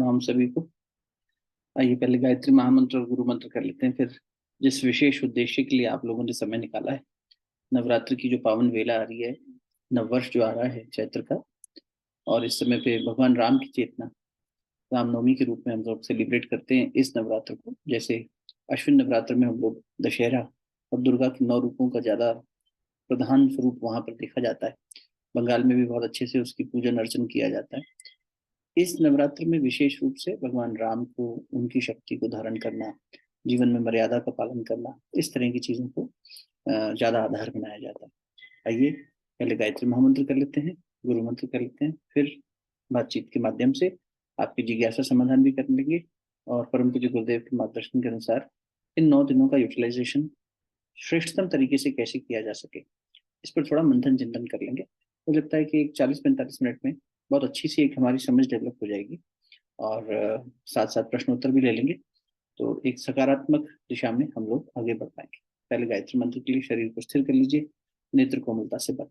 हम सभी को। आइए पहले गायत्री महामंत्र और गुरु मंत्र कर लेते हैं, फिर जिस विशेष उद्देश्य के लिए आप लोगों ने समय निकाला है, नवरात्र की जो पावन वेला आ रही है, नववर्ष जो आ रहा है चैत्र का, और इस समय पे भगवान राम की चेतना, रामनवमी के रूप में हम लोग सेलिब्रेट करते हैं इस नवरात्र को। जैसे अश्विन नवरात्र में हम लोग दशहरा और दुर्गा के 9 रूपों का ज्यादा प्रधान स्वरूप वहां पर देखा जाता है। बंगाल में भी बहुत अच्छे से उसकी पूजन अर्चन किया जाता है। इस नवरात्र में विशेष रूप से भगवान राम को, उनकी शक्ति को धारण करना, जीवन में मर्यादा का पालन करना, इस तरह की चीजों को ज्यादा आधार बनाया जाता है। आइए पहले गायत्री महामंत्र कर लेते हैं, गुरु मंत्र कर लेते हैं, फिर बातचीत के माध्यम से आपकी जिज्ञासा समाधान भी कर लेंगे और परम पूज्य गुरुदेव के मार्गदर्शन के अनुसार इन 9 दिनों का यूटिलाइजेशन श्रेष्ठतम तरीके से कैसे किया जा सके, इस पर थोड़ा मंथन चिंतन कर लेंगे। मुझे लगता है कि 40-45 मिनट में बहुत अच्छी सी एक हमारी समझ डेवलप हो जाएगी और साथ साथ प्रश्नोत्तर भी ले लेंगे, तो एक सकारात्मक दिशा में हम लोग आगे बढ़ पाएंगे। पहले गायत्री मंत्र के लिए शरीर को स्थिर कर लीजिए, नेत्र कोमलता से बंद।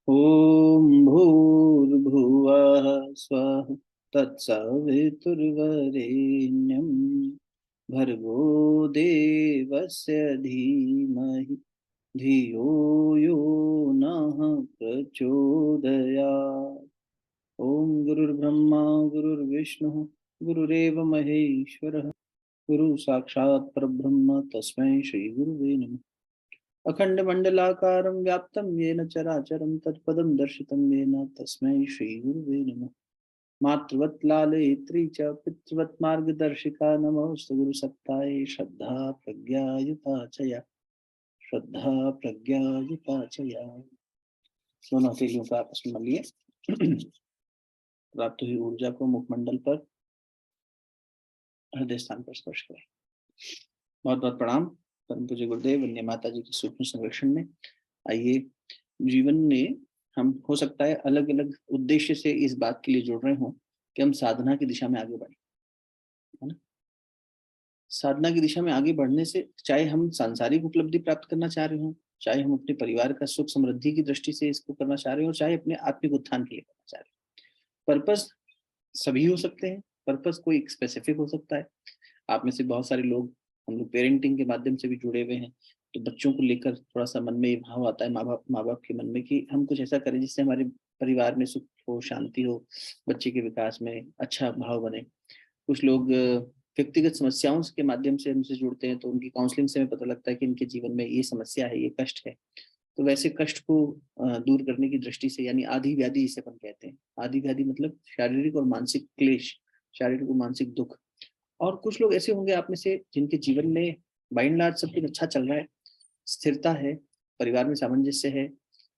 ओम भूर्भुवः स्वः तत्सवितुर्वरेण्यं भर्गो देवस्य धीमहि धियो यो नः प्रचोदयात्। ओम गुरुर्ब्रह्मा गुरुर्विष्णु गुरुरेव महेश्वरः, गुरु साक्षात् परब्रह्म तस्मै श्री गुरुवे नमः। अखंड मंडलाकारं व्याप्तं येन चराचरं तत्पदं दर्शितं येन तस्मै श्री गुरुवे नमः। मातृवत् लालयित्री च पितृवत् मार्गदर्शिका नमोस्तु गुरुसत्तायै श्रद्धा प्रज्ञायुता च या, श्रद्धा प्रज्ञायुता च या। दोनों हथेलियों का आपस में मलिए। प्राप्त हुई ऊर्जा को मुखमंडल पर, हृदय स्थान पर स्पर्श करें। बहुत बहुत प्रणाम परम पूज्य गुरुदेव, वंदे माता जी के सूक्ष्म संरक्षण में। आइए, जीवन में हम हो सकता है अलग अलग उद्देश्य से इस बात के लिए जुड़ रहे हों कि हम साधना की दिशा में आगे बढ़े, है ना। साधना की दिशा में आगे बढ़ने से चाहे हम सांसारिक उपलब्धि प्राप्त करना चाह रहे हों, चाहे हम अपने परिवार का सुख समृद्धि की दृष्टि से इसको करना चाह रहे हो, चाहे अपने आत्मिक उत्थान के लिए करना चाह रहे हो, पर्पस सभी हो सकते हैं। पर्पस कोई स्पेसिफिक हो सकता है। आप में से बहुत सारे लोग, हम लोग पेरेंटिंग के माध्यम से भी जुड़े हुए हैं, तो बच्चों को लेकर थोड़ा सा मन में ये भाव आता है, माँ बाप के मन में, कि हम कुछ ऐसा करें जिससे हमारे परिवार में सुख हो, शांति हो, बच्चे के विकास में अच्छा भाव बने। कुछ लोग व्यक्तिगत समस्याओं के माध्यम से हमसे जुड़ते हैं, तो उनकी काउंसलिंग से हमें पता लगता है कि इनके जीवन में ये समस्या है, ये कष्ट है। तो वैसे कष्ट को दूर करने की दृष्टि से, यानी आदि व्याधि इसे अपन कहते हैं। आदि व्याधि मतलब शारीरिक और मानसिक क्लेश, शारीरिक और मानसिक दुख। और कुछ लोग ऐसे होंगे आप में से जिनके जीवन में बाय एंड लार्ज सब कुछ अच्छा चल रहा है, स्थिरता है, परिवार में सामंजस्य है,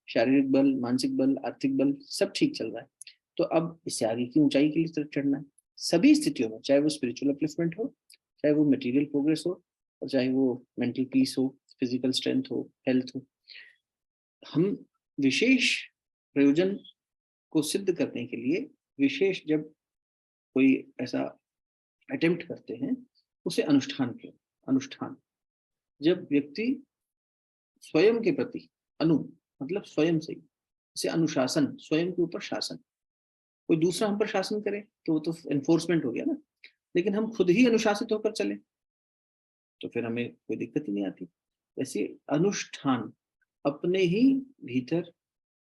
शारीरिक बल, मानसिक बल, आर्थिक बल सब ठीक चल रहा है। तो अब इससे आगे की ऊंचाई के लिए तरफ चढ़ना है। सभी स्थितियों में, चाहे वो स्पिरिचुअल अपलिफ्टमेंट हो, चाहे वो मटेरियल प्रोग्रेस हो, और चाहे वो मेंटल पीस हो, फिजिकल स्ट्रेंथ हो, हेल्थ हो, हम विशेष प्रयोजन को सिद्ध करने के लिए विशेष जब कोई ऐसा अटेम्प्ट करते हैं, उसे अनुष्ठान के अनुष्ठान। जब व्यक्ति स्वयं के प्रति मतलब स्वयं से, इसे अनुशासन, स्वयं के ऊपर शासन। कोई दूसरा हम पर शासन करे तो वो तो एनफोर्समेंट हो गया ना, लेकिन हम खुद ही अनुशासित होकर चले तो फिर हमें कोई दिक्कत ही नहीं आती। ऐसे अनुष्ठान, अपने ही भीतर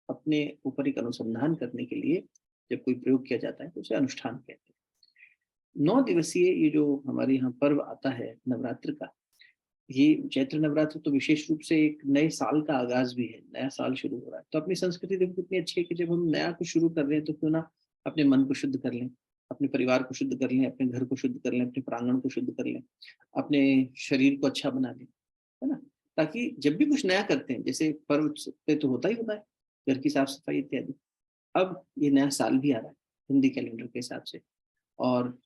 अपने ऊपर एक अनुसंधान करने के लिए जब कोई प्रयोग किया जाता है तो उसे अनुष्ठान कहते हैं। 9 दिवसीय ये जो हमारे यहाँ पर्व आता है नवरात्र का, ये चैत्र नवरात्र तो विशेष रूप से एक नए साल का आगाज भी है, नया साल शुरू हो रहा है। तो अपनी संस्कृति देखो कितनी अच्छी है कि जब हम नया कुछ शुरू कर रहे हैं तो क्यों ना अपने मन को शुद्ध कर लें, अपने परिवार को शुद्ध कर लें, अपने घर को शुद्ध कर लें, अपने प्रांगण को शुद्ध कर लें, अपने शरीर को अच्छा बना लें, है ना। ताकि जब भी कुछ नया करते हैं, जैसे पर्व पे तो होता ही होता है घर की साफ सफाई इत्यादि, अब ये नया साल भी आ रहा है हिंदी कैलेंडर के हिसाब से, और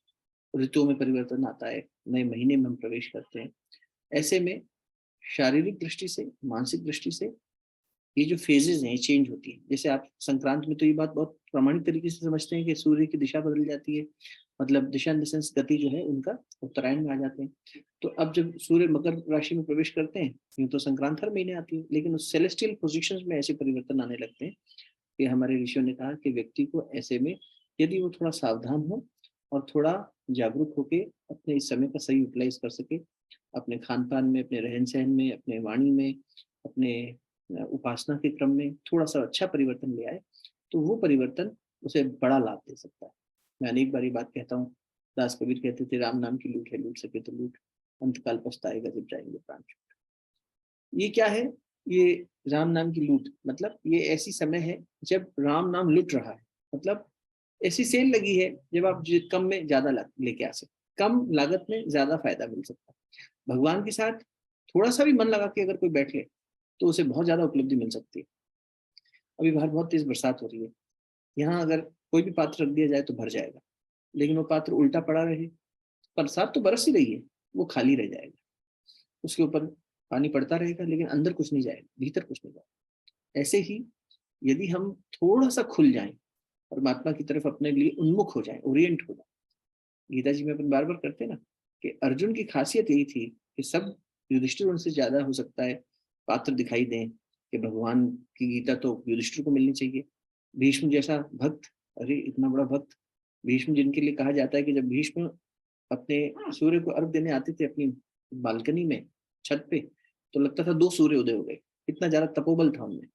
ऋतुओं में परिवर्तन आता है, नए महीने में हम प्रवेश करते हैं। ऐसे में शारीरिक दृष्टि से, मानसिक दृष्टि से ये जो फेजेस हैं चेंज होती है। जैसे आप संक्रांत में तो ये बात बहुत प्रामाणिक तरीके से समझते हैं कि सूर्य की दिशा बदल जाती है, मतलब दिशा इन द सेंस गति जो है उनका उत्तरायण में आ जाते हैं। तो अब जब सूर्य मकर राशि में प्रवेश करते हैं, यूं तो संक्रांत हर महीने आती है, लेकिन उस सेलेस्टियल पोजिशन में ऐसे परिवर्तन आने लगते हैं कि हमारे ऋषियों ने कहा कि व्यक्ति को ऐसे में यदि वो थोड़ा सावधान हो और थोड़ा जागरूक होके अपने इस समय का सही यूटिलाइज कर सके, अपने खान पान में, अपने रहन सहन में, अपने वाणी में, अपने उपासना के क्रम में थोड़ा सा अच्छा परिवर्तन ले आए, तो वो परिवर्तन उसे बड़ा लाभ दे सकता है। मैं अनेक बार ये बात कहता हूँ, दास कबीर कहते थे, राम नाम की लूट है, लूट सके तो लूट, अंतकाल पछताएगा जब जाएंगे प्राण छूट। ये क्या है? ये राम नाम की लूट मतलब ये ऐसी समय है जब राम नाम लुट रहा है, मतलब ऐसी सेल लगी है जब आप कम में ज्यादा लेके आ सकते, कम लागत में ज्यादा फायदा मिल सकता है। भगवान के साथ थोड़ा सा भी मन लगा के अगर कोई बैठ ले तो उसे बहुत ज्यादा उपलब्धि मिल सकती है। अभी बाहर बहुत तेज बरसात हो रही है, यहाँ अगर कोई भी पात्र रख दिया जाए तो भर जाएगा, लेकिन वो पात्र उल्टा पड़ा रहे, बरसात तो बरस ही रही है, वो खाली रह जाएगा, उसके ऊपर पानी पड़ता रहेगा लेकिन अंदर कुछ नहीं जाएगा, भीतर कुछ नहीं जाएगा। ऐसे ही यदि हम थोड़ा सा खुल जाएं, परमात्मा की तरफ अपने लिए उन्मुख हो जाएं, ओरिएंट हो जाए। गीता जी में अपन बार बार करते ना कि अर्जुन की खासियत यही थी कि सब युधिष्ठिर उनसे ज्यादा हो सकता है पात्र दिखाई दें कि भगवान की गीता तो युधिष्ठिर को मिलनी चाहिए। भीष्म जैसा भक्त, अरे इतना बड़ा भक्त भीष्म, जिनके लिए कहा जाता है कि जब भीष्म अपने सूर्य को अर्घ देने आते थे अपनी बालकनी में, छत पे, तो लगता था 2 सूर्य उदय हो गए, इतना ज्यादा तपोबल था उनमें।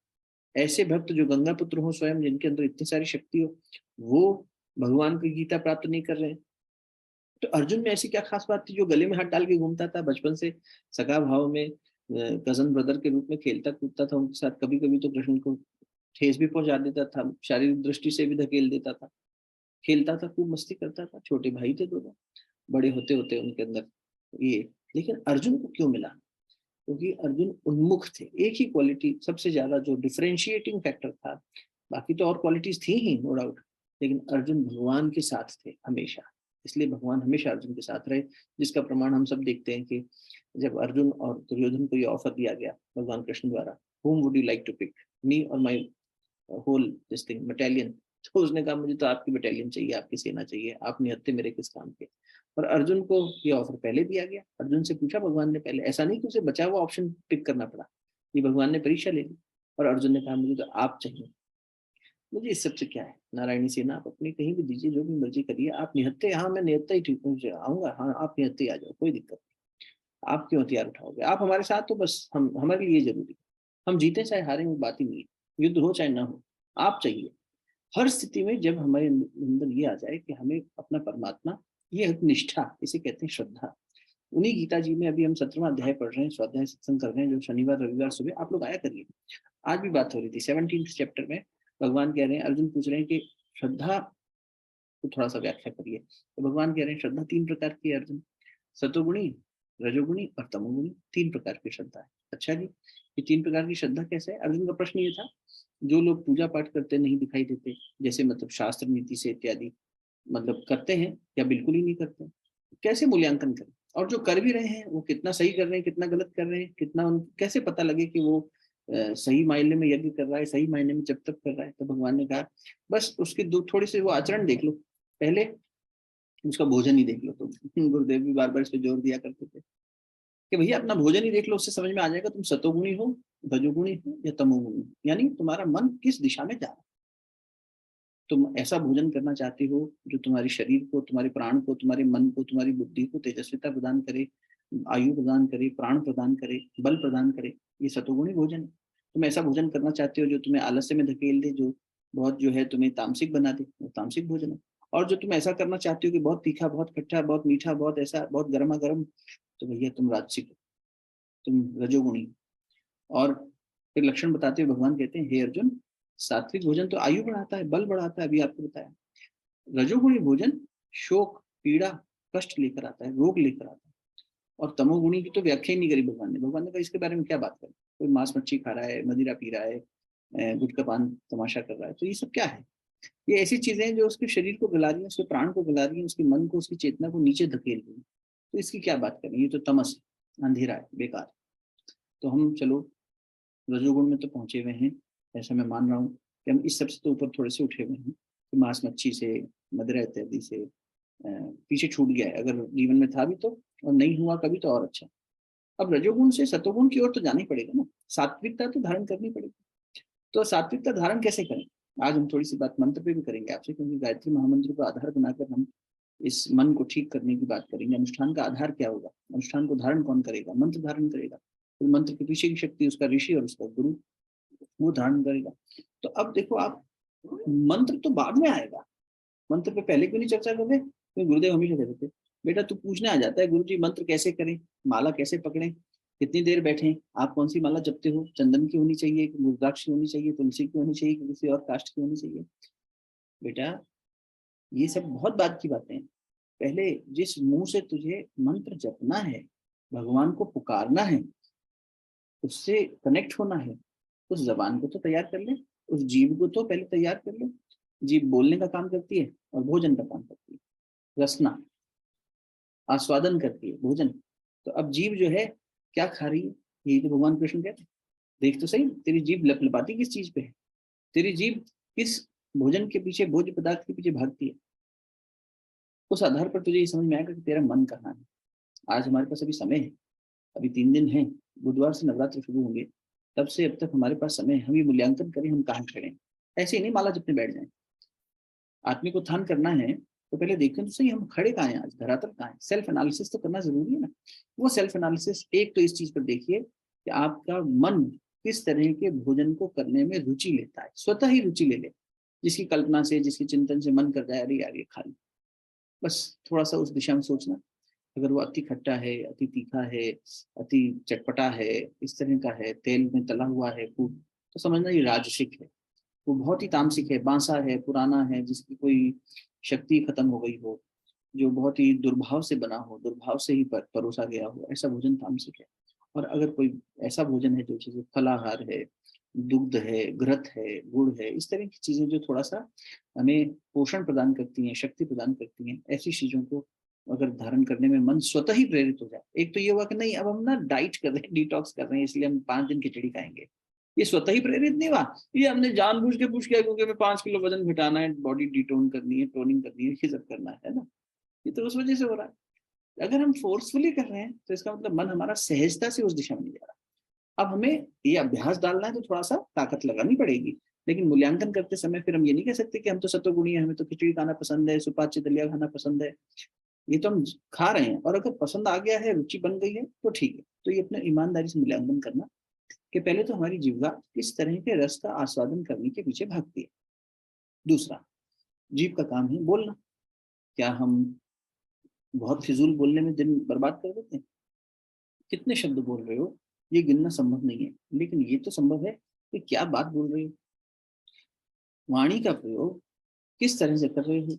ऐसे भक्त जो गंगा पुत्र हो स्वयं, जिनके अंदर इतनी सारी शक्ति हो, वो भगवान की गीता प्राप्त नहीं कर रहे हैं। तो अर्जुन में ऐसी क्या खास बात थी जो गले में हाथ डाल के घूमता था, बचपन से सगा भाव में कजन ब्रदर के रूप में खेलता कूदता था उनके साथ, कभी कभी तो कृष्ण को ठेस भी पहुंचा देता था, शारीरिक दृष्टि से भी धकेल देता था, खेलता था, खूब मस्ती करता था, छोटे भाई थे दोनों, बड़े होते होते उनके अंदर ये, लेकिन अर्जुन को क्यों मिला? क्योंकि अर्जुन उन्मुख थे। एक ही क्वालिटी सबसे ज्यादा जो डिफरेंशिएटिंग फैक्टर था, बाकी तो और क्वालिटीज थी ही नो डाउट, लेकिन अर्जुन भगवान के साथ थे हमेशा, इसलिए भगवान हमेशा अर्जुन के साथ रहे। जिसका प्रमाण हम सब देखते हैं कि जब अर्जुन और दुर्योधन को ये ऑफर दिया गया भगवान कृष्ण द्वारा, whom would you like to pick, me or my whole this thing battalion, तो उसने कहा मुझे तो आपकी बटालियन चाहिए, आपकी सेना चाहिए, आप निहत्थे मेरे किस काम के। और अर्जुन को ये ऑफर पहले दिया गया, अर्जुन से पूछा भगवान ने पहले, ऐसा नहीं कि उसे बचा हुआ ऑप्शन पिक करना पड़ा, ये भगवान ने परीक्षा ले ली और अर्जुन ने कहा मुझे तो आप चाहिए। मुझे इस सबसे क्या है, नारायणी सेना आप अपनी कहीं भी दीजिए, जो भी मर्जी करिए, आप निहत्थे, हाँ मैं निहत्था ही ठीक हूँ, आऊंगा, हाँ आप निहत्थे आ जाओ, कोई दिक्कत नहीं, आप क्यों हथियार उठाओगे, आप हमारे साथ तो बस हम हमारे लिए जरूरी, हम जीते चाहे हारे वो बात ही नहीं है, युद्ध हो चाहे ना हो, आप चाहिए। हर स्थिति में जब हमारे अंदर ये आ जाए कि हमें अपना परमात्मा, ये एक निष्ठा, इसे कहते हैं श्रद्धा। उन्हीं गीता जी में अभी हम 17वां अध्याय पढ़ रहे हैं, स्वाध्याय सत्संग कर रहे हैं, जो शनिवार रविवार सुबह आप लोग आया करिए। आज भी बात हो रही थी 17th चैप्टर में, भगवान कह रहे हैं, अर्जुन पूछ रहे हैं कि श्रद्धा को थोड़ा सा व्याख्या करिए, तो भगवान कह रहे हैं श्रद्धा 3 प्रकार की है अर्जुन, सतोगुणी, रजोगुणी और तमोगुणी, 3 प्रकार की श्रद्धा है। अच्छा जी, ये 3 प्रकार की श्रद्धा कैसे है? अर्जुन का प्रश्न ये था, जो लोग पूजा पाठ करते नहीं दिखाई देते, जैसे मतलब शास्त्र नीति से इत्यादि, मतलब करते हैं या बिल्कुल ही नहीं करते, कैसे मूल्यांकन करें? और जो कर भी रहे हैं वो कितना सही कर रहे हैं, कितना गलत कर रहे हैं, कितना कैसे पता लगे कि वो सही मायने में यज्ञ कर रहा है, सही मायने में जब तक कर रहा है? तो भगवान ने कहा बस उसकी थोड़ी सी वो आचरण देख लो, पहले उसका भोजन ही देख लो। तो गुरुदेव भी बार बार इस पे जोर दिया करते थे कि भैया अपना भोजन ही देख लो, उससे समझ में आ जाएगा तुम सतोगुणी हो, रजोगुणी हो या तमोगुणी, यानी तुम्हारा मन किस दिशा में जा रहा है। तुम ऐसा भोजन करना चाहते हो जो तुम्हारे शरीर को, तुम्हारे प्राण को, तुम्हारे मन को, तुम्हारी बुद्धि को तेजस्विता प्रदान करे, आयु प्रदान करे, प्राण प्रदान करे, बल प्रदान करे, ये सतोगुणी भोजन है। तुम ऐसा भोजन करना चाहते हो जो तुम्हें आलस्य में धकेल दे, जो बहुत जो है तुम्हें तामसिक बना दे, वो तामसिक भोजन है। और जो तुम ऐसा करना चाहते हो कि बहुत तीखा, बहुत खट्टा, बहुत मीठा, बहुत ऐसा, बहुत गर्मा गर्म, तो भैया तुम राजसिक हो, तुम रजोगुणी। और फिर लक्षण बताते हुए भगवान कहते हैं, हे अर्जुन, सात्विक भोजन तो आयु बढ़ाता है, बल बढ़ाता है, अभी आपको बताया। रजोगुणी भोजन शोक, पीड़ा, कष्ट लेकर आता है, रोग लेकर आता है। और तमोगुणी की तो व्याख्या ही नहीं करी भगवान ने। भगवान ने कहा इसके बारे में क्या बात करें, कोई मांस मच्छी खा रहा है, मदिरा पी रहा है, गुटखा पान तमाशा कर रहा है, तो ये सब क्या है? ये ऐसी चीजें हैं जो उसके शरीर को गला रही है, उसके प्राण को गला रही है, उसके मन को, उसकी चेतना को नीचे धकेल रही है। तो इसकी क्या बात करें, ये तो तमस है, अंधेरा है, बेकार। तो हम चलो रजोगुण में तो पहुंचे हुए हैं, ऐसा मैं मान रहा हूँ कि हम इस सबसे तो ऊपर थोड़े से उठे हुए हैं, कि मांस मच्छी से, मदिरा इत्यादि से पीछे छूट गया है, अगर जीवन में था भी तो, और नहीं हुआ कभी तो और अच्छा। अब रजोगुण से सतोगुण की ओर तो जाना ही पड़ेगा ना, सात्विकता तो धारण करनी पड़ेगी। तो सात्विकता धारण कैसे करें? आज हम थोड़ी सी बात मंत्र पे भी करेंगे आपसे, क्योंकि गायत्री महामंत्र को आधार बनाकर हम इस मन को ठीक करने की बात करेंगे। अनुष्ठान का आधार क्या होगा, अनुष्ठान को धारण कौन करेगा, मंत्र धारण करेगा, फिर मंत्र के पीछे की शक्ति उसका ऋषि और उसका गुरु वो धारण करेगा। तो अब देखो आप, मंत्र तो बाद में आएगा, मंत्र पे पहले क्यों नहीं चर्चा कर रहे? तो गुरुदेव हमेशा कहते थे बेटा तू पूछने आ जाता है गुरु जी मंत्र कैसे करें, माला कैसे पकड़ें, कितनी देर बैठे, आप कौन सी माला जपते हो, चंदन की होनी चाहिए, रुद्राक्ष की होनी चाहिए, तुलसी की होनी चाहिए, किसी और काष्ठ की होनी चाहिए। बेटा ये सब बहुत बात की बातें हैं। पहले जिस मुंह से तुझे मंत्र जपना है, भगवान को पुकारना है, उससे कनेक्ट होना है, उस जबान को तो तैयार कर ले, उस जीव को तो पहले तैयार कर ले। जीभ बोलने का काम करती है और भोजन का काम करती है, रसना आस्वादन करती है भोजन। तो अब जीभ जो है क्या खा रही है, यही तो भगवान कृष्ण कहते हैं। देख तो सही तेरी जीभ लपलपाती किस चीज पे है, तेरी जीभ किस भोजन के पीछे, भोज्य पदार्थ के पीछे भागती है। उस आधार पर तुझे ये समझ में आएगा कि तेरा मन कहाँ है। आज हमारे पास अभी समय है, अभी 3 दिन है, बुधवार से नवरात्र शुरू होंगे, तब से अब तक हमारे पास समय है। हम ये मूल्यांकन करें हम कहाँ खड़े हैं। ऐसे ही नहीं माला जपने बैठ जाए। आत्मिक उत्थान करना है तो पहले देखें तो सही हम खड़े कहाँ हैं, आज धरातल कहाँ है। सेल्फ एनालिसिस तो करना जरूरी है ना। वो सेल्फ एनालिसिस एक तो इस चीज पर देखिए कि आपका मन किस तरह के भोजन को करने में रुचि लेता है, स्वतः ही रुचि ले ले। जिसकी कल्पना से, जिसकी चिंतन से मन कर जाए अरे यार ये खा ली, बस थोड़ा सा उस दिशा में सोचना। अगर वो अति खट्टा है, अति तीखा है, अति चटपटा है, इस तरह का है, तेल में तला हुआ है फूड, तो समझना ये राजसिक है। वो बहुत ही तामसिक है, बांसा है, पुराना है, जिसकी कोई शक्ति खत्म हो गई हो, जो बहुत ही दुर्भाव से बना हो, दुर्भाव से ही परोसा गया हो, ऐसा भोजन तामसिक है। और अगर कोई ऐसा भोजन है जो चीजें फलाहार है, दुग्ध है, घृत है, गुड़ है, इस तरह की चीजें जो थोड़ा सा हमें पोषण प्रदान करती हैं, शक्ति प्रदान करती हैं, ऐसी चीजों को अगर धारण करने में मन स्वतः ही प्रेरित हो जाए। एक तो ये हुआ कि नहीं अब हम ना डाइट कर रहे हैं, डिटॉक्स कर रहे हैं, इसलिए हम 5 दिन खिचड़ी खाएंगे, ये स्वतः ही प्रेरित नहीं हुआ, ये हमने जानबूझ के पुश किया क्योंकि हमें 5 किलो वजन घटाना है, बॉडी डिटोन करनी है, टोनिंग करनी है, ये सब करना है ना। ये तो उस वजह से हो रहा है। अगर हम फोर्सफुली कर रहे हैं तो इसका मतलब मन हमारा सहजता से उस दिशा में नहीं जा रहा। अब हमें ये अभ्यास डालना है तो थोड़ा सा ताकत लगानी पड़ेगी। लेकिन मूल्यांकन करते समय फिर हम ये नहीं कह सकते कि हम तो सत्वगुणी है, हमें तो खिचड़ी खाना पसंद है, सुपाच्य दलिया खाना पसंद है। ये तो हम खा रहे हैं और अगर पसंद आ गया है, रुचि बन गई है तो ठीक है। तो ये अपने ईमानदारी से मूल्यांकन करना कि पहले तो हमारी जीवा किस तरह के रस का आस्वादन करने के पीछे भागती है। दूसरा, जीभ का काम है बोलना। क्या हम बहुत फिजूल बोलने में दिन बर्बाद कर देते हैं? कितने शब्द बोल रहे हो ये गिनना संभव नहीं है, लेकिन ये तो संभव है कि क्या बात बोल रहे हो। वाणी का प्रयोग किस तरह से कर रहे हो,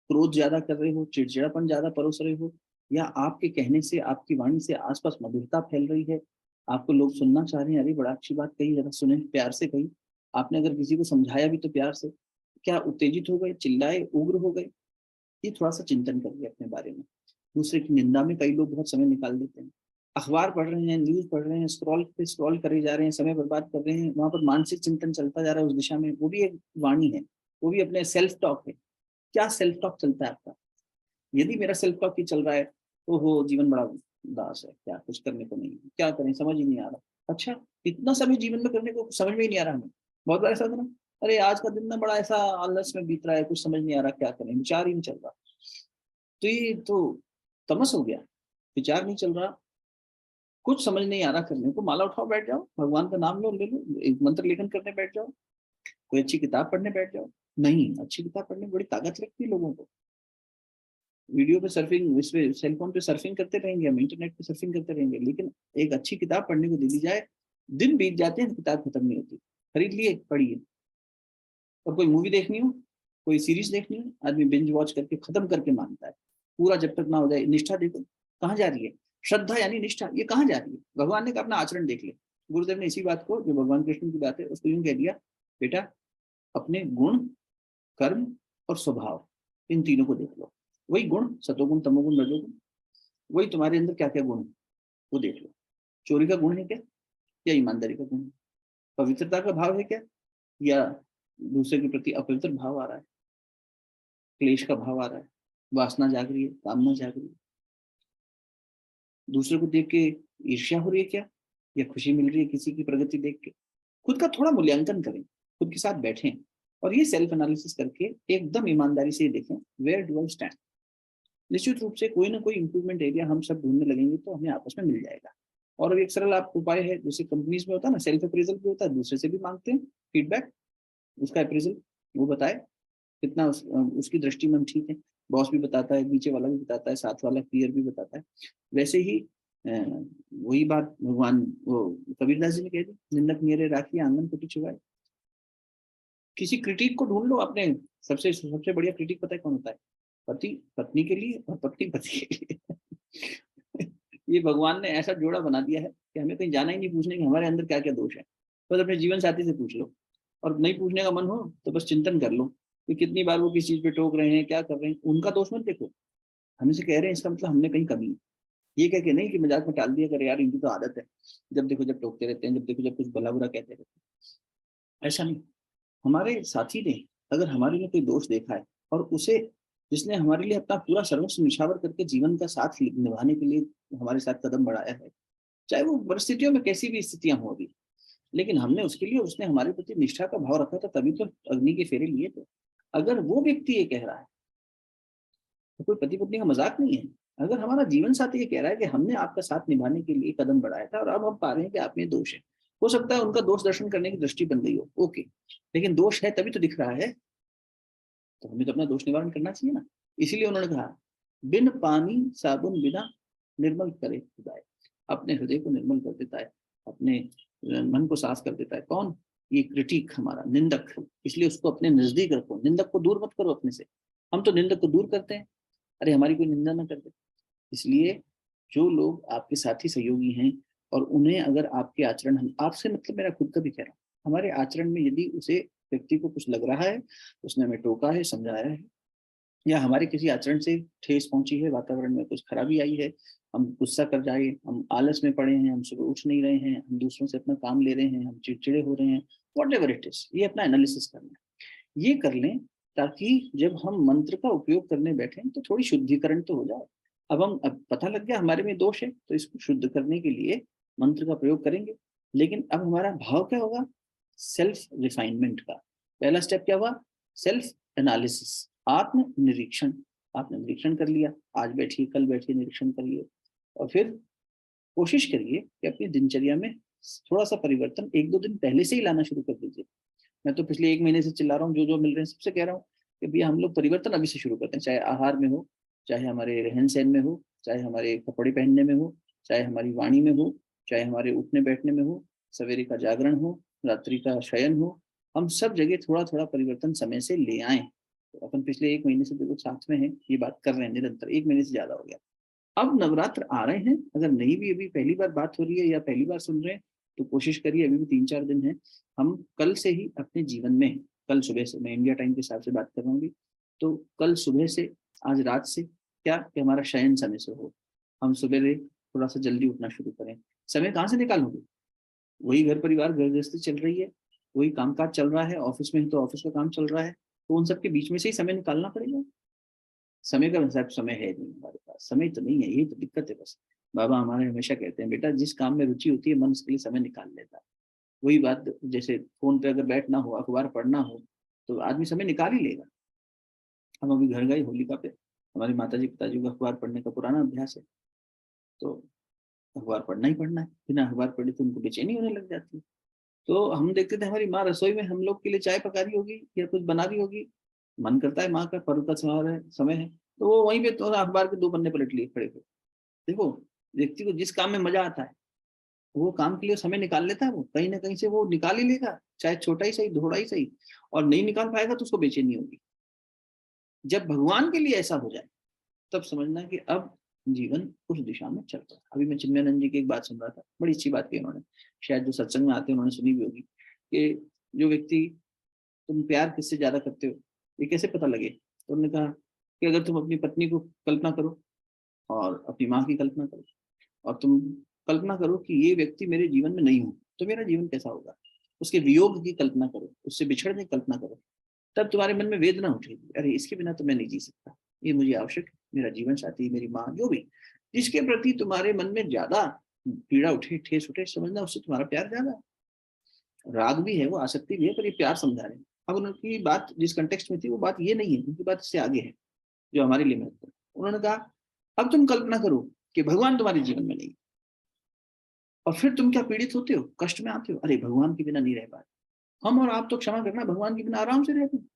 क्रोध ज्यादा कर रहे हो, चिड़चिड़ापन ज्यादा परोस रहे हो, या आपके कहने से, आपकी वाणी से आसपास मधुरता फैल रही है, आपको लोग सुनना चाह रहे हैं, अरे बड़ा अच्छी बात कही, जरा सुने, प्यार से कही। आपने अगर किसी को समझाया भी तो प्यार से, क्या उत्तेजित हो गए, चिल्लाए, उग्र हो गए? ये थोड़ा सा चिंतन करिए अपने बारे में। दूसरे की निंदा में कई लोग बहुत समय निकाल देते हैं। अखबार पढ़ रहे हैं, न्यूज पढ़ रहे हैं, स्क्रॉल पे स्क्रॉल करे जा रहे हैं, समय बर्बाद कर रहे हैं, वहां पर मानसिक चिंतन चलता जा रहा है उस दिशा में, वो भी एक वाणी है, वो भी अपने सेल्फ टॉक है। क्या सेल्फ टॉक चलता है आपका? यदि मेरा सेल्फ टॉक ही चल रहा है तो हो जीवन बड़ा उदास है, क्या कुछ करने को नहीं है, क्या करें समझ ही नहीं आ रहा। अच्छा, इतना समय जीवन में करने को समझ में ही नहीं आ रहा हमें। बहुत बार ऐसा होता ना, अरे आज का दिन ना बड़ा ऐसा आलस में बीत रहा है, कुछ समझ नहीं आ रहा क्या करें, विचार ही नहीं चल रहा। तो ये तो तमस हो गया, विचार नहीं चल रहा, कुछ समझ नहीं आ रहा करने को, माला उठाओ बैठ जाओ, भगवान का नाम लो, ले लो, एक मंत्र लेखन करने बैठ जाओ, कोई अच्छी किताब पढ़ने बैठ जाओ। नहीं, अच्छी किताब पढ़ने में बड़ी ताकत लगती है लोगों को। वीडियो पे सर्फिंग, इस पे सेलफोन पे सर्फिंग करते रहेंगे, हम इंटरनेट पे सर्फिंग करते रहेंगे, लेकिन एक अच्छी किताब पढ़ने को दे दी जाए, दिन बीत जाते हैं किताब खत्म नहीं होती। खरीद लिए, पढ़िए। और कोई मूवी देखनी हो, कोई सीरीज देखनी हो, आदमी बिंज वॉच करके खत्म करके मानता है, पूरा जब तक ना हो जाए। निष्ठा देखो कहाँ जा रही है, श्रद्धा यानी निष्ठा ये कहाँ जा रही है। भगवान ने कहा अपना आचरण देख ले। गुरुदेव ने इसी बात को, जो भगवान कृष्ण की बात है, उसको यूं कह दिया, बेटा अपने गुण, कर्म और स्वभाव, इन तीनों को देख लो। वही गुण, सतोगुण, तमोगुण, रजोगुण, वही तुम्हारे अंदर क्या क्या गुण है वो देख लो। चोरी का गुण है क्या, या ईमानदारी का गुण है? पवित्रता का भाव है क्या, या दूसरे के प्रति अपवित्र भाव आ रहा है, क्लेश का भाव आ रहा है, वासना जाग रही है, कामना जाग रही है, दूसरे को देख के ईर्ष्या हो रही है क्या, या खुशी मिल रही है किसी की प्रगति देख के? खुद का थोड़ा मूल्यांकन करें, खुद के साथ बैठें और ये सेल्फ एनालिसिस करके एकदम ईमानदारी से देखें, वेयर डू आई स्टैंड। निश्चित रूप से कोई ना कोई इंप्रूवमेंट एरिया हम सब ढूंढने लगेंगे तो हमें आपस में मिल जाएगा। और अब एक सरल आप उपाय है, जैसे कंपनीज में होता है ना, सेल्फ अप्रेजल भी होता है, दूसरे से भी मांगते हैं फीडबैक, उसका अप्रेजल, वो बताए कितना उसकी दृष्टि में हम ठीक है। बॉस भी बताता है, नीचे वाला भी बताता है, साथ वाला क्लियर भी बताता है। वैसे ही वही बात भगवान वो कबीरदास जी ने कह दी, निंदक मेरे राखी आंगन कुटी छुआए। किसी क्रिटिक को ढूंढ लो अपने, सबसे सबसे बढ़िया क्रिटिक पता है कौन होता है? पति पत्नी के लिए और पत्नी पति के लिए। ये भगवान ने ऐसा जोड़ा बना दिया है कि हमें कहीं जाना ही नहीं पूछने कि हमारे अंदर क्या क्या दोष है। बस अपने जीवन साथी से पूछ लो, और नहीं पूछने का मन हो तो बस चिंतन कर लो कि कितनी बार वो किस चीज पे टोक रहे हैं, क्या कर रहे हैं, उनका दोष मत देखो। हमें से कह रहे हैं इसका मतलब हमने कहीं कमी है। ये कह के नहीं कि मजाक में टाल दिया कर, यार इनकी तो आदत है, जब देखो जब टोकते रहते हैं, जब देखो जब कुछ भला बुरा कहते रहते हैं। ऐसा नहीं। हमारे साथी ने अगर हमारे में कोई दोष देखा है, और उसे, जिसने हमारे लिए अपना पूरा सर्वस्व निछावर करके जीवन का साथ निभाने के लिए हमारे साथ कदम बढ़ाया है, चाहे वो परिस्थितियों में कैसी भी स्थितियां हो अभी, लेकिन हमने उसके लिए, उसने हमारे प्रति निष्ठा का भाव रखा था, तभी तो अग्नि के फेरे लिए थे। अगर वो व्यक्ति ये कह रहा है तो कोई पति पत्नी का मजाक नहीं है। अगर हमारा जीवन साथी ये कह रहा है कि हमने आपका साथ निभाने के लिए कदम बढ़ाया था और अब हम पा रहे हैं कि आप में दोष है, हो सकता है उनका दोष दर्शन करने की दृष्टि बन गई हो, ओके, लेकिन दोष है तभी तो दिख रहा है, तो हमें तो अपना दोष निवारण करना चाहिए ना। इसीलिए उन्होंने कहा, बिन पानी साबुन बिना निर्मल करे खुदाए। अपने हृदय को निर्मल कर देता है, अपने मन को साफ कर देता है। कौन? ये क्रिटिक, हमारा निंदक। इसलिए उसको अपने नजदीक रखो, निंदक को दूर मत करो अपने से। हम तो निंदक को दूर करते हैं, अरे हमारी कोई निंदा ना कर दे। इसलिए जो लोग आपके साथी सहयोगी हैं, और उन्हें अगर आपके आचरण, हम आपसे मतलब मेरा खुद का भी कह रहा हूँ, हमारे आचरण में यदि उसे व्यक्ति को कुछ लग रहा है, उसने हमें टोका है, समझाया है, या हमारे किसी आचरण से ठेस पहुंची है, वातावरण में कुछ खराबी आई है, हम गुस्सा कर जाए, हम आलस में पड़े हैं, हम सुबह उठ नहीं रहे हैं, हम दूसरों से अपना काम ले रहे हैं, हम चिड़चिड़े हो रहे हैं, वॉट एवर इट इज, ये अपना एनालिसिस करना है, ये कर लें, ताकि जब हम मंत्र का उपयोग करने बैठे तो थोड़ी शुद्धिकरण तो हो जाए। अब पता लग गया हमारे में दोष है, तो इसको शुद्ध करने के लिए मंत्र का प्रयोग करेंगे। लेकिन अब हमारा भाव क्या होगा? सेल्फ रिफाइनमेंट का पहला स्टेप क्या हुआ? सेल्फ एनालिसिस, आत्म निरीक्षण। आपने निरीक्षण कर लिया, आज बैठिए कल बैठिए निरीक्षण करिए, और फिर कोशिश करिए कि अपनी दिनचर्या में थोड़ा सा परिवर्तन एक दो दिन पहले से ही लाना शुरू कर दीजिए। मैं तो पिछले एक महीने से चिल्ला रहा हूँ, जो जो मिल रहे हैं सबसे कह रहा हूँ कि भैया हम लोग परिवर्तन अभी से शुरू करते हैं, चाहे आहार में हो, चाहे हमारे रहन सहन में हो, चाहे हमारे कपड़े पहनने में हो, चाहे हमारी वाणी में हो, चाहे हमारे उठने बैठने में हो, सवेरे का जागरण हो, रात्रि का शयन हो, हम सब जगह थोड़ा थोड़ा परिवर्तन समय से ले आए। तो अपन पिछले एक महीने से देखो साथ में है, ये बात कर रहे हैं निरंतर, एक महीने से ज्यादा हो गया। अब नवरात्र आ रहे हैं, अगर नहीं भी अभी पहली बार बात हो रही है या पहली बार सुन रहे हैं, तो कोशिश करिए, अभी भी 3-4 दिन है, हम कल से ही अपने जीवन में, कल सुबह से, मैं इंडिया टाइम के हिसाब से बात कर रहा हूँ, तो कल सुबह से, आज रात से, क्या कि हमारा शयन समय से हो, हम सुबह थोड़ा सा जल्दी उठना शुरू करें। समय कहाँ से निकालोगे? वही घर परिवार घर गृहस्थी चल रही है, वही कामकाज चल रहा है, ऑफिस में है तो ऑफिस का काम चल रहा है, तो उन सबके बीच में से ही समय निकालना पड़ेगा। समय का हिसाब, समय है नहीं हमारे पास, समय तो नहीं है, यही तो दिक्कत है बस। बाबा हमारे हमेशा कहते हैं, बेटा जिस काम में रुचि होती है मन उसके लिए समय निकाल लेता है। वही बात, जैसे फोन पे अगर बैठना हो, अखबार पढ़ना हो, तो आदमी समय निकाल ही लेगा। हम अभी घर गए होलिका पे, हमारी माता जी पिताजी को अखबार पढ़ने का पुराना अभ्यास है, तो अखबार पढ़ना ही पढ़ना है, बिना अखबार पढ़े तो उनको बेचैनी होने लग जाती है। तो हम देखते थे हमारी माँ रसोई में हम लोग के लिए चाय पका रही होगी या कुछ बना रही होगी, मन करता है, माँ का पर्व का समय है, तो वो वहीं पे तो अखबार के 2 पन्ने पलट लिए खड़े थे। देखो, व्यक्ति को जिस काम में मजा आता है वो काम के लिए समय निकाल लेता है, वो कहीं ना कहीं से वो निकाल ही लेगा, चाहे छोटा ही सही, थोड़ा ही सही। और नहीं निकाल पाएगा तो उसको बेचैनी होगी। जब भगवान के लिए ऐसा हो जाए, तब समझना कि अब जीवन उस दिशा में चल रहा है। अभी मैं चिन्मयानंद जी की एक बात सुन रहा था, बड़ी अच्छी बात की उन्होंने, शायद जो सत्संग में आते हैं उन्होंने सुनी भी होगी, कि जो व्यक्ति, तुम प्यार किससे ज्यादा करते हो, ये कैसे पता लगे? तो उन्होंने कहा कि अगर तुम अपनी पत्नी को कल्पना करो और अपनी माँ की कल्पना करो, और तुम कल्पना करो कि ये व्यक्ति मेरे जीवन में नहीं हो तो मेरा जीवन कैसा होगा, उसके वियोग की कल्पना करो, उससे बिछड़ने की कल्पना करो, तब तुम्हारे मन में वेदना उठेगी, अरे इसके बिना तो मैं नहीं जी सकता, ये मुझे आवश्यक है, मेरा जीवन साथी, मेरी माँ, जो भी, जिसके प्रति तुम्हारे मन में ज्यादा पीड़ा उठे, ठेस उठे, समझना उससे तुम्हारा प्यार ज्यादा है। राग भी है, वो आसक्ति भी है, पर ये प्यार समझा रहे हैं। अब उनकी बात जिस कंटेक्स्ट में थी वो बात ये नहीं है, उनकी बात इससे आगे है, जो हमारे लिए महत्वपूर्ण है। उन्होंने कहा अब तुम कल्पना करो कि भगवान तुम्हारे जीवन में नहीं, और फिर तुम क्या पीड़ित होते हो, कष्ट में आते हो, अरे भगवान के बिना नहीं रह पाए। हम और आप तो क्षमा करना भगवान के बिना आराम से रहते हैं।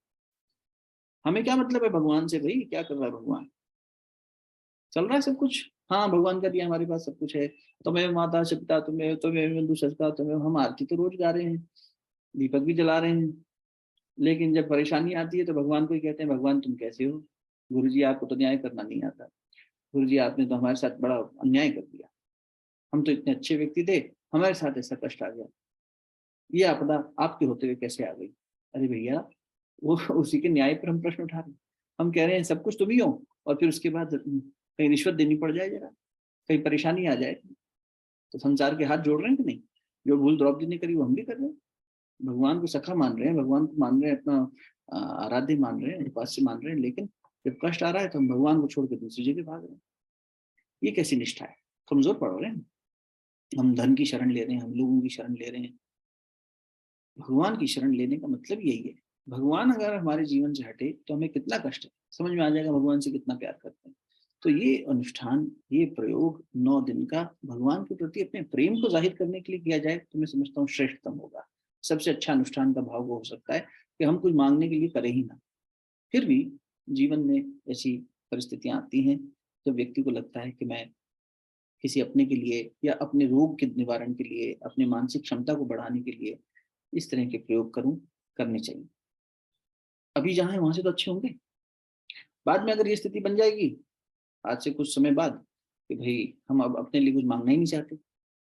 हमें क्या मतलब है भगवान से, भाई क्या कर रहा है भगवान, चल रहा है सब कुछ, हाँ भगवान का दिया हमारे पास सब कुछ है। तुम्हें माता से पिता, तुम्हें बंधु सस्ता, तुम्हें, हम आरती तो रोज गा रहे हैं, दीपक भी जला रहे हैं, लेकिन जब परेशानी आती है तो भगवान को ही कहते हैं भगवान तुम कैसे हो, गुरु जी आपको तो न्याय करना नहीं आता, गुरु जी आपने तो हमारे साथ बड़ा अन्याय कर दिया, हम तो इतने अच्छे व्यक्ति थे, हमारे साथ ऐसा कष्ट आ गया, ये आपदा आपके होते हुए कैसे आ गई। अरे भैया, वो उसी के न्याय पर हम प्रश्न उठा रहे हैं। हम कह रहे हैं सब कुछ तुम ही हो, और फिर उसके बाद कहीं रिश्वत देनी पड़ जाए, जरा कहीं परेशानी आ जाए, तो संसार के हाथ जोड़ रहे हैं कि नहीं। जो भूल द्रौपदी ने करी वो हम भी कर रहे हैं। भगवान को सखा मान रहे हैं, भगवान को मान रहे हैं, अपना आराध्य मान रहे हैं, उपास्य मान रहे हैं, लेकिन जब कष्ट आ रहा है तो हम भगवान को छोड़ के दूसरी जगह भाग रहे हैं। ये कैसी निष्ठा है, कमजोर पड़ रहे हैं। हम धन की शरण ले रहे हैं, हम लोगों की शरण ले रहे हैं। भगवान की शरण लेने का मतलब यही है। भगवान अगर हमारे जीवन से हटे तो हमें कितना कष्ट है, समझ में आ जाएगा भगवान से कितना प्यार करते हैं। तो ये अनुष्ठान, ये प्रयोग 9 दिन का भगवान के प्रति अपने प्रेम को जाहिर करने के लिए किया जाए तो मैं समझता हूँ श्रेष्ठतम होगा। सबसे अच्छा अनुष्ठान का भाव वो हो सकता है कि हम कुछ मांगने के लिए करें ही ना, फिर भी जीवन में ऐसी परिस्थितियां आती हैं जब व्यक्ति को लगता है कि मैं किसी अपने के लिए या अपने रोग के निवारण के लिए, अपने मानसिक क्षमता को बढ़ाने के लिए इस तरह के प्रयोग करूं, करने चाहिए। अभी जहां है वहां से तो अच्छे होंगे, बाद में अगर ये स्थिति बन जाएगी आज से कुछ समय बाद कि भाई हम अब अपने लिए कुछ मांगना ही नहीं चाहते,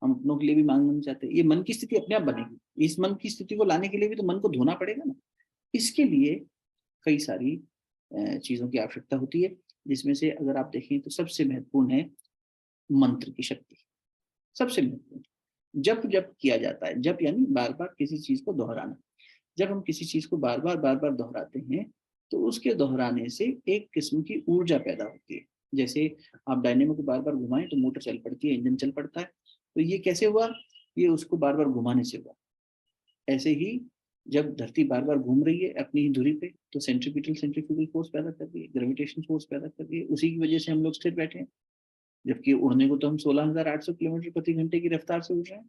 हम अपनों के लिए भी मांगना नहीं चाहते, ये मन की स्थिति अपने आप बनेगी। इस मन की स्थिति को लाने के लिए भी तो मन को धोना पड़ेगा ना। इसके लिए कई सारी चीजों की आवश्यकता होती है, जिसमें से अगर आप देखें तो सबसे महत्वपूर्ण है मंत्र की शक्ति। सबसे महत्वपूर्ण जप, जप किया जाता है, जप यानी बार बार किसी चीज को दोहराना। जब हम किसी चीज को बार बार दोहराते हैं तो उसके दोहराने से एक किस्म की ऊर्जा पैदा होती है। जैसे आप डायनेमो को बार बार घुमाएं तो मोटर चल पड़ती है, इंजन चल पड़ता है। तो ये कैसे हुआ, ये उसको बार बार घुमाने से हुआ। ऐसे ही जब धरती बार बार घूम रही है अपनी ही धुरी पे तो सेंट्रीफ्यूगल फोर्स पैदा कर रही है, ग्रेविटेशन फोर्स पैदा कर रही है, उसी की वजह से हम लोग स्थिर बैठे हैं। जबकि उड़ने को तो हम 16,800 किलोमीटर प्रति घंटे की रफ्तार से उड़ रहे हैं।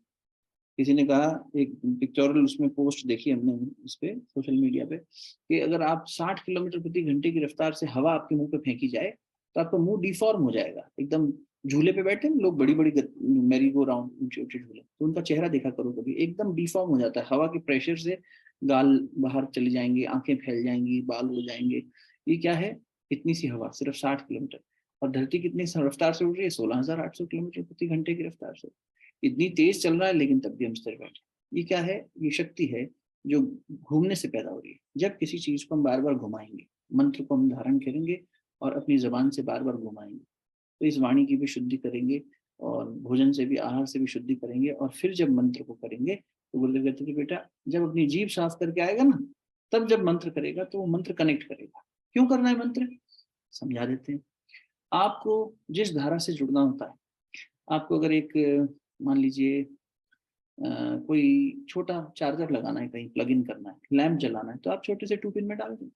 किसी ने कहा, एक पिक्चोरल उसमें पोस्ट देखी हमने इस पे सोशल मीडिया पे, कि अगर आप 60 किलोमीटर प्रति घंटे की रफ्तार से हवा आपके मुंह पे फेंकी जाए तो आपका मुंह डिफॉर्म हो जाएगा एकदम। झूले पे बैठे हैं लोग, बड़ी बड़ी मैरी गो राउंड, ऊंचे ऊंचे झूले, तो उनका चेहरा देखा करो कभी, एकदम डिफॉर्म हो जाता है हवा के प्रेशर से। गाल बाहर चले जाएंगे, आंखें फैल जाएंगी, बाल उड़ जाएंगे। ये क्या है, इतनी सी हवा, सिर्फ 60 किलोमीटर। और धरती कितनी रफ्तार से उड़ रही है, 16,800 किलोमीटर प्रति घंटे की रफ्तार से। इतनी तेज चल रहा है लेकिन तब भी हम स्थिर बैठे। ये क्या है, ये शक्ति है जो घूमने से पैदा हो रही है। जब किसी चीज को हम बार बार घुमाएंगे, मंत्र को हम धारण करेंगे और अपनी जबान से बार बार घुमाएंगे तो इस वाणी की भी शुद्धि करेंगे और भोजन से भी, आहार से भी शुद्धि करेंगे। और फिर जब मंत्र को करेंगे तो गुरुदेव कहते थे बेटा जब अपनी जीभ साफ करके आएगा ना, तब जब मंत्र करेगा तो वो मंत्र कनेक्ट करेगा। क्यों करना है मंत्र, समझा देते हैं। आपको जिस धारा से जुड़ना होता है, आपको अगर एक मान लीजिए कोई छोटा चार्जर लगाना है, कहीं प्लग इन करना है, लैंप जलाना है, तो आप छोटे से 2 पिन में डाल दें।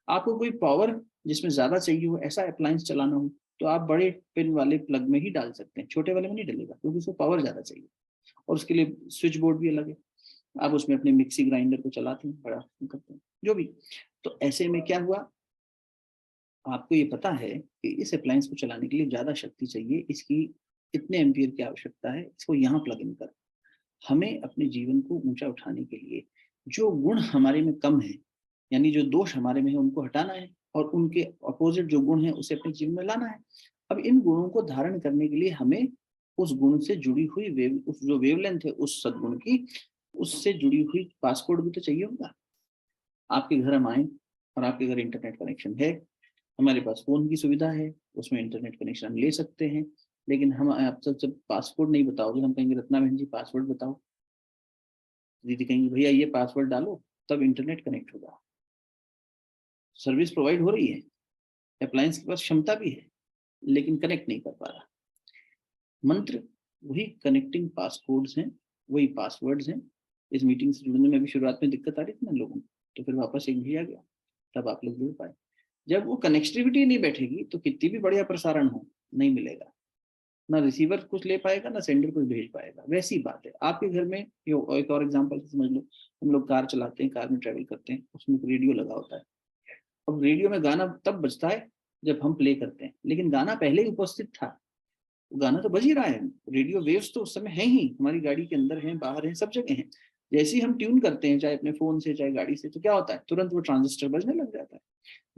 आपको कोई पावर जिसमें ज्यादा चाहिए हो, ऐसा अप्लायंस चलाना हो, तो आप बड़े पिन वाले प्लग में ही डाल सकते हैं, छोटे वाले में नहीं डलेगा क्योंकि उसको पावर ज्यादा चाहिए। और उसके लिए स्विच बोर्ड भी अलग है। आप उसमें अपने मिक्सी ग्राइंडर को चलाते हैं, बड़ा करते हैं जो भी। तो ऐसे में क्या हुआ, आपको ये पता है कि इस अप्लायंस को चलाने के लिए ज्यादा शक्ति चाहिए, इसकी इतने एम्पियर की आवश्यकता है, इसको यहाँ प्लग इन कर। हमें अपने जीवन को ऊंचा उठाने के लिए जो गुण हमारे में कम है, यानी जो दोष हमारे में है, उनको हटाना है और उनके अपोजिट जो गुण है उसे अपने जीवन में लाना है। अब इन गुणों को धारण करने के लिए हमें उस गुण से जुड़ी हुई उस जो वेवलेंथ है उस सदगुण की, उससे जुड़ी हुई पासपोर्ट भी तो चाहिए होगा। आपके घर हम आए और आपके घर इंटरनेट कनेक्शन है, हमारे पास फोन की सुविधा है, उसमें इंटरनेट कनेक्शन हम ले सकते हैं, लेकिन हम आप सब जब पासवर्ड नहीं बताओगे, हम कहेंगे रत्ना बहन जी पासवर्ड बताओ, दीदी कहेंगे भैया ये पासवर्ड डालो, तब इंटरनेट कनेक्ट होगा। सर्विस प्रोवाइड हो रही है, अप्लायंस के पास क्षमता भी है, लेकिन कनेक्ट नहीं कर पा रहा। मंत्र वही कनेक्टिंग पासकोड्स हैं, वही पासवर्ड्स हैं। इस मीटिंग से जुड़ने में भी शुरुआत में दिक्कत आ रही थी ना लोगों को, तो फिर वापस एक भी आ गया, तब आप लोग जुड़ पाए। जब वो कनेक्टिविटी नहीं बैठेगी तो कितनी भी बढ़िया प्रसारण हो, नहीं मिलेगा, ना रिसीवर कुछ ले पाएगा ना सेंडर कुछ भेज पाएगा। वैसी बात है आपके घर में। एक और एग्जांपल समझ लो, हम लोग कार चलाते हैं, कार में ट्रेवल करते हैं, उसमें रेडियो लगा होता है। अब रेडियो में गाना तब बजता है जब हम प्ले करते हैं, लेकिन गाना पहले ही उपस्थित था, गाना तो बज ही रहा है। रेडियो वेव्स तो उस समय है ही, हमारी गाड़ी के अंदर है, बाहर है, सब जगह है। जैसे ही हम ट्यून करते हैं, चाहे अपने फोन से चाहे गाड़ी से, तो क्या होता है, तुरंत वो ट्रांजिस्टर बजने लग जाता है,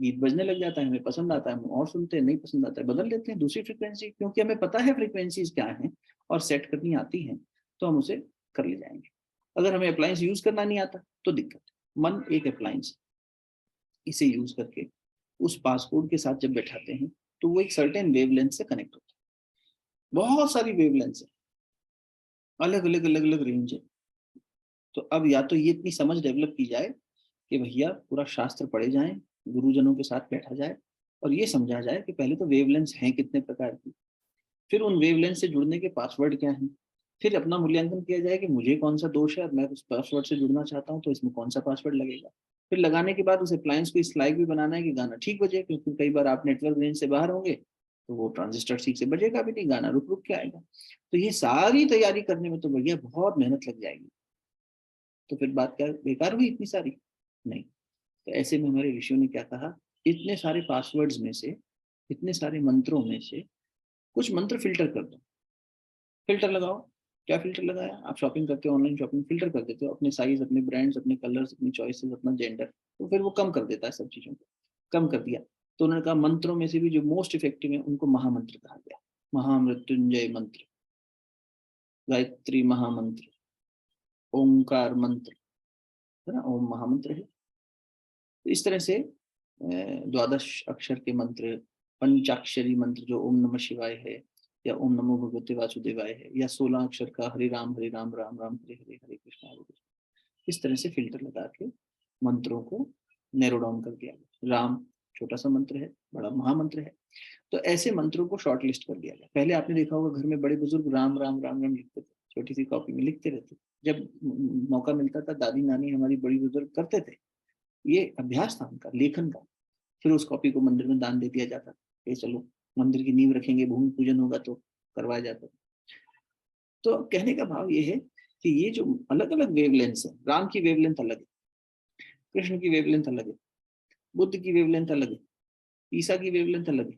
गीत बजने लग जाता है, हमें पसंद आता है, हम और सुनते हैं, नहीं पसंद आता है बदल देते हैं दूसरी फ्रिक्वेंसी, क्योंकि हमें पता है फ्रिक्वेंसीज क्या है और सेट करनी आती है, तो हम उसे कर ले जाएंगे। अगर हमें अप्लायंस यूज करना नहीं आता तो दिक्कत है। मन एक अप्लायंस, इसे यूज करके उस पासकोड के साथ जब बैठाते हैं तो वो एक सर्टेन वेवलेंथ से कनेक्ट होता है। बहुत सारी वेवलेंथ है, अलग अलग अलग अलग रेंज है। तो अब या तो ये इतनी समझ डेवलप की जाए कि भैया पूरा शास्त्र पढ़े जाएं, गुरुजनों के साथ बैठा जाए और ये समझा जाए कि पहले तो वेवलेंथ हैं कितने प्रकार की, फिर उन वेवलेंथ से जुड़ने के पासवर्ड क्या हैं, फिर अपना मूल्यांकन किया जाए कि मुझे कौन सा दोष है, मैं उस पासवर्ड से जुड़ना चाहता हूँ तो इसमें कौन सा पासवर्ड लगेगा। फिर लगाने के बाद उस अप्लायंस को इस लायक भी बनाना है कि गाना ठीक बजे, क्योंकि कई बार आप नेटवर्क रेंज से बाहर होंगे तो वो ट्रांजिस्टर ठीक से बजेगा भी नहीं, गाना रुक रुक के आएगा। तो ये सारी तैयारी करने में तो भैया बहुत मेहनत लग जाएगी, तो फिर बात क्या बेकार हुई इतनी सारी? नहीं। तो ऐसे में हमारे ऋषियों ने क्या कहा, इतने सारे पासवर्ड्स में से, इतने सारे मंत्रों में से कुछ मंत्र फिल्टर कर दो। फिल्टर लगाओ। क्या फिल्टर लगाया, आप शॉपिंग करते हो, ऑनलाइन शॉपिंग, फिल्टर कर देते हो अपने साइज, अपने ब्रांड्स, अपने कलर्स, अपनी चॉइसेस, अपना जेंडर, तो फिर वो कम कर देता है सब चीजों को। कम कर दिया तो उन्होंने कहा मंत्रों में से भी जो मोस्ट इफेक्टिव है उनको महामंत्र कहा गया। महामृत्युंजय मंत्र, गायत्री महामंत्र, ओंकार मंत्र, है ना, ओम महामंत्र है। तो इस तरह से द्वादश अक्षर के मंत्र, पंचाक्षरी मंत्र जो ओम नमः शिवाय है, या ओम नमो भगवते वासुदेवाय है, या 16 अक्षर का हरे राम राम राम हरे हरे हरे कृष्णा हरे कृष्णा। इस तरह से फिल्टर लगा के मंत्रों को नैरो डाउन कर दिया गया। राम छोटा सा मंत्र है, बड़ा महामंत्र है, तो ऐसे मंत्रों को शॉर्ट लिस्ट कर दिया गया। पहले आपने देखा होगा घर में बड़े बुजुर्ग राम राम राम राम लिखते थे, छोटी सी कॉपी में लिखते रहते। जब मौका मिलता था, दादी नानी हमारी बड़ी बुजुर्ग करते थे, ये अभ्यास था उनका लेखन का। फिर उस कॉपी को मंदिर में दान दे दिया जाता कि चलो मंदिर की नींव रखेंगे, भूमि पूजन होगा तो करवाया जाता। तो कहने का भाव ये है कि ये जो अलग अलग वेवलेंथ है, राम की वेवलेंथ अलग है, कृष्ण की वेवलेंथ अलग है, बुद्ध की वेवलेंथ अलग है, ईसा की वेवलेंथ अलग है,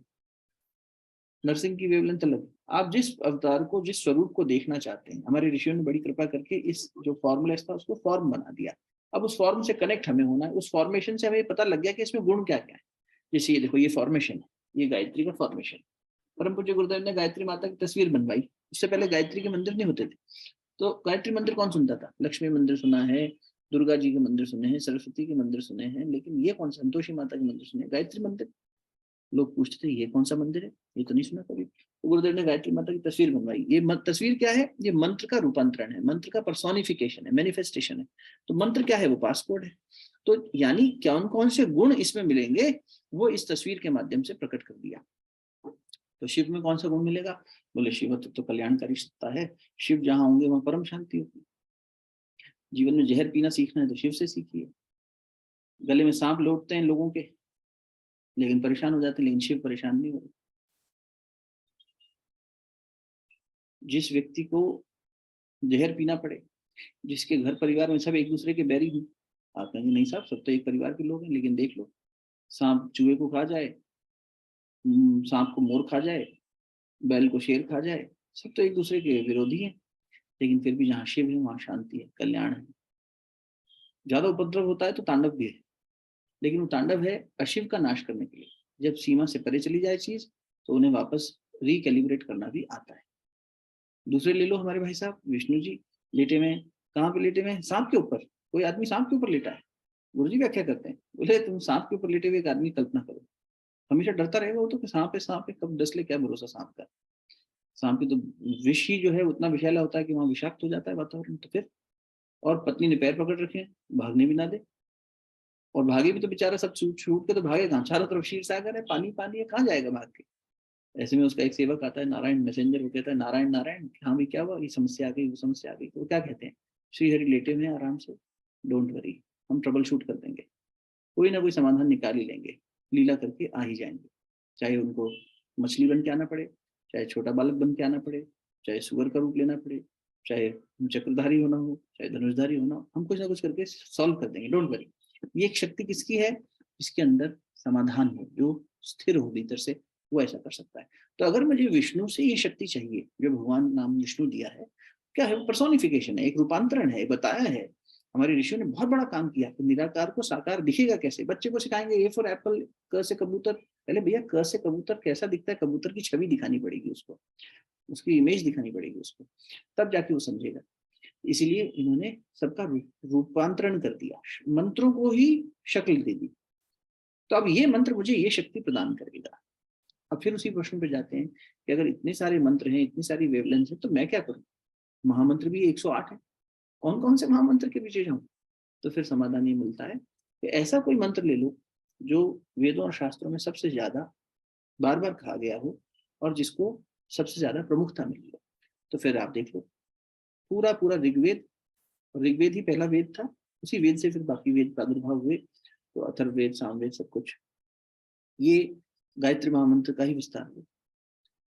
नरसिंह की वेवलेंथ अलग है। आप जिस अवतार को, जिस स्वरूप को देखना चाहते हैं, हमारे ऋषियों ने बड़ी कृपा करके इस जो फॉर्मूलेस था उसको फॉर्म बना दिया। अब उस फॉर्म से कनेक्ट हमें होना है, उस फॉर्मेशन से हमें पता लग गया कि इसमें गुण क्या क्या है। जैसे ये देखो, ये फॉर्मेशन है, ये गायत्री का फॉर्मेशन। परम पूज्य गुरुदेव ने गायत्री माता की तस्वीर बनवाई, उससे पहले गायत्री के मंदिर नहीं होते थे। तो गायत्री मंदिर कौन सुनता था? लक्ष्मी मंदिर सुना है, दुर्गा जी के मंदिर सुने हैं, सरस्वती के मंदिर सुने हैं, लेकिन ये कौन सा, संतोषी माता के मंदिर सुने, गायत्री मंदिर। लोग पूछते थे ये कौन सा मंदिर है, ये तो नहीं सुना कभी। तो गुरुदेव ने गायत्री माता की तस्वीर बनवाई। ये तस्वीर क्या है? ये मंत्र का रूपांतरण है, मंत्र का पर्सोनिफिकेशन है, मैनिफेस्टेशन है। तो मंत्र क्या है? वो पासपोर्ट है। तो यानी कौन कौन से गुण इसमें मिलेंगे वो इस तस्वीर के माध्यम से प्रकट कर दिया। तो शिव में कौन सा गुण मिलेगा? बोले शिव तो कल्याणकारी सत्ता है, शिव जहां होंगे वहां परम शांति होगी। जीवन में जहर पीना सीखना है तो शिव से सीखिए। गले में सांप लौटते हैं लोगों के, लेकिन परेशान हो जाते हैं, लेकिन शिव परेशान नहीं होते। जिस व्यक्ति को जहर पीना पड़े, जिसके घर परिवार में सब एक दूसरे के बैरी हों, आप कहेंगे नहीं साहब सब तो एक परिवार के लोग हैं, लेकिन देख लो, सांप चूहे को खा जाए, सांप को मोर खा जाए, बैल को शेर खा जाए, सब तो एक दूसरे के विरोधी हैं, लेकिन फिर भी जहाँ शिव है वहां शांति है, कल्याण है। ज्यादा उपद्रव होता है तो तांडव भी है, लेकिन वो तांडव है अशिव का नाश करने के लिए। जब सीमा से परे चली जाए चीज तो उन्हें वापस रिकैलिब्रेट करना भी आता है। दूसरे ले लो हमारे भाई साहब विष्णु जी, लेटे में, कहाँ पे लेटे में? सांप के ऊपर। कोई आदमी सांप के ऊपर लेटा है, गुरु जी व्याख्या करते हैं, बोले तुम सांप के ऊपर लेटे हुए एक आदमी कल्पना करो, हमेशा डरता रहेगा वो तो कि सांप है, सांप है, कब डस ले, क्या भरोसा सांप का। सांप की तो विष ही जो है उतना विषैला होता है कि वहां विषाक्त हो जाता है वातावरण। तो फिर, और पत्नी ने पैर पकड़ रखे हैं, भागने भी ना दे, और भागे भी तो बेचारा सब छूट छूट के तो भागे कहाँ, चारों तरफ क्षीर सागर है, पानी पानी है, कहाँ जाएगा भाग के। ऐसे में उसका एक सेवक आता है, नारायण मैसेंजर, वो कहता है नारायण नारायण, हाँ भाई क्या हुआ, ये समस्या आ गई, वो समस्या आ गई। तो वो क्या कहते हैं, श्री हरि लेटे हुए आराम से, डोंट वरी, हम ट्रबल शूट कर देंगे, कोई ना कोई समाधान निकाल ही लेंगे। लीला करके आ ही जाएंगे, चाहे उनको मछली बन के आना पड़े, चाहे छोटा बालक बन के आना पड़े, चाहे सुअर का रूप लेना पड़े, चाहे चक्रधारी होना हो, चाहे धनुषधारी होना हो, हम कुछ ना कुछ करके सॉल्व कर देंगे, डोंट वरी। ये एक शक्ति किसकी है? जिसके अंदर समाधान हो, जो स्थिर हो भीतर से, वो ऐसा कर सकता है। तो अगर मुझे विष्णु से ये शक्ति चाहिए जो भगवान नाम विष्णु दिया है, क्या है? वो पर्सोनिफिकेशन है, एक रूपांतरण है, बताया है। हमारे ऋषियों ने बहुत बड़ा काम किया कि निराकार को साकार दिखेगा कैसे। बच्चे को सिखाएंगे ए फॉर एप्पल, क से कबूतर। पहले भैया क से कबूतर कैसा दिखता है, कबूतर की छवि दिखानी पड़ेगी उसको, उसकी इमेज दिखानी पड़ेगी उसको, तब जाके वो समझेगा। इसीलिए इन्होंने सबका रूपांतरण कर दिया, मंत्रों को ही शक्ल दे दी। तो अब ये मंत्र मुझे ये शक्ति प्रदान करेगा। अब फिर उसी प्रश्न पे जाते हैं कि अगर इतने सारे मंत्र हैं, इतनी सारी वेवलेंथ है, तो मैं क्या करूं? महामंत्र भी 108 है, कौन कौन से महामंत्र के पीछे जाऊं? तो फिर समाधान ये मिलता है कि ऐसा कोई मंत्र ले लो जो वेदों और शास्त्रों में सबसे ज्यादा बार बार कहा गया हो और जिसको सबसे ज्यादा प्रमुखता मिली हो। तो फिर आप देख लो, पूरा पूरा ऋग्वेद, ऋग्वेद ही पहला वेद था, उसी वेद से फिर बाकी वेद प्रादुर्भाव हुए, तो अथर्ववेद, सामवेद, सब कुछ ये गायत्री महामंत्र का ही विस्तार हुआ।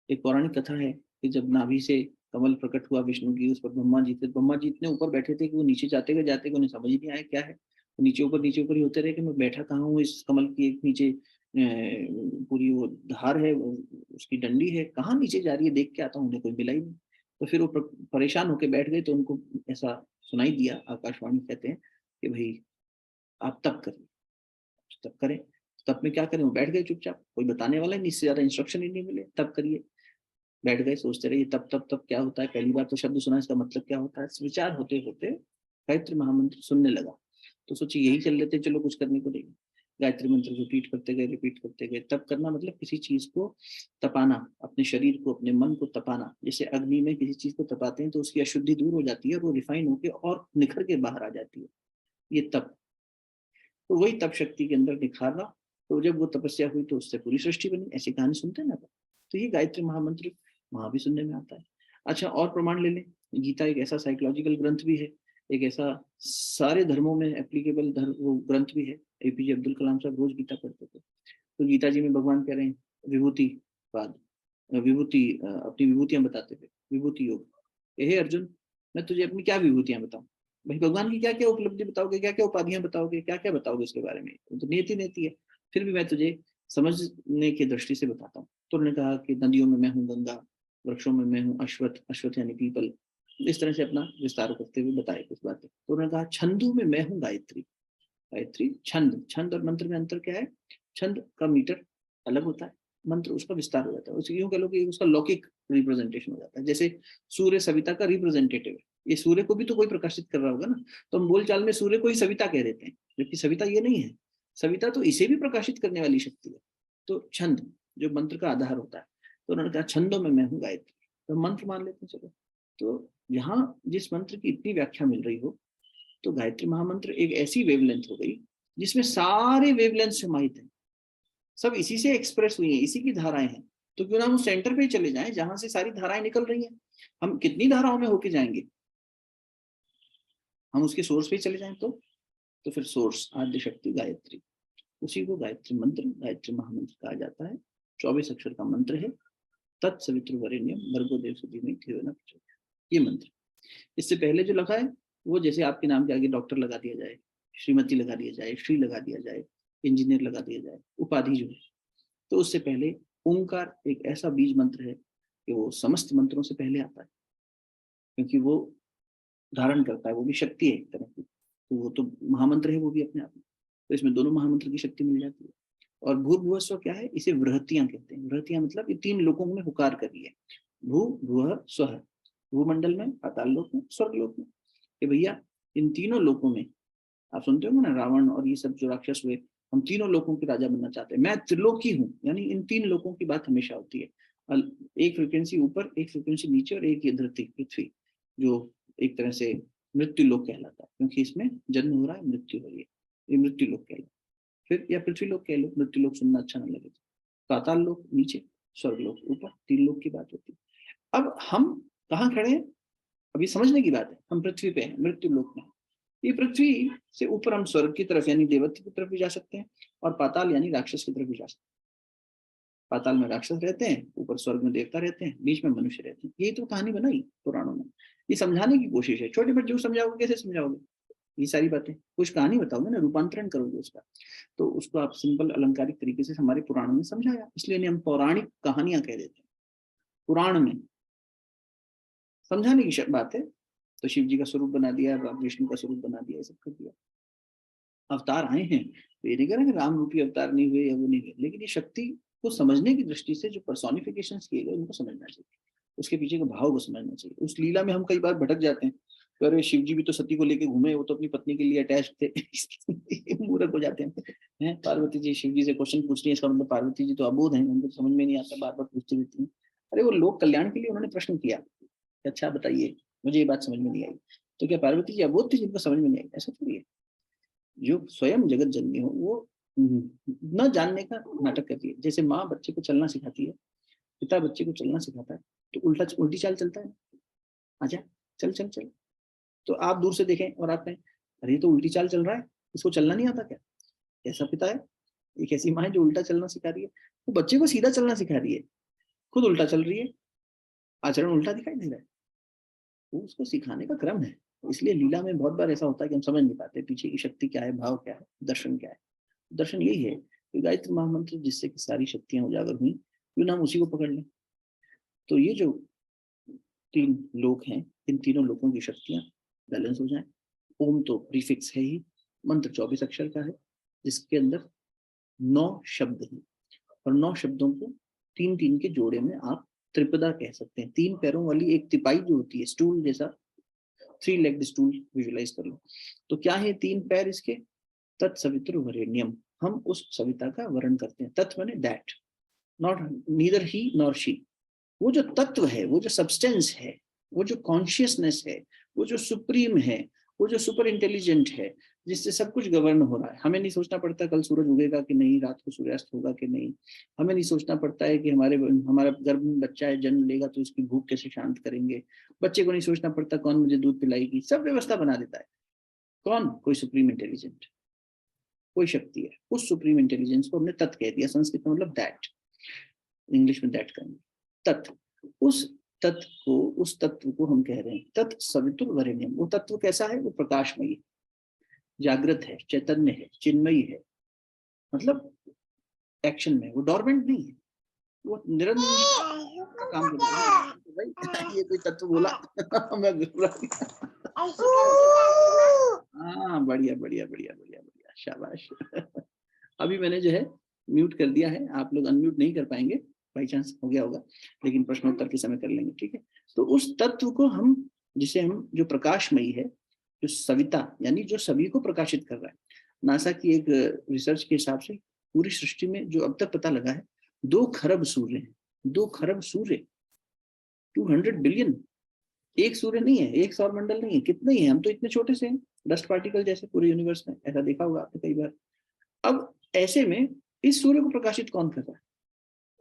एक पौराणिक कथा है कि जब नाभि से कमल प्रकट हुआ विष्णु की, उस पर ब्रह्मा जी थे। ब्रह्मा जी इतने ऊपर बैठे थे कि वो नीचे जाते गए उन्हें समझ ही नहीं आया क्या है। तो नीचे ऊपर ही होते रहे कि मैं बैठा कहाँ हूँ, इस कमल की एक नीचे पूरी वो धार है, उसकी डंडी है, कहाँ नीचे जा रही है, देख के आता हूँ, उन्हें कोई मिला ही नहीं। तो फिर वो परेशान होकर बैठ गए। तो उनको ऐसा सुनाई दिया, आकाशवाणी कहते हैं कि भाई आप तप करिए। तप करें, तप में क्या करें? वो बैठ गए चुपचाप, कोई बताने वाला नहीं, इससे ज्यादा इंस्ट्रक्शन ही नहीं मिले, तप करिए। बैठ गए, सोचते रहे तब तब तब क्या होता है, पहली बार तो शब्द सुना, इसका मतलब क्या होता है। विचार होते होते गायत्री महामंत्र सुनने लगा। तो सोचिए यही चल लेते, चलो कुछ करने को नहीं। गायत्री मंत्र रिपीट करते गए, रिपीट करते गए। तप करना मतलब किसी चीज को तपाना, अपने शरीर को, अपने मन को तपाना। जैसे अग्नि में किसी चीज को तपाते हैं तो उसकी अशुद्धि दूर हो जाती है और वो रिफाइन होकर और निखर के बाहर आ जाती है, ये तप। तो वही तप शक्ति के अंदर निखारना। तो जब वो तपस्या हुई तो उससे पूरी सृष्टि बनी, ऐसी कहानी सुनते हैं ना। तो ये गायत्री महामंत्र वहां भी सुनने में आता है। अच्छा, और प्रमाण ले लें, गीता एक ऐसा साइकोलॉजिकल ग्रंथ भी है, एक ऐसा सारे धर्मों में एप्लीकेबल वो ग्रंथ भी है। एपीजे अब्दुल कलाम साहब रोज गीता पढ़ते थे। तो गीता जी में भगवान कह रहे हैं विभूतिवाद, विभूति, अपनी विभूतियां बताते थे, विभूति योग। हे अर्जुन, मैं तुझे अपनी क्या विभूतियां बताऊं? भाई भगवान की क्या क्या उपलब्धि बताओगे, क्या क्या उपाधियां बताओगे, क्या क्या बताओगे उसके बारे में? तो नियति नियति है। फिर भी मैं तुझे समझने की दृष्टि से बताता हूँ। तो उन्होंने कहा कि नदियों में मैं हूँ गंगा, वृक्षों में मैं हूँ अश्वत्थ, अश्वत्थ यानी पीपल। इस तरह से अपना विस्तार करते हुए बताए कुछ बातें। तो उन्होंने कहा छंदों में मैं हूँ गायत्री। गायत्री छंद, छंद और मंत्र में अंतर क्या है? छंद का मीटर अलग होता है, मंत्र उसका विस्तार हो जाता है। उसे यूं कह लो कि उसका लौकिक रिप्रेजेंटेशन हो जाता है। जैसे सूर्य सविता का रिप्रेजेंटेटिव है, ये सूर्य को भी तो कोई प्रकाशित कर रहा होगा ना। तो हम बोलचाल में सूर्य को ही सविता कह देते हैं, जबकि सविता ये नहीं है। सविता तो इसे भी प्रकाशित करने वाली शक्ति है। तो छंद जो मंत्र का आधार होता है। तो उन्होंने कहा छंदों में मैं हूँ गायत्री, तो मंत्र मान लेते हैं चलो। तो यहाँ जिस मंत्र की इतनी व्याख्या मिल रही हो, तो गायत्री महामंत्र एक ऐसी वेवलेंथ हो गई जिसमें सारे वेवलेंथ समाहित हैं, सब इसी से एक्सप्रेस हुई हैं, इसी की धाराएं हैं। तो क्यों ना हम सेंटर पे ही चले जाएं जहां से सारी धाराएं निकल रही हैं। हम कितनी धाराओं में होके जाएंगे, हम उसके सोर्स पे ही चले जाएं। तो फिर सोर्स आद्य शक्ति गायत्री, उसी को गायत्री मंत्र, गायत्री महामंत्र कहा जाता है। 24 अक्षर का मंत्र है। तत्सवितुर्वरेण्यम भर्गो देवस्य धीमहि धियो न प्रचोदयात्, ये मंत्र। इससे पहले जो लगा है वो जैसे आपके नाम के आगे डॉक्टर लगा दिया जाए, श्रीमती लगा दिया जाए, श्री लगा दिया जाए, इंजीनियर लगा दिया जाए, उपाधि जो है। तो उससे पहले ओंकार एक ऐसा बीज मंत्र है कि वो समस्त मंत्रों से पहले आता है, क्योंकि वो धारण करता है, वो भी शक्ति है एक तरह की। तो वो तो महामंत्र है वो भी अपने आप में। तो इसमें दोनों महामंत्र की शक्ति मिल जाती है। और भूर्भुवस्व क्या है? इसे वृहतियां कहते हैं। वृहतियां मतलब ये 3 लोकों में हुकार कर रही है। भू भुव स्व, भूमंडल में, पाताल लोक में, स्वर्ग लोक में। कि भैया इन तीनों लोकों में, आप सुनते होंगे ना रावण और ये सब जो राक्षस हुए, हम तीनों लोकों के राजा बनना चाहते हैं, मैं त्रिलोकी हूँ। यानी इन 3 लोकों की बात हमेशा होती है। एक फ्रिक्वेंसी ऊपर, एक फ्रिक्वेंसी नीचे, और एक ये धरती पृथ्वी, जो एक तरह से मृत्यु लोक कहलाता है, क्योंकि इसमें जन्म हो रहा है, मृत्यु हो रही है, ये मृत्यु लोक कहलाता है। फिर या पृथ्वी लोक कह लो, मृत्यु लोक सुनना अच्छा ना लगे। पाताल लोक नीचे, स्वर्ग लोक ऊपर, 3 लोक की बात होती है। अब हम कहाँ खड़े हैं? अभी समझने की बात है। हम पृथ्वी पे हैं, मृत्यु लोक में। ये पृथ्वी से ऊपर हम स्वर्ग की तरफ यानी देवत्व की तरफ भी जा सकते हैं, और पाताल यानी राक्षस की तरफ भी जा सकते हैं। पाताल में राक्षस रहते हैं, ऊपर स्वर्ग में देवता रहते हैं, बीच में मनुष्य रहते हैं। यही तो कहानी बनाई पुराणों में। ये समझाने की कोशिश है। छोटे बच्चे को समझाओगे, कैसे समझाओगे ये सारी बातें? कुछ कहानी बताओगे ना, रूपांतरण करोगे उसका, तो उसको आप सिंपल अलंकारिक तरीके से हमारे पुराणों में समझाया, इसलिए इन्हें हम पौराणिक कहानियां कह देते हैं। पुराण में समझाने की बात है, तो शिव जी का स्वरूप बना दिया, विष्णु का स्वरूप बना दिया, ये सब कर दिया। अवतार आए हैं, तो ये नहीं कह रहे कि राम रूपी अवतार नहीं हुए या वो नहीं हुए, लेकिन ये शक्ति को समझने की दृष्टि से जो पर्सोनिफिकेशन किए गए उनको समझना चाहिए, उसके पीछे के भाव को समझना चाहिए। उस लीला में हम कई बार भटक जाते हैं, अरे शिव जी भी तो सती को लेके घूमे, वो तो अपनी पत्नी के लिए अटैच थे। मूर्ख हो जाते हैं। पार्वती जी शिव जी से क्वेश्चन पूछ रही है, इसका मतलब पार्वती जी तो अबोध हैं, उनको तो समझ में नहीं आता, बार बार पूछती रहती हैं। अरे वो लोक कल्याण के लिए उन्होंने प्रश्न किया, अच्छा बताइए, मुझे ये बात समझ में नहीं आई, तो क्या पार्वती जी अबोध थी जिनको समझ में नहीं आई? ऐसा थोड़ी है। जो स्वयं जगत जननी हो वो न जानने का नाटक करती है। जैसे माँ बच्चे को चलना सिखाती है, पिता बच्चे को चलना सिखाता है, तो उल्टी चाल चलता है, आजा चल चल चल। तो आप दूर से देखें और आप कहें अरे ये तो उल्टी चाल चल रहा है, इसको चलना नहीं आता क्या? ऐसा पिता है। एक ऐसी माँ है जो उल्टा चलना सिखा रही है, वो बच्चे को सीधा चलना सिखा रही है, खुद उल्टा चल रही है, आचरण उल्टा दिखाई दे रहा है। वो उसको सिखाने का क्रम है। इसलिए लीला में बहुत बार ऐसा होता है कि हम समझ नहीं पाते पीछे की शक्ति क्या है, भाव क्या है, दर्शन क्या है। दर्शन यही है कि गायत्री महामंत्र जिससे कि सारी शक्तियां उजागर हुई, क्यों ना हम उसी को पकड़ लें। तो ये जो 3 लोक हैं, इन तीनों लोकों की शक्तियां बैलेंस हो जाए। ओम तो प्रीफिक्स है ही, मंत्र 24 अक्षर का है, जिसके अंदर 9 शब्द हैं, और 9 शब्दों को 3-3 के जोड़े में आप त्रिपदा कह सकते हैं। 3 पैरों वाली एक तिपाई जो होती है, स्टूल जैसा, 3 लेग्ड स्टूल विजुलाइज कर लो। तो क्या है 3 पैर इसके? तत्सवितुर वरेण्यम। हम उस सविता का वर्ण करते हैं। तत् माने that, not neither he nor she. वो जो तत्व है, वो जो सब्सटेंस है, वो जो कॉन्शियसनेस है, वो जो सुप्रीम है, वो जो सुपर इंटेलिजेंट है, जिससे सब कुछ गवर्न हो रहा है। हमें नहीं सोचना पड़ता कल सूरज उगेगा कि नहीं, रात को सूर्यास्त होगा कि नहीं। हमें नहीं सोचना पड़ता है कि हमारा गर्भ में बच्चा है, जन्म लेगा तो इसकी भूख कैसे शांत करेंगे। बच्चे को नहीं सोचना पड़ता कौन मुझे दूध पिलाएगी, सब व्यवस्था बना देता है। कौन? कोई सुप्रीम इंटेलिजेंट, कोई शक्ति है। उस सुप्रीम इंटेलिजेंस को हमने तत् कह दिया। संस्कृत में मतलब दैट, इंग्लिश में दैट करेंगे, तत्। उस तत्व को, उस तत्व को हम कह रहे हैं तत् सवितुर वरेण्यम। वो तत्व कैसा है? वो प्रकाशमयी, जागृत है, चैतन्य है, चिन्मयी है, मतलब एक्शन में। वो डॉर्मेंट नहीं है, वो निरंतर का काम कर रहा है। भाई ये कोई तत्व बोला। मैं हाँ, बढ़िया बढ़िया बढ़िया बढ़िया बढ़िया, शाबाश। अभी मैंने जो है म्यूट कर दिया है, आप लोग अनम्यूट नहीं कर पाएंगे, बाई चांस हो गया होगा, लेकिन प्रश्नोत्तर के समय कर लेंगे, ठीक है। तो उस तत्व को हम, जिसे हम, जो प्रकाशमयी है, जो सविता यानी जो सभी को प्रकाशित कर रहा है। नासा की एक रिसर्च के हिसाब से पूरी सृष्टि में जो अब तक पता लगा है, 2 खरब सूर्य हैं। 2 खरब सूर्य, 200 बिलियन। एक सूर्य नहीं है, एक सौर मंडल नहीं है, कितने ही हैं? हम तो इतने छोटे से हैं, डस्ट पार्टिकल जैसे पूरे यूनिवर्स में। ऐसा देखा होगा आपने कई बार। अब ऐसे में इस सूर्य को प्रकाशित कौन कर रहा है?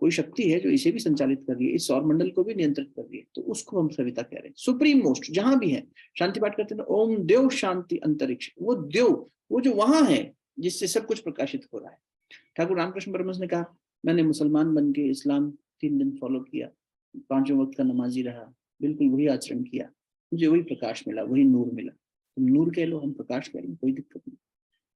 कोई शक्ति है जो इसे भी संचालित कर रही है, इस सौर मंडल को भी नियंत्रित कर रही है। तो उसको हम सविता कह रहे हैं। सुप्रीम मोस्ट जहां भी है, शांति पाठ करते हैं तो ओम देव शांति अंतरिक्ष। वो देव, वो जो वहां है जिससे सब कुछ प्रकाशित हो रहा है। ठाकुर रामकृष्ण परमहंस ने कहा, मैंने मुसलमान बन के इस्लाम 3 दिन फॉलो किया, 5 वक्त का नमाजी रहा, बिल्कुल वही आचरण किया, मुझे वही प्रकाश मिला, वही नूर मिला। तुम नूर कह लो, हम प्रकाश कह लो, कोई दिक्कत नहीं।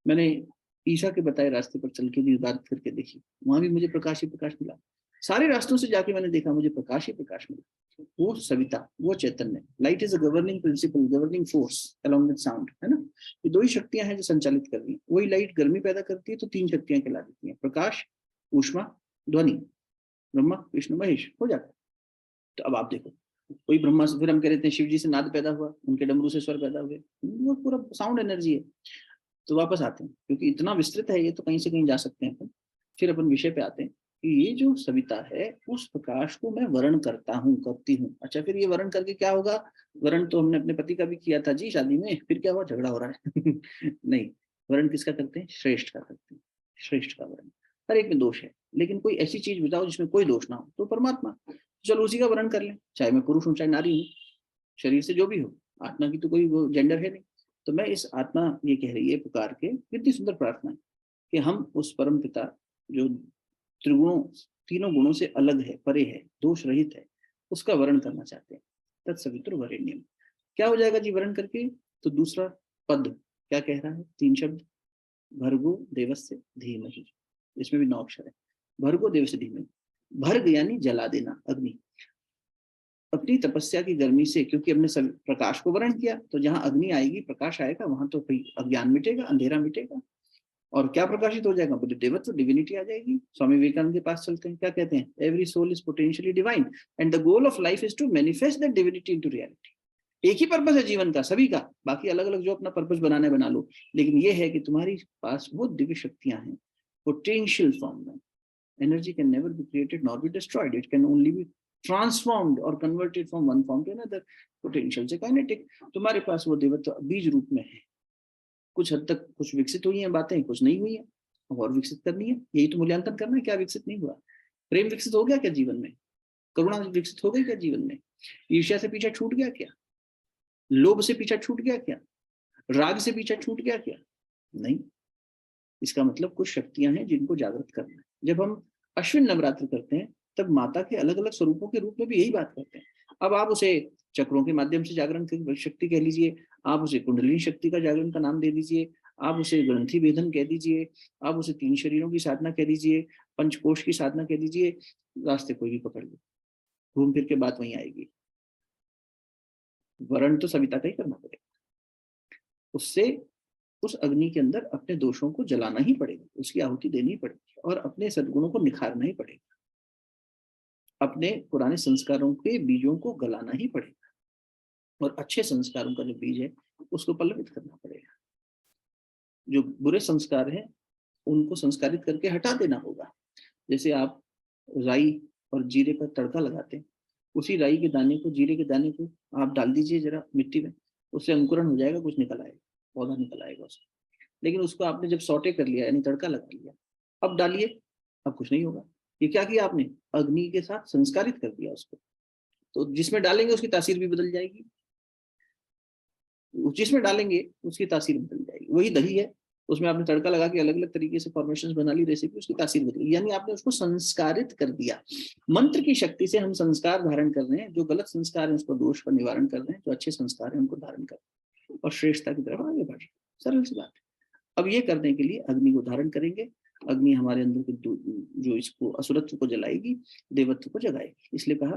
मैंने ईशा के बताए रास्ते पर चल के भी इबादत करके देखी, वहां भी मुझे प्रकाश ही प्रकाश मिला। सारे रास्तों से जाके मैंने देखा, मुझे प्रकाश ही प्रकाश मिला। वो सविता, वो Chaitanya. Light is a governing principle, governing force along with sound, है ना। ये 2 ही शक्तियां हैं जो संचालित कर रही है। वही लाइट गर्मी पैदा करती है तो 3 शक्तियां कहला देती हैं, प्रकाश, ऊष्मा, ध्वनि। ब्रह्मा विष्णु महेश हो जाता है। तो अब आप देखो, कोई ब्रह्मा से, फिर हम कह रहे थे शिव जी से नाद पैदा हुआ, उनके डमरू से स्वर पैदा हुए, वो पूरा साउंड एनर्जी है। तो वापस आते हैं, क्योंकि इतना विस्तृत है ये, तो कहीं से कहीं जा सकते हैं अपन। फिर अपन विषय पे आते हैं कि ये जो सविता है, उस प्रकाश को मैं वर्ण करता हूँ, करती हूँ। अच्छा, फिर ये वर्ण करके क्या होगा? वर्ण तो हमने अपने पति का भी किया था जी शादी में, फिर क्या हुआ? झगड़ा हो रहा है। नहीं, वर्ण किसका करते हैं? श्रेष्ठ का करते हैं। श्रेष्ठ का वर्ण। हर एक में दोष है, लेकिन कोई ऐसी चीज बताओ जिसमें कोई दोष ना हो, तो परमात्मा। चलो उसी का वर्ण कर लें, चाहे मैं पुरुष हूँ चाहे नारी हूँ, शरीर से जो भी हो। आत्मा की तो कोई वो जेंडर है नहीं। तो मैं इस आत्मा ये कह रही है पुकार के, कितनी सुंदर प्रार्थना है कि हम उस परम पिता जो त्रिगुणों तीनों गुणों से अलग है, परे है, दोष रहित है, उसका वर्ण करना चाहते हैं। तत्सवितुर्वरेण्यम क्या हो जाएगा जी वर्ण करके? तो दूसरा पद क्या कह रहा है? 3 शब्द, भर्गो देवस्य धीमहि, इसमें भी 9 अक्षर है। भर्गो देवस्य धीमहि, भर्ग यानी जला देना, अग्नि। अपनी तपस्या की गर्मी से, क्योंकि हमने सब प्रकाश को वर्ण किया, तो जहां अग्नि आएगी, प्रकाश आएगा, वहां तो भाई अज्ञान मिटेगा, अंधेरा मिटेगा। और क्या प्रकाशित हो जाएगा? बुद्धि देवत्व, डिविनिटी आ जाएगी। स्वामी विवेकानंद के पास चलते हैं, क्या कहते हैं? Every soul is potentially divine and the goal of life is to manifest that divinity into reality. एक ही पर्पस है जीवन का, सभी का, बाकी अलग अलग जो अपना पर्पस बनाना बना लो, लेकिन ये है कि तुम्हारी पास वो दिव्य शक्तियां हैं पोटेंशियल फॉर्म में। Energy can never be created nor be destroyed, it can only be transformed और converted from one form to another. Potential से काइनेटिक, तुम्हारे पास वो देवत्व बीज रूप में है। कुछ हद तक कुछ विकसित हुई हैं बातें, कुछ नहीं हुई है, और विकसित करनी है। यही तो मूल्यांकन करना है, क्या विकसित नहीं हुआ। प्रेम विकसित हो गया क्या जीवन में? करुणा विकसित हो गई क्या जीवन में? ईर्ष्या से पीछा छूट गया क्या? लोभ से पीछा छूट गया क्या? राग से पीछा छूट गया क्या? नहीं। इसका मतलब कुछ शक्तियां हैं जिनको जागृत करना है। जब हम अश्विन नवरात्र करते हैं, तब माता के अलग अलग स्वरूपों के रूप में भी यही बात करते हैं। अब आप उसे चक्रों के माध्यम से जागरण की शक्ति कह लीजिए, आप उसे कुंडलिनी शक्ति का जागरण का नाम दे दीजिए, आप उसे ग्रंथि भेदन कह दीजिए, आप उसे 3 शरीरों की साधना कह दीजिए, पंचकोश की साधना कह दीजिए, रास्ते कोई भी पकड़ लो, घूम फिर के बात वहीं आएगी। वर्ण तो सविता का ही करना पड़ेगा। उससे उस अग्नि के अंदर अपने दोषों को जलाना ही पड़ेगा, उसकी आहुति देनी पड़ेगी, और अपने सद्गुणों को निखारना ही पड़ेगा, अपने पुराने संस्कारों के बीजों को गलाना ही पड़ेगा, और अच्छे संस्कारों का जो बीज है उसको पल्लवित करना पड़ेगा। जो बुरे संस्कार हैं उनको संस्कारित करके हटा देना होगा। जैसे आप राई और जीरे का तड़का लगाते हैं, उसी राई के दाने को, जीरे के दाने को आप डाल दीजिए जरा मिट्टी में, उससे अंकुरण हो जाएगा, कुछ निकल आएगा, पौधा निकल आएगा उसमें। लेकिन उसको आपने जब सौटे कर लिया, यानी तड़का लगा लिया, अब डालिए, अब कुछ नहीं होगा। ये क्या किया आपने? अग्नि के साथ संस्कारित कर दिया उसको। तो जिसमें डालेंगे उसकी तासीर भी बदल जाएगी, जिसमें डालेंगे उसकी तासीर बदल जाएगी। वही दही है, उसमें आपने तड़का लगा के अलग अलग तरीके से फॉर्मेशंस बना ली, रेसिपी, उसकी तासीर बदल गई, यानी आपने उसको संस्कारित कर दिया। मंत्र की शक्ति से हम संस्कार धारण कर रहे हैं, जो गलत संस्कार है उसको दोष का निवारण कर रहे हैं, जो अच्छे संस्कार है उनको धारण कर रहे हैं और श्रेष्ठता की तरफ आगे बढ़ रहे हैं। सरल सी बात है। अब ये करने के लिए अग्नि को धारण करेंगे। अग्नि हमारे अंदर के जो इसको असुरत्व को जलाएगी, देवत्व को जगाएगी। इसलिए कहा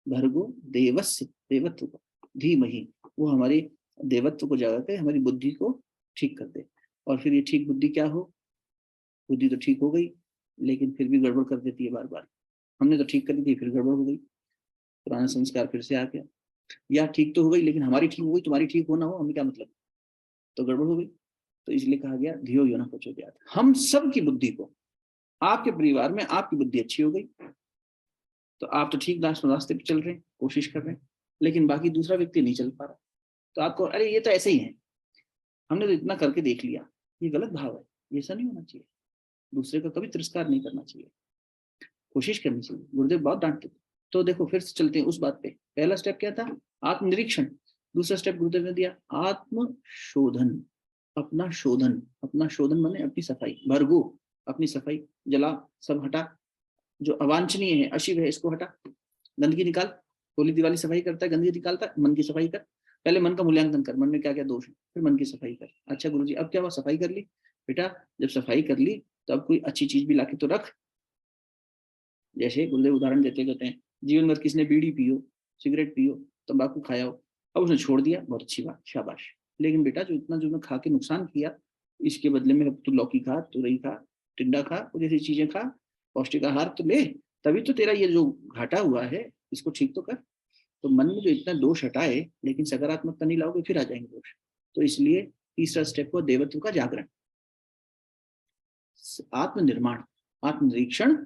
भर्गो देवस्य, देवत्व को, धीमहि, वो हमारी देवत्व को जगा के हमारी बुद्धि को ठीक कर दे। और फिर ये ठीक बुद्धि क्या हो? बुद्धि तो ठीक हो गई, लेकिन फिर भी गड़बड़ कर देती है बार बार। हमने तो ठीक करी थी, फिर गड़बड़ हो गई, पुराना संस्कार फिर से आ गया। या ठीक तो हो गई, लेकिन हमारी ठीक हो गई, तुम्हारी ठीक होना हो, हमें क्या मतलब, तो गड़बड़ हो गई। तो इसलिए कहा गया धियो यो न प्रचोदयात्। हम सब की बुद्धि को, आपके परिवार में आपकी बुद्धि अच्छी हो गई तो आप तो ठीक रास्ते पे चल रहे हैं, कोशिश कर रहे हैं, लेकिन बाकी दूसरा व्यक्ति नहीं चल पा रहा, तो आपको अरे ये तो ऐसे ही है, हमने तो इतना करके देख लिया, ये गलत भाव है, ये ऐसा नहीं होना चाहिए। दूसरे का कभी तिरस्कार नहीं करना चाहिए, कोशिश करनी चाहिए। गुरुदेव बहुत डांटते थे। तो देखो फिर से चलते हैं उस बात पे। पहला स्टेप क्या था? आत्मनिरीक्षण। दूसरा स्टेप गुरुदेव ने दिया आत्मशोधन, अपना शोधन। अपना शोधन माने अपनी सफाई। भर्गो, अपनी सफाई, जला, सब हटा, जो अवांछनीय है, अशिव है, इसको हटा, गंदगी निकाल। होली दिवाली सफाई करता है, गंदगी निकालता है, मन की सफाई कर। पहले मन का मूल्यांकन कर, मन में क्या क्या दोष है, फिर मन की सफाई कर। अच्छा गुरुजी, अब क्या हुआ? सफाई कर ली। बेटा जब सफाई कर ली तो अब कोई अच्छी चीज भी लाके तो रख। जैसे गुरुदेव उदाहरण देते कहते हैं, जीवन भर किसने बीड़ी पियो, सिगरेट पियो, तंबाकू खाया हो, अब उसने छोड़ दिया, बहुत अच्छी बात, शाबाश। लेकिन बेटा जो इतना जो खा के नुकसान किया, इसके बदले में तू लौकी खा, तुरई खा, टिंडा खा, कुछ ऐसी चीजें खा, पौष्टिक आहार तो ले, तभी तो तेरा ये जो घाटा हुआ है इसको ठीक तो कर। तो मन में जो इतना दोष हटाए, लेकिन सकारात्मकता नहीं लाओगे, फिर आ जाएंगे दोष। तो इसलिए तीसरा स्टेप हुआ देवत्व का जागरण, आत्मनिर्माण, आत्मनिरीक्षण,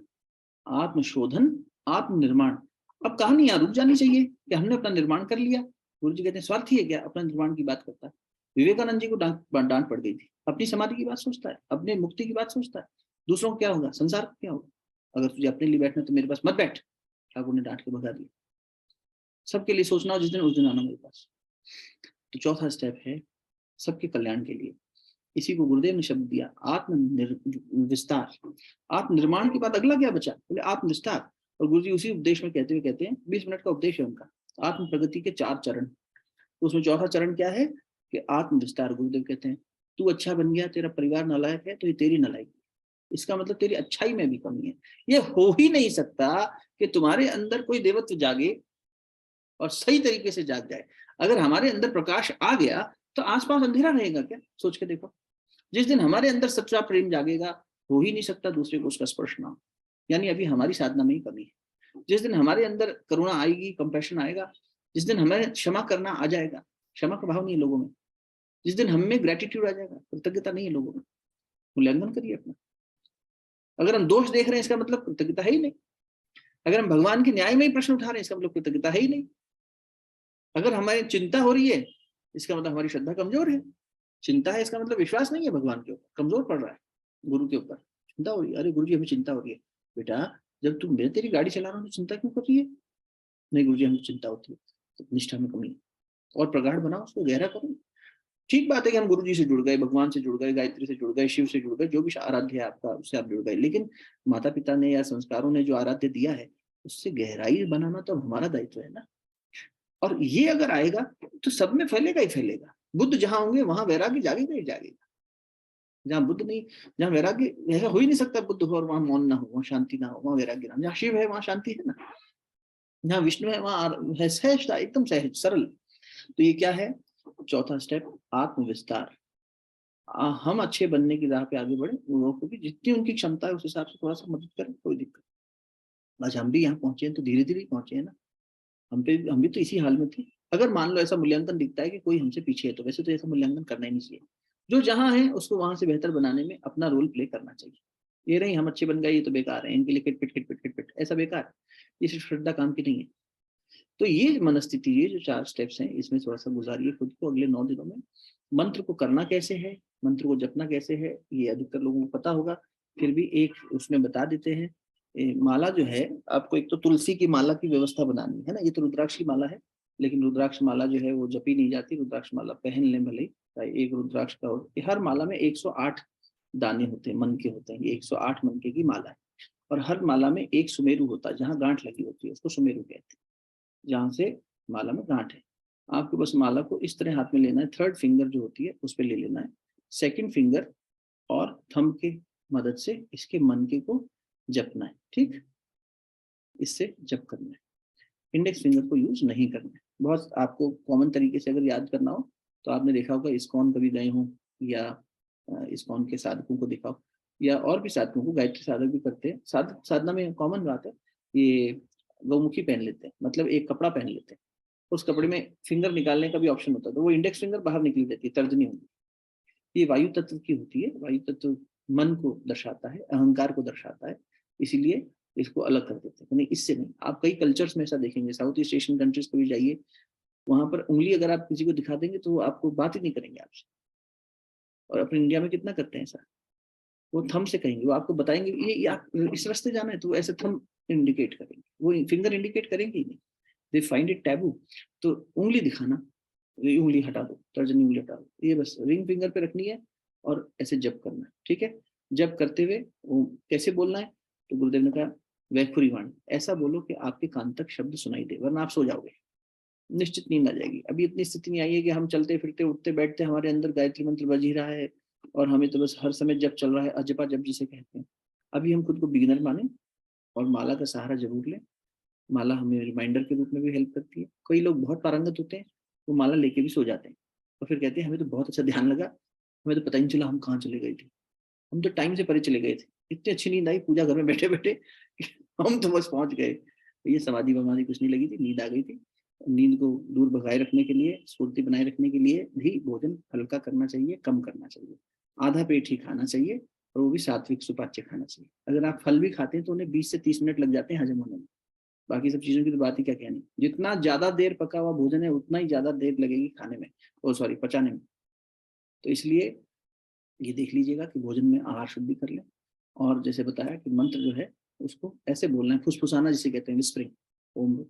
आत्मशोधन, आत्मनिर्माण। अब कहानी यहाँ रुक जानी चाहिए कि हमने अपना निर्माण कर लिया। गुरु जी कहते हैं स्वार्थी है क्या अपना निर्माण की बात करता है? विवेकानंद जी को डांट पड़ गई थी, अपनी समाधि की बात सोचता है, अपने मुक्ति की बात सोचता है, दूसरों को क्या होगा, संसार को क्या होगा। अगर तुझे अपने लिए बैठना तो मेरे पास मत बैठ, ठाकुर ने डांट के भगा दिया। सबके लिए सोचना हो जिस दिन, उस दिन आना मेरे पास। तो चौथा स्टेप है सबके कल्याण के लिए। इसी को गुरुदेव ने शब्द दिया विस्तार। आत्मनिर्माण के बाद अगला क्या बचा, बोले आत्मविस्तार। और गुरु जी उसी उपदेश में कहते हुए कहते हैं, 20 मिनट का उपदेश है उनका, आत्म प्रगति के 4 चरण। तो उसमें चौथा चरण क्या है कि आत्मविस्तार। गुरुदेव कहते हैं तू अच्छा बन गया, तेरा परिवार नालायक है तो ये तेरी नालायकी, इसका मतलब तेरी अच्छाई में भी कमी है। ये हो ही नहीं सकता कि तुम्हारे अंदर कोई देवत्व जागे और सही तरीके से जाग जाए। अगर हमारे अंदर प्रकाश आ गया तो आसपास अंधेरा रहेगा क्या? सोच के देखो। जिस दिन हमारे अंदर सच्चा प्रेम जागेगा, हो ही नहीं सकता दूसरे को उसका स्पर्श ना हो। यानी अभी हमारी साधना में ही कमी है। जिस दिन हमारे अंदर करुणा आएगी, कंपैशन आएगा, जिस दिन हमें क्षमा करना आ जाएगा, क्षमा का भाव नहीं है लोगों में, जिस दिन हम में ग्रेटिट्यूड आ जाएगा, कृतज्ञता नहीं है लोगों में, मूल्यांकन करिए अपना। अगर हम दोष देख रहे हैं इसका मतलब कृतज्ञता है ही नहीं। अगर हम भगवान के न्याय में ही प्रश्न उठा रहे हैं इसका मतलब कृतज्ञता है ही नहीं। अगर हमारी चिंता हो रही है इसका मतलब हमारी श्रद्धा कमजोर है। चिंता है इसका मतलब विश्वास नहीं है भगवान के ऊपर, कमजोर पड़ रहा है गुरु के ऊपर। चिंता हो रही है, अरे गुरु जी हमें चिंता हो रही है। बेटा जब तुम मैं तेरी गाड़ी चला रहा हूँ तो चिंता क्यों कर रही है? नहीं गुरु जी हमें चिंता होती है, तो निष्ठा में कमी है। और प्रगाढ़ बनाओ, उसको गहरा करो। ठीक बात है कि हम गुरु जी से जुड़ गए, भगवान से जुड़ गए, गायत्री से जुड़ गए, शिव से जुड़ गए, जो भी आराध्य है आपका उससे आप जुड़ गए, लेकिन माता पिता ने या संस्कारों ने जो आराध्य दिया है उससे गहराई बनाना तो हमारा दायित्व है ना। और ये अगर आएगा तो सब में फैलेगा ही फैलेगा। बुद्ध जहां होंगे वहां वैराग्य जागेगा ही जागेगा। जहाँ बुद्ध नहीं, जहाँ वैराग्य, ऐसा हो ही नहीं सकता बुद्ध हो और वहां मौन ना हो, वहां शांति ना हो, वहां वैराग्य ना हो। जहाँ शिव है वहां शांति है ना, जहाँ विष्णु है वहां है सहज, एकदम सहज सरल। तो ये क्या है, चौथा स्टेप आत्मविस्तार। हम अच्छे बनने की राह पे आगे बढ़े, लोगों को भी जितनी उनकी क्षमता है उस हिसाब से थोड़ा सा मदद करें, कोई दिक्कत। आज हम भी यहाँ पहुंचे हैं तो धीरे धीरे पहुंचे हैं ना। हम भी तो इसी हाल में थे। अगर मान लो ऐसा मूल्यांकन दिखता है कि कोई हमसे पीछे है तो वैसे तो ऐसा मूल्यांकन करना ही नहीं चाहिए। जो जहां है उसको वहां से बेहतर बनाने में अपना रोल प्ले करना चाहिए। ये नहीं हम अच्छे बन गए ये तो बेकार है, इनके लिए किट पिट किट पिट किट पिट, ऐसा बेकार। ये सिर्फ श्रद्धा काम की नहीं है। तो ये मनस्थिति, ये जो 4 स्टेप्स हैं इसमें थोड़ा सा गुजारिए खुद को अगले 9 दिनों में। मंत्र को करना कैसे है, मंत्र को जपना कैसे है, ये अधिकतर लोगों को पता होगा, फिर भी एक उसमें बता देते हैं। माला जो है आपको, एक तो तुलसी की माला की व्यवस्था बनानी है ना, ये तो रुद्राक्ष की माला है, लेकिन रुद्राक्ष माला जो है वो जपी नहीं जाती। रुद्राक्ष माला पहन लें भले, एक रुद्राक्ष का हो। हर माला में 108 दाने होते हैं, मन के होते हैं, ये 108 मन के की माला है। और हर माला में एक सुमेरु होता है, जहाँ गांठ लगी होती है उसको सुमेरु कहते हैं, जहां से माला में गांठ है। आपको बस माला को इस तरह हाथ में लेना है, 3rd फिंगर जो होती है उस पर ले लेना है, 2nd फिंगर और थंब के मदद से इसके मन के को जपना है। ठीक, इससे जप करना है, इंडेक्स फिंगर को यूज नहीं करना है। बहुत आपको कॉमन तरीके से अगर याद करना हो तो आपने देखा होगा, इस्कॉन कभी गए हो या इस्कॉन के साधकों को दिखाओ, या और भी साधकों को, गायत्री साधक भी करते हैं। साधना में कॉमन बात है, ये गौमुखी पहन लेते हैं, मतलब एक कपड़ा पहन लेते हैं, उस कपड़े में फिंगर निकालने का भी ऑप्शन होता है, तो वो इंडेक्स फिंगर बाहर निकली जाती है, तर्जनी होगी। ये वायु तत्व की होती है, वायु तत्व मन को दर्शाता है, अहंकार को दर्शाता है, इसीलिए इसको अलग कर देते हैं। नहीं, इससे नहीं। आप कई कल्चर्स में ऐसा देखेंगे, साउथ ईस्ट एशियन कंट्रीज को भी जाइए, वहां पर उंगली अगर आप किसी को दिखा देंगे तो वो आपको बात ही नहीं करेंगे आपसे। और अपने इंडिया में कितना करते हैं ऐसा, वो थंब से कहेंगे, वो आपको बताएंगे ये आप इस रास्ते जाना है तो वो ऐसे थंब इंडिकेट करेंगे, वो फिंगर इंडिकेट करेंगे ही नहीं। They find it taboo. तो उंगली दिखाना, ये उंगली हटा दो, तर्जनी उंगली हटा दो, ये बस रिंग फिंगर पे रखनी है और ऐसे जप करना है। ठीक है, जप करते हुए वो कैसे बोलना है, तो गुरुदेव ने कहा वैखुरी वाणी, ऐसा बोलो कि आपके कान तक शब्द सुनाई दे, वरना आप सो जाओगे, निश्चित नींद आ जाएगी। अभी इतनी स्थिति नहीं आई है कि हम चलते फिरते उठते बैठते हमारे अंदर गायत्री मंत्र बज ही रहा है और हमें तो बस हर समय जप चल रहा है, अजपा जप जिसे कहते हैं। अभी हम खुद को बिगिनर माने और माला का सहारा जरूर लें। माला हमें रिमाइंडर के रूप में भी हेल्प करती है। कई लोग बहुत पारंगत होते हैं, वो माला लेके भी सो जाते हैं और फिर कहते हैं हमें तो बहुत अच्छा ध्यान लगा, हमें तो पता ही नहीं चला हम कहाँ चले गए थे, हम तो टाइम से परे चले गए थे, इतनी अच्छी नींद आई पूजा घर में बैठे बैठे हम तो बस पहुंच गए। तो ये समाधि वमाधि कुछ नहीं लगी थी, नींद आ गई थी। नींद को दूर भगाए रखने के लिए, स्फूर्ति बनाए रखने के लिए भी भोजन हल्का करना चाहिए, कम करना चाहिए, आधा पेट ही खाना चाहिए, और वो भी सात्विक सुपाच्य खाना चाहिए। अगर आप फल भी खाते हैं तो उन्हें 20 से 30 मिनट लग जाते हैं हजम होने में। बाकी सब चीजों की तो बात ही क्या कहनी, जितना ज्यादा देर पका हुआ भोजन है उतना ही ज्यादा देर लगेगी खाने में, ओ सॉरी पचाने में। तो इसलिए ये देख लीजिएगा कि भोजन में आहार शुद्धि कर लें। और जैसे बताया कि मंत्र जो है उसको ऐसे बोलना है, फुसफुसाना जिसे कहते हैं, विस्परिंग ओम।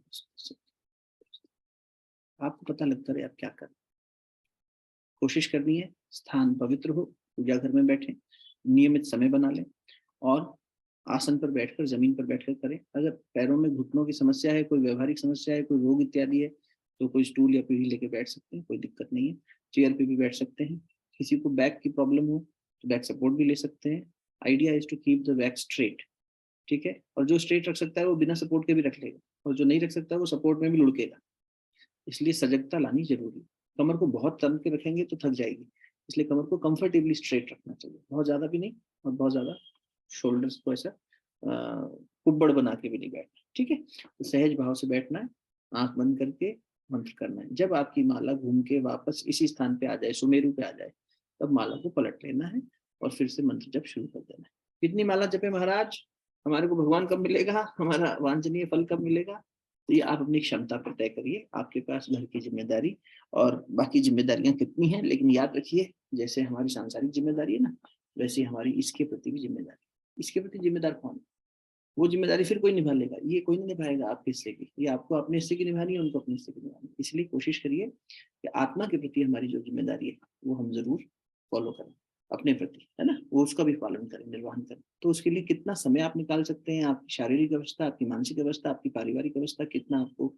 आपको पता लगता है आप क्या कर कोशिश करनी है स्थान पवित्र हो, पूजा घर में बैठें, नियमित समय बना लें और आसन पर बैठकर, जमीन पर बैठकर करें। अगर पैरों में घुटनों की समस्या है, कोई व्यवहारिक समस्या है, कोई रोग इत्यादि है, तो कोई स्टूल या पीढ़ी लेके बैठ सकते हैं, कोई दिक्कत नहीं है। चेयर पे भी बैठ सकते हैं। किसी को बैक की प्रॉब्लम हो तो बैक सपोर्ट भी ले सकते हैं। Idea is to keep the back straight, ठीक है। और जो स्ट्रेट रख सकता है वो बिना सपोर्ट के भी रख लेगा, और जो नहीं रख सकता वो सपोर्ट में भी लुढ़केगा। इसलिए सजगता लानी जरूरी है। कमर को बहुत तन के रखेंगे तो थक जाएगी, इसलिए कमर को कंफर्टेबली स्ट्रेट रखना चाहिए, बहुत ज्यादा भी नहीं और बहुत ज्यादा शोल्डर्स को ऐसा कुब्बड़ बना के भी नहीं बैठना, ठीक है। तो सहज भाव से बैठना है, आंख बंद करके मंत्र करना है। जब आपकी माला घूम के वापस इसी स्थान पे आ जाए, सुमेरु पे आ जाए, तब माला को पलट लेना है और फिर से मंत्र जप शुरू कर देना है। कितनी माला जपे महाराज, हमारे को भगवान कब मिलेगा, हमारा वांछनीय फल कब मिलेगा, तो ये आप अपनी क्षमता पर तय करिए। आपके पास घर की जिम्मेदारी और बाकी जिम्मेदारियां कितनी हैं, लेकिन याद रखिए जैसे हमारी सांसारिक जिम्मेदारी है ना, वैसे हमारी इसके प्रति भी जिम्मेदारी। इसके प्रति जिम्मेदार कौन है, वो जिम्मेदारी फिर कोई निभा लेगा, ये कोई नहीं निभाएगा आपके हिस्से की। ये आपको अपने हिस्से की निभानी है, उनको अपने हिस्से की निभानी है। इसलिए कोशिश करिए कि आत्मा के प्रति हमारी जो जिम्मेदारी है वो हम जरूर फॉलो करें अपने प्रति, है ना, वो उसका भी पालन करें, निर्वहन करें। तो उसके लिए कितना समय आप निकाल सकते हैं, आपकी शारीरिक अवस्था, आपकी मानसिक अवस्था, आपकी पारिवारिक अवस्था, कितना आपको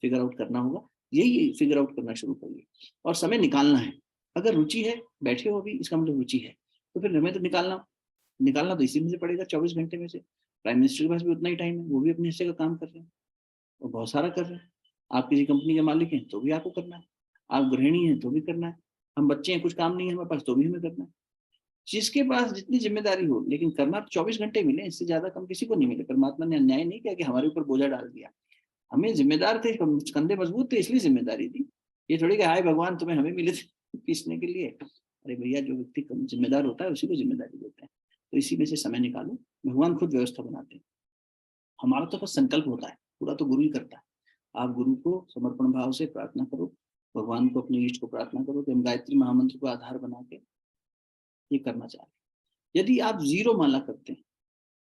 फिगर आउट करना होगा, यही फिगर आउट करना शुरू करिए और समय निकालना है। अगर रुचि है, बैठे हो अभी, इसका मतलब रुचि है, तो फिर समय तो निकालना तो इसी में से पड़ेगा, 24 घंटे में से। प्राइम मिनिस्टर के पास भी उतना ही टाइम है, वो भी अपने हिस्से का काम कर रहे हैं और बहुत सारा कर रहे हैं। आप किसी कंपनी के मालिक हैं तो भी आपको करना है, आप गृहिणी हैं तो भी करना है, हम बच्चे हैं, कुछ काम नहीं है हमारे पास तो भी हमें करना है। जिसके पास जितनी जिम्मेदारी हो, लेकिन करना तो 24 घंटे मिले, इससे ज्यादा कम किसी को नहीं मिले। परमात्मा ने अन्याय नहीं किया कि हमारे ऊपर बोझा डाल दिया, हमें जिम्मेदार थे, कंधे मजबूत थे इसलिए जिम्मेदारी दी। ये थोड़ी कि हाय भगवान तुम्हें हमें मिले थे पीसने के लिए। अरे भैया, जो व्यक्ति जिम्मेदार होता है उसी को जिम्मेदारी देते हैं। तो इसी में से समय निकालो, भगवान खुद व्यवस्था बनाते हैं, हमारा तो बस संकल्प होता है, पूरा तो गुरु ही करता है। आप गुरु को समर्पण भाव से प्रार्थना करो, भगवान को, अपने इष्ट को प्रार्थना करो कि हम गायत्री महामंत्र को आधार बना के ये करना चाह रहे हैं। यदि आप 0 माला करते हैं,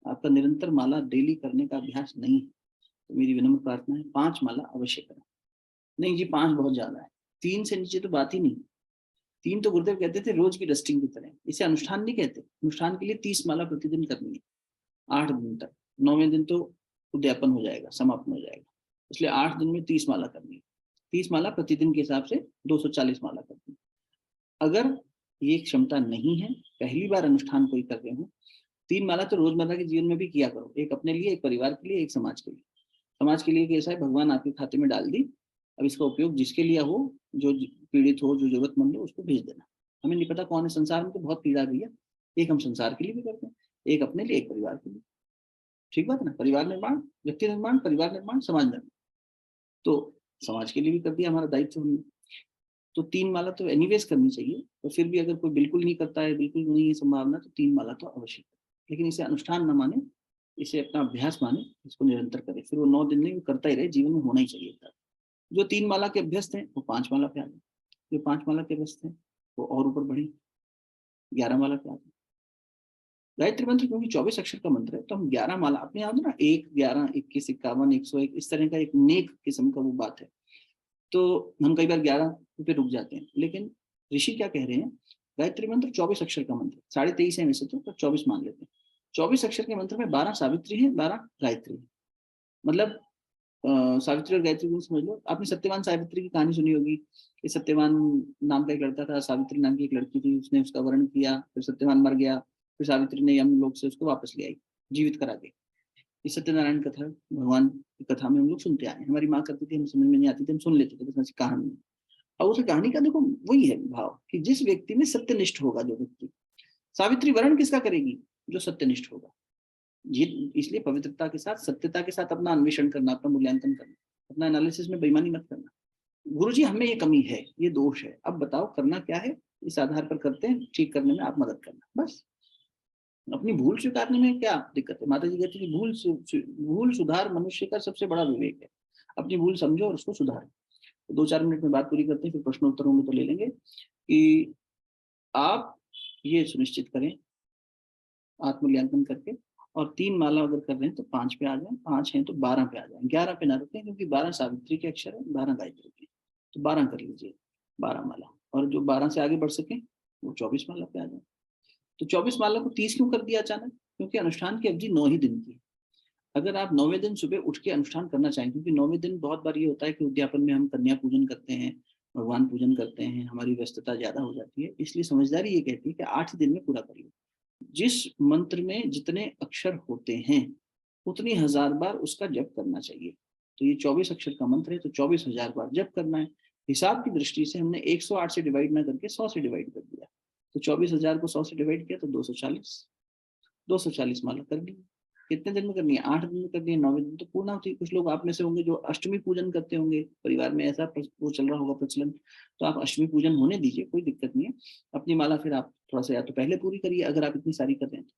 आपका निरंतर माला डेली करने का अभ्यास नहीं है, तो मेरी विनम्र प्रार्थना है 5 माला अवश्य करें। नहीं जी 5 बहुत ज्यादा है, 3 से नीचे तो बात ही नहीं। 3 तो गुरुदेव कहते थे रोज की डस्टिंग की तरह, इसे अनुष्ठान नहीं कहते। अनुष्ठान के लिए 30 माला प्रतिदिन करनी है, 8 दिन तक। 9वें दिन तो उद्यापन हो जाएगा, समापन हो जाएगा, इसलिए 8 दिन में 30 माला करनी है। 30 माला प्रतिदिन के हिसाब से 240 माला करनी है। अगर ये क्षमता नहीं है, पहली बार अनुष्ठान कोई कर रहे हो, 3 माला तो रोजमर्रा के जीवन में भी किया करो, एक अपने लिए, एक परिवार के लिए, एक समाज के लिए। समाज के लिए कैसा है, भगवान आपके खाते में डाल दी, अब इसका उपयोग जिसके लिए हो, जो पीड़ित हो, जो जरूरतमंद हो, उसको भेज देना। हमें नहीं पता कौन है, संसार में तो बहुत पीड़ा है भैया। एक हम संसार के लिए भी करते हैं, एक अपने लिए, एक परिवार के लिए। ठीक बात है ना, परिवार निर्माण, व्यक्ति निर्माण, परिवार निर्माण, समाज निर्माण। तो समाज के लिए भी कर दिया, हमारा दायित्व हमने। तो 3 माला तो एनीवेज करनी चाहिए, और फिर भी अगर कोई बिल्कुल नहीं करता है, बिल्कुल नहीं है संभावना, तो 3 माला तो अवश्य करें। लेकिन इसे अनुष्ठान न माने, इसे अपना अभ्यास माने, इसको निरंतर करे। फिर वो 9 दिन नहीं, वो करता ही रहे, जीवन में होना ही चाहिए था। जो 3 माला के अभ्यस्त हैं वो 5 माला पे आ जाए, जो 5 माला के अभ्यस्त हैं वो और ऊपर बढ़े, 11 माला पे आ जाए। गायत्री मंत्र क्योंकि 24 अक्षर का मंत्र है, तो हम 11 माला अपने याद ना, 1, 11, 21, 51, 101, इस तरह का एक नेक किस्म का वो बात है। तो हम कई बार 11 पे रुक जाते हैं, लेकिन ऋषि क्या कह रहे हैं, गायत्री मंत्र 24 अक्षर का मंत्र, 23.5 है वैसे तो 24 मान लेते हैं। 24 अक्षर के मंत्र में 12 सावित्री है, 12 गायत्री है। मतलब सावित्री और गायत्री को समझ लो। आपने सत्यवान सावित्री की कहानी सुनी होगी कि सत्यवान नाम का एक लड़का था, सावित्री नाम की एक लड़की थी, उसने उसका वर्ण किया, फिर सत्यवान मर गया, फिर सावित्री ने यम लोक से उसको वापस ले आई, जीवित करा के। ये सत्यनारायण कथा, भगवान की कथा में हम लोग सुनते आए, हमारी माँ करती थी, हम समझ में नहीं आती थी, हम सुन लेते थे बस कहानी। और उस कहानी का देखो वही है भाव कि जिस व्यक्ति में सत्यनिष्ठ होगा, जो व्यक्ति, सावित्री वर्ण किसका करेगी, जो सत्यनिष्ठ होगा। ये इसलिए पवित्रता के साथ, सत्यता के साथ अपना अन्वेषण करना, अपना मूल्यांकन करना, अपना एनालिसिस में बेईमानी मत करना। गुरुजी हमें ये कमी है, ये दोष है, अब बताओ करना क्या है, इस आधार पर करते हैं, ठीक करने में आप मदद करना। बस अपनी भूल स्वीकारने में क्या दिक्कत है। माता जी कहती है भूल सुधार मनुष्य का सबसे बड़ा विवेक है। अपनी भूल समझो और उसको सुधारो। तो 2-4 मिनट में बात पूरी करते हैं, फिर प्रश्न उत्तरों में तो ले लेंगे कि आप ये सुनिश्चित करें आत्मूल्यांकन करके, और 3 माला अगर कर रहे हैं तो 5 पे आ जाए, 5 हैं तो 12 पे आ जाए, 11 पे ना रुकें, क्योंकि 12 सावित्री के अक्षर है, 12 गायत्री के, तो 12 कर लीजिए, 12 माला। और जो 12 से आगे बढ़ सके वो 24 माला पे आ जाए। तो 24 माला को 30 क्यों कर दिया अचानक? क्योंकि अनुष्ठान की अवधि 9 ही दिन की है। अगर आप 9वें दिन सुबह उठ के अनुष्ठान करना चाहें, क्योंकि 9वें दिन बहुत बार ये होता है कि उद्यापन में हम कन्या पूजन करते हैं, भगवान पूजन करते हैं, हमारी व्यस्तता ज्यादा हो जाती है, इसलिए समझदारी ये कहती है कि 8 दिन में पूरा करिए। जिस मंत्र में जितने अक्षर होते हैं उतनी 1000 बार उसका जप करना चाहिए। तो ये 24 अक्षर का मंत्र है, तो 24,000 बार जप करना है। हिसाब की दृष्टि से हमने 108 से डिवाइड ना करके 100 से डिवाइड कर दिया। तो 24,000 को 100 से डिवाइड किया तो 240 माला कर ली। कितने दिन में करनी है? 8 दिन में करनी है। 9वें दिन तो पूर्ण होती है। कुछ लोग आप में से होंगे जो अष्टमी पूजन करते होंगे, परिवार में ऐसा वो चल रहा होगा प्रचलन, तो आप अष्टमी पूजन होने दीजिए, कोई दिक्कत नहीं है। अपनी माला फिर आप थोड़ा सा या तो पहले पूरी करिए अगर आप इतनी सारी कर रहे हैं तो।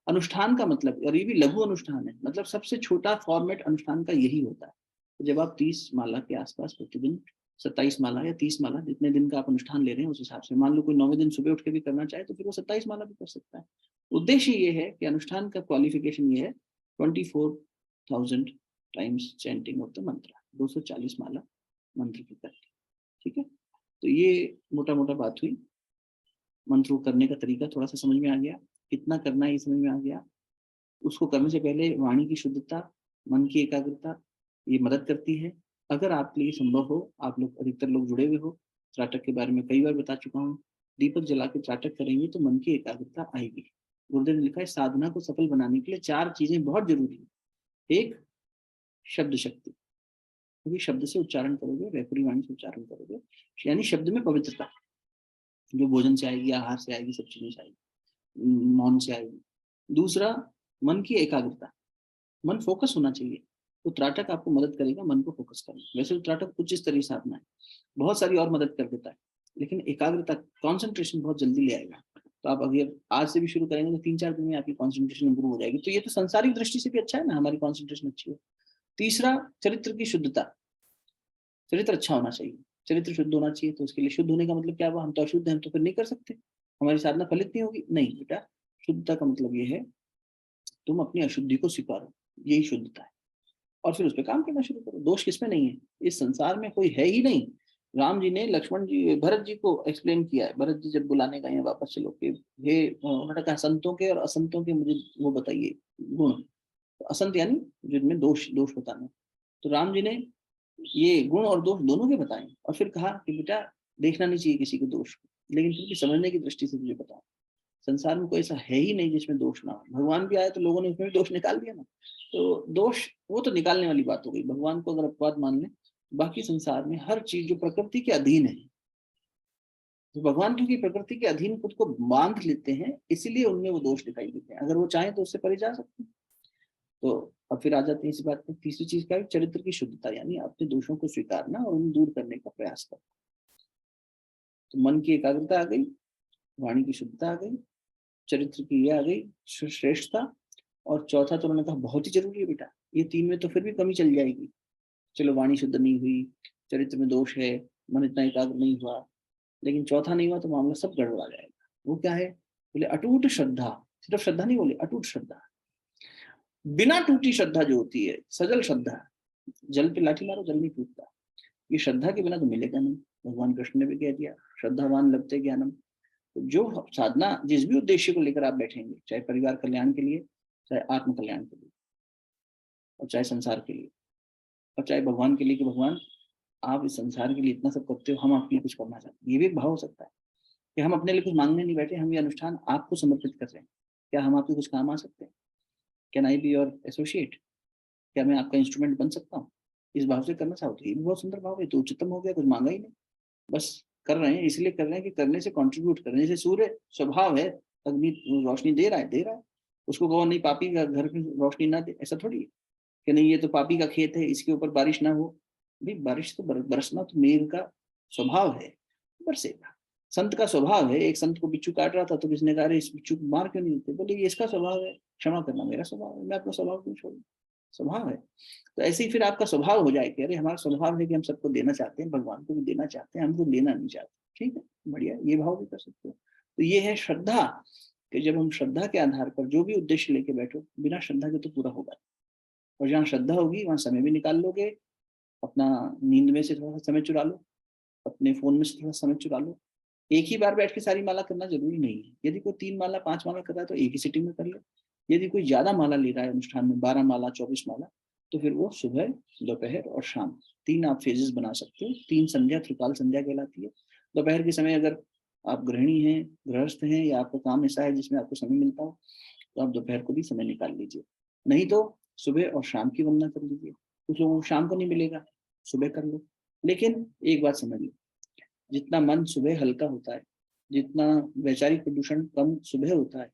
अनुष्ठान का मतलब, और ये भी लघु अनुष्ठान है, मतलब सबसे छोटा फॉर्मेट अनुष्ठान का यही होता है। तो जब आप 30 माला के आसपास प्रतिदिन 27 माला या 30 माला, जितने दिन का आप अनुष्ठान ले रहे हैं उस हिसाब से, मान लो कोई 9वें दिन सुबह उठ के भी करना चाहे तो फिर वो 27 माला भी कर सकता है। उद्देश्य ये है कि अनुष्ठान का क्वालिफिकेशन ये है 24,000 टाइम्स चैंटिंग ऑफ द मंत्र, 240 माला मंत्र की करके। ठीक है, तो ये मोटा मोटा बात हुई। मंत्र को करने का तरीका थोड़ा सा समझ में आ गया, कितना करना है ये समझ में आ गया। उसको करने से पहले वाणी की शुद्धता, मन की एकाग्रता ये मदद करती है। अगर आपके लिए संभव हो, आप लोग अधिकतर लोग जुड़े हुए हो, त्राटक के बारे में कई बार बता चुका हूँ, दीपक जला के त्राटक करेंगे तो मन की एकाग्रता आएगी। गुरुदेव ने लिखा है साधना को सफल बनाने के लिए 4 चीजें बहुत जरूरी है। एक, शब्द शक्ति, क्योंकि शब्द से उच्चारण करोगे, वैपुरी वाणी से उच्चारण करोगे, यानी शब्द में पवित्रता जो भोजन से आएगी, आहार से आएगी, सब चीजों से आएगी, मौन से आएगी। दूसरा, मन की एकाग्रता, मन फोकस होना चाहिए। तो त्राटक आपको मदद करेगा मन को फोकस करने। वैसे तो त्राटक उच्च स्तरीय साधना है, बहुत सारी और मदद कर देता है, लेकिन एकाग्रता, कंसंट्रेशन बहुत जल्दी ले आएगा। तो आप अगर आज से भी शुरू करेंगे तो 3-4 दिन में आपकी कंसंट्रेशन इंप्रूव हो जाएगी। तो ये तो संसारिक दृष्टि से भी अच्छा है ना, हमारी कंसंट्रेशन अच्छी हो। तीसरा, चरित्र की शुद्धता, चरित्र अच्छा होना चाहिए, चरित्र शुद्ध होना चाहिए। तो उसके लिए शुद्ध होने का मतलब क्या हुआ? हम तो अशुद्ध हैं, हम तो फिर नहीं कर सकते, हमारी साधना फलित नहीं होगी। नहीं बेटा, शुद्धता का मतलब ये है तुम अपनी अशुद्धि को स्वीकारो, यही शुद्धता है, और फिर उस पर काम करना शुरू करो। दोष किसमें नहीं है? इस संसार में कोई है ही नहीं। राम जी ने लक्ष्मण जी, भरत जी को एक्सप्लेन किया है। भरत जी जब बुलाने गए हैं वापस चलो के, हे उन्होंने कहा संतों के और असंतों के मुझे वो बताइए गुण। तो असंत यानी जिनमें दोष दोष बताना। तो राम जी ने ये गुण और दोष दोनों के बताए, और फिर कहा कि बेटा देखना नहीं चाहिए किसी के दोष को, लेकिन फिर भी समझने की दृष्टि से तुझे बताओ। संसार में कोई ऐसा है ही नहीं जिसमें दोष ना हो। भगवान भी आए तो लोगों ने उसमें भी दोष निकाल दिया ना। तो दोष वो तो निकालने वाली बात हो गई। भगवान को अगर अपवाद मान लें, बाकी संसार में हर चीज जो प्रकृति के अधीन है, तो भगवान क्योंकि प्रकृति के अधीन खुद को बांध लेते हैं, इसीलिए उनमें वो दोष दिखाई देते हैं। अगर वो चाहें तो उससे परे जा सकते हैं। तो अब फिर आ जाते हैं इसी बात में। तीसरी चीज क्या है? चरित्र की शुद्धता, यानी अपने दोषों को स्वीकारना और उन्हें दूर करने का प्रयास करना। तो मन की एकाग्रता आ गई, वाणी की शुद्धता आ गई, चरित्र की ये आ गई श्रेष्ठता, और चौथा तो उन्होंने कहा बहुत ही जरूरी है बेटा, ये 3 में तो फिर भी कमी चल जाएगी। चलो वाणी शुद्ध नहीं हुई, चरित्र में दोष है, मन इतना एकाग्र नहीं हुआ, लेकिन चौथा नहीं हुआ तो मामला सब गड़बड़ा जाएगा। वो क्या है? बोले अटूट श्रद्धा। सिर्फ श्रद्धा नहीं बोले, अटूट श्रद्धा। बिना टूटी श्रद्धा जो होती है, सजल श्रद्धा, जल पे लाठी मारो जल नहीं टूटता, ये श्रद्धा के बिना तो मिलेगा नहीं। भगवान कृष्ण ने भी कह दिया श्रद्धावान लभते ज्ञानम। तो जो साधना जिस भी उद्देश्य को लेकर आप बैठेंगे, चाहे परिवार कल्याण के लिए, चाहे आत्म कल्याण के लिए, और चाहे संसार के लिए, और चाहे भगवान के लिए कि भगवान आप इस संसार के लिए इतना सब करते हो, हम आपके लिए कुछ करना चाहते हैं, ये भी एक भाव हो सकता है कि हम अपने लिए कुछ मांगने नहीं बैठे, हम ये अनुष्ठान आपको समर्पित कर रहे हैं। क्या हम आपके कुछ काम आ सकते हैं? Can I be your associate? क्या मैं आपका इंस्ट्रूमेंट बन सकता हूँ? इस भाव से करना चाहो तो ये भी बहुत सुंदर भाव है। तो उच्चतम हो गया, कुछ मांगा ही नहीं, बस कर रहे हैं। इसलिए कर रहे हैं कि करने से कंट्रीब्यूट कर रहे हैं। जैसे सूर्य स्वभाव है, अग्नि रोशनी दे रहा है, दे रहा है, उसको कहो नहीं पापी का घर में रोशनी ना दे, ऐसा थोड़ी है कि नहीं ये तो पापी का खेत है, इसके ऊपर बारिश ना हो। भाई बारिश तो बरसना तो मेघ का स्वभाव है, बरसेगा। संत का स्वभाव है। एक संत को बिच्छू काट रहा था तो किसने कहा इस बिच्छू को मार क्यों नहीं देते? बोले ये इसका स्वभाव है, क्षमा करना मेरा स्वभाव है, मैं अपना स्वभाव क्यों छोड़ू? स्वभाव है। तो ऐसे ही फिर आपका स्वभाव हो जाए कि अरे हमारा स्वभाव है कि हम सबको देना चाहते हैं, भगवान को भी देना चाहते हैं, हमको लेना नहीं चाहते। ठीक है, बढ़िया, ये भाव भी कर सकते हो। तो ये है श्रद्धा, कि जब हम श्रद्धा के आधार पर जो भी उद्देश्य लेके बैठो, बिना श्रद्धा के तो पूरा होगा। और जहाँ श्रद्धा होगी वहां समय भी निकाल लोगे, अपना नींद में से थोड़ा सा समय चुरा लो, अपने फोन में से थोड़ा समय चुरा लो, एक ही बार बैठ के सारी माला करना जरूरी नहीं है। यदि कोई 3 माला 5 माला कर रहा है तो एक ही सिटिंग में कर ले। यदि कोई ज्यादा माला ले रहा है अनुष्ठान में, 12 माला 24 माला, तो फिर वो सुबह, दोपहर और शाम 3 आप फेजेस बना सकते हो। 3 संध्या त्रिकाल संध्या कहलाती है। दोपहर के समय अगर आप गृहिणी हैं, गृहस्थ हैं, या आपका काम ऐसा है जिसमें आपको समय मिलता हो, तो आप दोपहर को भी समय निकाल लीजिए। नहीं तो सुबह और शाम की वंदना कर लीजिए। कुछ लोगों को शाम को नहीं मिलेगा, सुबह कर लो। लेकिन एक बात समझ लो, जितना मन सुबह हल्का होता है, जितना वैचारिक प्रदूषण कम सुबह होता है,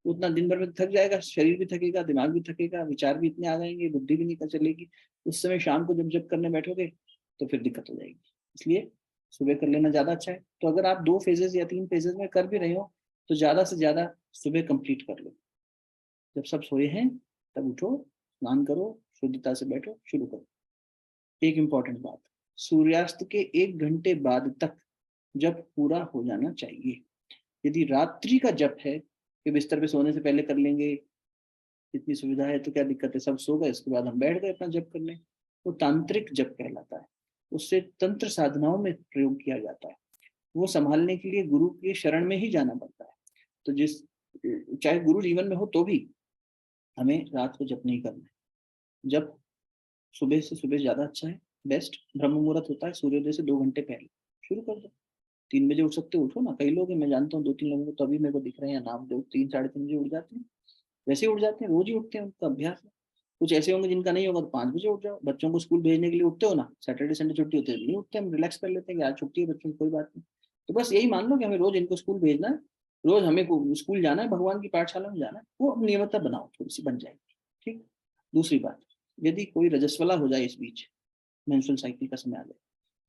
उतना दिन भर में थक जाएगा, शरीर भी थकेगा, दिमाग भी थकेगा, विचार भी इतने आ जाएंगे, बुद्धि भी नहीं चलेगी। उस समय शाम को जब जब करने बैठोगे तो फिर दिक्कत हो जाएगी। इसलिए सुबह कर लेना ज्यादा अच्छा है। तो अगर आप 2 फेजेस या 3 फेजेस में कर भी रहे हो तो ज्यादा से ज्यादा सुबह कंप्लीट कर लो। जब सब सोए हैं तब उठो, स्नान करो, शुद्धता से बैठो, शुरू करो। एक इंपॉर्टेंट बात, सूर्यास्त के 1 घंटे बाद तक जप पूरा हो जाना चाहिए। यदि रात्रि का जप है कि बिस्तर पे सोने से पहले कर लेंगे, इतनी सुविधा है तो क्या दिक्कत है, सब सो गए इसके बाद हम बैठ गए अपना जप करने, वो तांत्रिक जप कहलाता है। उससे तंत्र साधनाओं में प्रयोग किया जाता है। वो संभालने के लिए गुरु के शरण में ही जाना पड़ता है। तो चाहे गुरु जीवन में हो तो भी हमें रात को जप नहीं करना है। जब सुबह से सुबह ज्यादा अच्छा है, बेस्ट। ब्रह्म मुहूर्त होता है सूर्योदय से 2 घंटे पहले, शुरू कर दो। 3 बजे उठ सकते हो, उठो ना। कई लोग हैं, मैं जानता हूँ 2-3 लोगों को तो अभी मेरे को दिख रहे हैं नाम, जो 3-3:30 बजे उठ जाते हैं। वैसे ही उठ जाते हैं, रोज ही उठते हैं, उनका अभ्यास है। कुछ ऐसे होंगे जिनका नहीं होगा तो 5 बजे उठ जाओ। बच्चों को स्कूल भेजने के लिए उठते हो ना, सैटरडे संडे छुट्टी होती है, नहीं उठते, हम रिलैक्स कर लेते हैं कि आज छुट्टी है बच्चों की, कोई बात नहीं। तो बस यही मान लो कि हमें रोज इनको स्कूल भेजना है, रोज हमें स्कूल जाना है, भगवान की पाठशाला में जाना है। वो नियमितता बनाओ, थोड़ी सी बन जाएगी। ठीक। दूसरी बात, यदि कोई रजस्वला हो जाए, इस बीच मेंस्ट्रुअल साइकिल का समय आ जाए,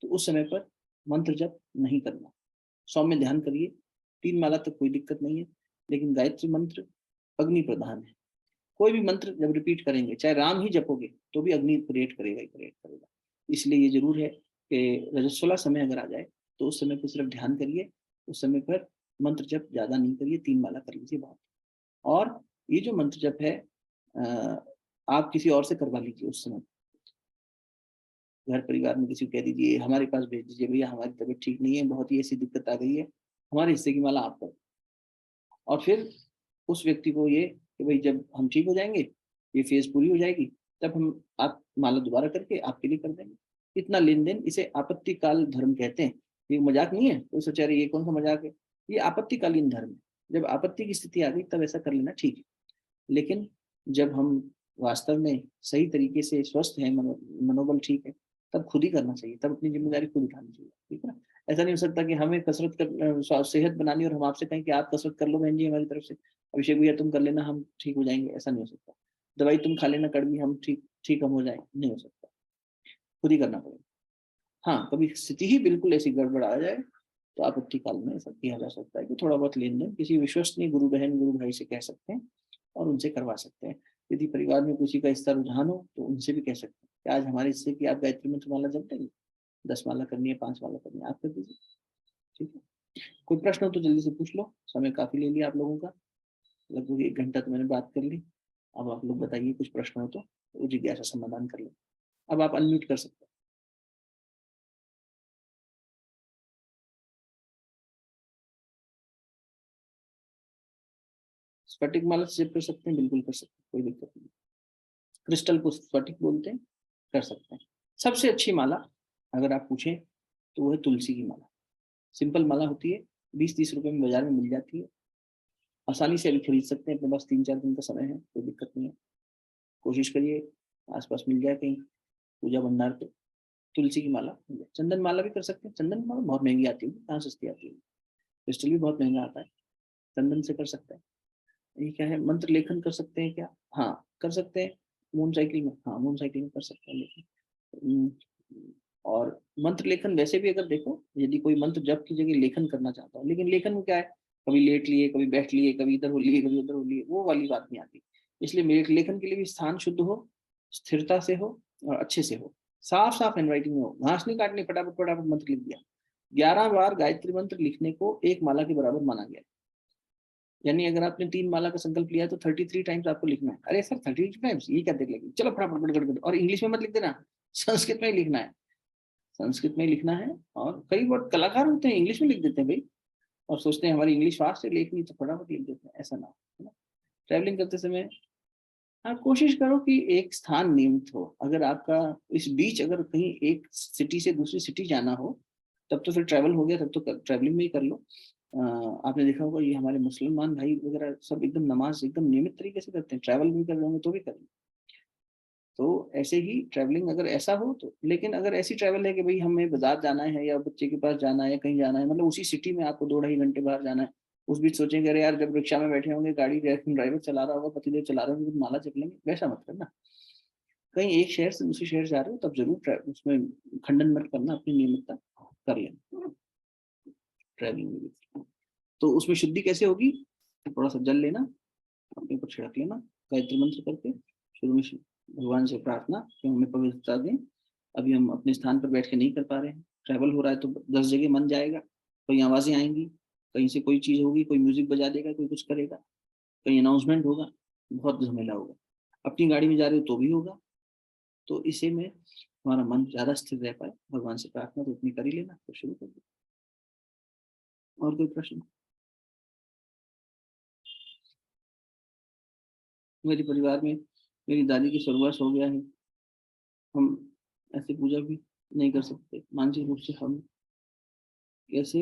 तो उस समय पर मंत्र जप नहीं करना। सौम्य ध्यान करिए। 3 माला तक कोई दिक्कत नहीं है, लेकिन गायत्री मंत्र अग्नि प्रधान है। कोई भी मंत्र जब रिपीट करेंगे, चाहे राम ही जपोगे तो भी अग्नि क्रिएट करेगा ही क्रिएट करेगा। इसलिए ये जरूर है कि रजस्वला समय अगर आ जाए तो उस समय पर सिर्फ ध्यान करिए, उस समय पर मंत्र जप ज्यादा नहीं करिए, 3 माला कर लीजिए बहुत। और ये जो मंत्र जप है आप किसी और से करवा लीजिए। उस समय घर परिवार में किसी को कह दीजिए, हमारे पास भेज दीजिए, भैया हमारी तबीयत ठीक नहीं है, बहुत ही ऐसी दिक्कत आ गई है, हमारे हिस्से की माला आप करो। और फिर उस व्यक्ति को ये कि भाई जब हम ठीक हो जाएंगे, ये फेज पूरी हो जाएगी, तब हम आप माला दोबारा करके आपके लिए कर देंगे। इतना लेन देन, इसे आपत्तिकाल धर्म कहते हैं। ये मजाक नहीं है, कोई सोचा रहे ये कौन सा मजाक है, ये आपत्तिकालीन धर्म है। जब आपत्ति की स्थिति आ गई तब ऐसा कर लेना ठीक है। लेकिन जब हम वास्तव में सही तरीके से स्वस्थ हैं, मनोबल ठीक है, तब खुद ही करना चाहिए, तब अपनी जिम्मेदारी खुद उठानी चाहिए। ठीक है ना। ऐसा नहीं हो सकता कि हमें कसरत कर सेहत बनानी और हम आपसे कहें कि आप कसरत कर लो बहन जी हमारी तरफ से, अभिषेक भैया तुम कर लेना, हम ठीक हो जाएंगे। ऐसा नहीं हो सकता। दवाई तुम खा लेना कड़वी, हम ठीक ठीक हम हो जाए, नहीं हो सकता। खुद ही करना पड़ेगा। हाँ, कभी स्थिति ही बिल्कुल ऐसी गड़बड़ आ जाए तो आपत्ति काल में ऐसा किया जा सकता है कि थोड़ा बहुत लेन देन किसी विश्वसनीय गुरु बहन गुरु भाई से कह सकते हैं और उनसे करवा सकते हैं। यदि परिवार में किसी का इस तरह रुझान हो तो उनसे भी कह सकते हैं कि आज हमारे इससे कि आप गायत्री मंत्र माला जप देंगे, 10 माला करनी है, 5 माला करनी है, आप कर दीजिए। ठीक है। कोई प्रश्न हो तो जल्दी से पूछ लो, समय काफी ले लिया आप लोगों का, लगभग 1 घंटा तो मैंने बात कर ली। अब आप लोग बताइए, कुछ प्रश्न हो तो जिज्ञासा समाधान कर लो। अब आप अनम्यूट कर सकते हैं। स्फटिक माला से जप कर सकते हैं, बिल्कुल कर सकते हैं, कोई दिक्कत नहीं। क्रिस्टल को स्फटिक बोलते हैं, कर सकते हैं। सबसे अच्छी माला अगर आप पूछें तो वो है तुलसी की माला। सिंपल माला होती है, 20-30 रुपए में बाजार में मिल जाती है, आसानी से अभी खरीद सकते हैं। अपने पास 3-4 दिन का समय है, कोई दिक्कत नहीं है। कोशिश करिए आसपास मिल जाए कहीं पूजा भंडार पे, तुलसी की माला मिल जाए। चंदन माला भी कर सकते हैं, चंदन माला बहुत महंगी आती है, कहाँ सस्ती आती है। क्रिस्टल भी बहुत महंगा आता है, चंदन से कर सकते हैं। ये क्या है, मंत्र लेखन कर सकते हैं क्या? हाँ कर सकते हैं, मून साइकिल में, हाँ मून साइकिल में कर सकते हैं लेकिन और मंत्र लेखन वैसे भी अगर देखो, यदि कोई मंत्र जप की जगह लेखन करना चाहता हो, लेकिन लेखन में क्या है, कभी लेट लिए, कभी बैठ लिए, कभी इधर हो लिए, कभी उधर हो लिए, वो वाली बात नहीं आती। इसलिए लेखन के लिए भी स्थान शुद्ध हो, स्थिरता से हो और अच्छे से हो, साफ साफ हैंडराइटिंग में हो, घास नहीं काटनी, फटाफट फटाफट मंत्र लिख दिया। 11 बार गायत्री मंत्र लिखने को 1 माला के बराबर माना गया। यानी अगर आपने 3 माला का संकल्प लिया है तो 33 टाइम्स आपको लिखना है। अरे सर 33 टाइम्स ये क्या देर लगी, चलो फटाफट गड़गड़, और इंग्लिश में मत लिख देना, संस्कृत में ही लिखना है। संस्कृत में ही लिखना है। और कई बार कलाकार होते हैं इंग्लिश में लिख देते हैं भाई, और सोचते हैं हमारी इंग्लिश फास्ट है, लिखनी तो फटाफट लिख देते हैं, ऐसा ना हो, है ना। ट्रैवलिंग करते समय हाँ कोशिश करो कि एक स्थान नियमित हो। अगर आपका इस बीच अगर कहीं एक सिटी से दूसरी सिटी जाना हो, तब तो फिर ट्रैवल हो गया, तब तो ट्रैवलिंग में ही कर लो। आपने देखा होगा ये हमारे मुसलमान भाई वगैरह सब एकदम नमाज एकदम नियमित तरीके से करते हैं, ट्रैवल भी कर रहे होंगे तो भी करेंगे। तो ऐसे ही ट्रैवलिंग अगर ऐसा हो तो, लेकिन अगर ऐसी ट्रैवल है कि भाई हमें बाजार जाना है या बच्चे के पास जाना है या कहीं जाना है, मतलब उसी सिटी में आपको 2-2.5 घंटे बाहर जाना है, उस बीच सोचेंगे अरे यार जब रिक्शा में बैठे होंगे, गाड़ी ड्राइवर चला रहा होगा, पतिदेव चला रहे होंगे, तो माला जप लेंगे, वैसा मत करना। कहीं एक शहर से दूसरे शहर जा रहे हो तब जरूर उसमें खंडन मत करना, अपनी नियमितता कर लेना ट्रैवलिंग में भी। तो उसमें शुद्धि कैसे होगी, थोड़ा सा जल लेना, अपने ऊपर छिड़क लेना, गायत्री मंत्र करके शुरू में भगवान से प्रार्थना कि हमें पवित्रता दें। अभी हम अपने स्थान पर बैठ के नहीं कर पा रहे हैं, ट्रैवल हो रहा है तो 10 जगह मन जाएगा, कहीं आवाजें आएंगी, कहीं से कोई चीज होगी, कोई म्यूजिक बजा देगा, कोई कुछ करेगा, कहीं अनाउंसमेंट होगा, बहुत झमेला होगा। अपनी गाड़ी में जा रहे हो तो भी होगा। तो इसे में हमारा मन ज्यादा स्थिर रह पाए, भगवान से प्रार्थना तो इतनी कर ही लेना, तो शुरू कर दो। और कोई प्रश्न? मेरे परिवार में मेरी दादी की स्वर्गवास हो गया है, हम ऐसे पूजा भी नहीं कर सकते, मानसिक रूप से हम कैसे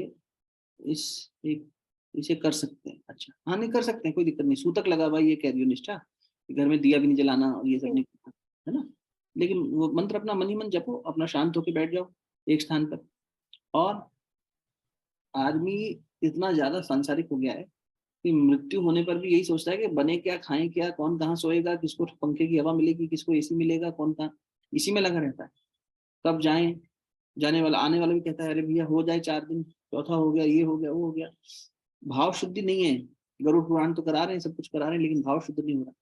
इस एक इसे कर सकते हैं? अच्छा हाँ, नहीं कर सकते हैं, कोई दिक्कत नहीं, सूतक लगा भाई, ये कह रही हो निष्ठा, घर में दिया भी नहीं जलाना और ये सब नहीं करना, है ना। लेकिन वो मंत्र अपना मन ही मन जपो, अपना शांत होकर बैठ जाओ एक स्थान पर। और आदमी इतना ज्यादा सांसारिक हो गया है कि मृत्यु होने पर भी यही सोचता है कि बने क्या, खाएं क्या, कौन कहाँ सोएगा, किसको पंखे की हवा मिलेगी, किसको एसी मिलेगा, कौन कहाँ, इसी में लगा रहता है। कब जाएं, जाने वाला आने वाला भी कहता है अरे भैया हो जाए 4 दिन, चौथा हो गया, ये हो गया, वो हो गया। भाव शुद्धि नहीं है। गरुड़ पुराण तो करा रहे हैं, सब कुछ करा रहे हैं, लेकिन भाव शुद्ध नहीं हो रहा।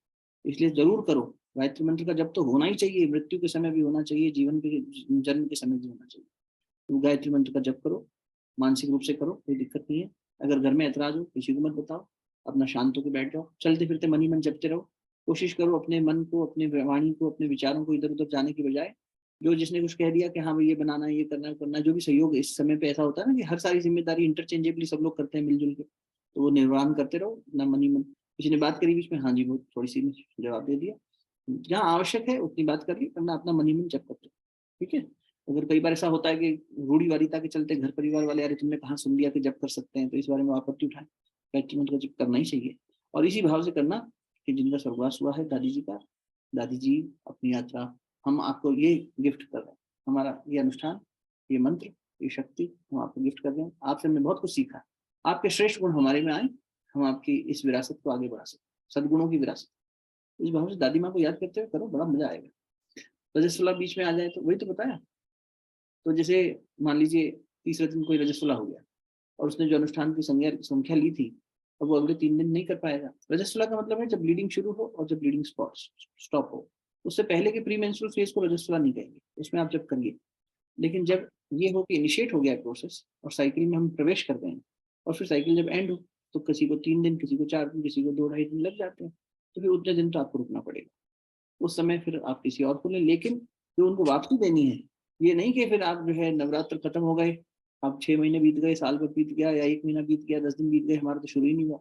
इसलिए जरूर करो गायत्री मंत्र का जब तो होना ही चाहिए, मृत्यु के समय भी होना चाहिए, जीवन के जन्म के समय भी होना चाहिए। तो गायत्री मंत्र का जप करो, मानसिक रूप से करो, कोई दिक्कत नहीं है। अगर घर में ऐतराज हो किसी को मत बताओ, अपना शांत होकर बैठ जाओ, चलते फिरते मन ही मन जपते रहो। कोशिश करो अपने मन को, अपने वाणी को, अपने विचारों को इधर उधर जाने की बजाय, जो जिसने कुछ कह दिया कि हाँ भाई ये बनाना है, ये करना है, करना है, जो भी सहयोग इस समय पे ऐसा होता है ना कि हर सारी जिम्मेदारी इंटरचेंजेबली सब लोग करते हैं मिलजुल के, तो वो निर्वाण करते रहो अपना मन ही मन। किसी ने बात करी बीच में, हाँ जी वो थोड़ी सी जवाब दे दिया, जहाँ आवश्यक है उतनी बात कर ली, वरना अपना मन ही मन जप करते, ठीक है। अगर कई बार ऐसा होता है कि रूढ़िवादिता के चलते घर परिवार वाले अरे तुमने कहाँ सुन लिया कि जब कर सकते हैं, तो इस बारे में आपत्ति उठाए, गायत्री मंत्र का जप करना ही चाहिए। और इसी भाव से करना कि जिनका स्वर्गवास हुआ है दादी जी का, दादी जी अपनी यात्रा, हम आपको ये गिफ्ट कर रहे हैं, हमारा ये अनुष्ठान, ये मंत्र, ये शक्ति हम आपको गिफ्ट कर रहे हैं। आपसे हमने बहुत कुछ सीखा, आपके श्रेष्ठ गुण हमारे में आए, हम आपकी इस विरासत को आगे बढ़ा सकते, सदगुणों की विरासत। इस भाव से दादी माँ को याद करते हुए करो, बड़ा मजा आएगा। रजस्वला बीच में आ जाए तो वही तो बताया। तो जैसे मान लीजिए तीसरे दिन कोई रजस्वला हो गया और उसने जो अनुष्ठान की संख्या ली थी, और वो अगले 3 दिन नहीं कर पाएगा। रजस्वला का मतलब है जब ब्लीडिंग शुरू हो और जब ब्लीडिंग स्टॉप हो, उससे पहले के प्री मेंस्ट्रुअल फेज को रजस्वला नहीं कहेंगे, उसमें आप जब करिए। लेकिन जब ये हो कि इनिशिएट हो गया प्रोसेस और साइकिल में हम प्रवेश कर गए हैं, और फिर साइकिल जब एंड हो, तो किसी को 3 दिन, किसी को 4 दिन, किसी को 2-2.5 दिन लग जाते हैं, तो फिर उतने दिन तो आपको रुकना पड़ेगा। उस समय फिर आप किसी और को लें, लेकिन जो उनको वापसी देनी है, ये नहीं कि फिर आप जो है नवरात्र खत्म हो गए, अब 6 महीने बीत गए, साल भर बीत गया, या 1 महीना बीत गया, 10 दिन बीत गए, हमारा तो शुरू ही नहीं हुआ।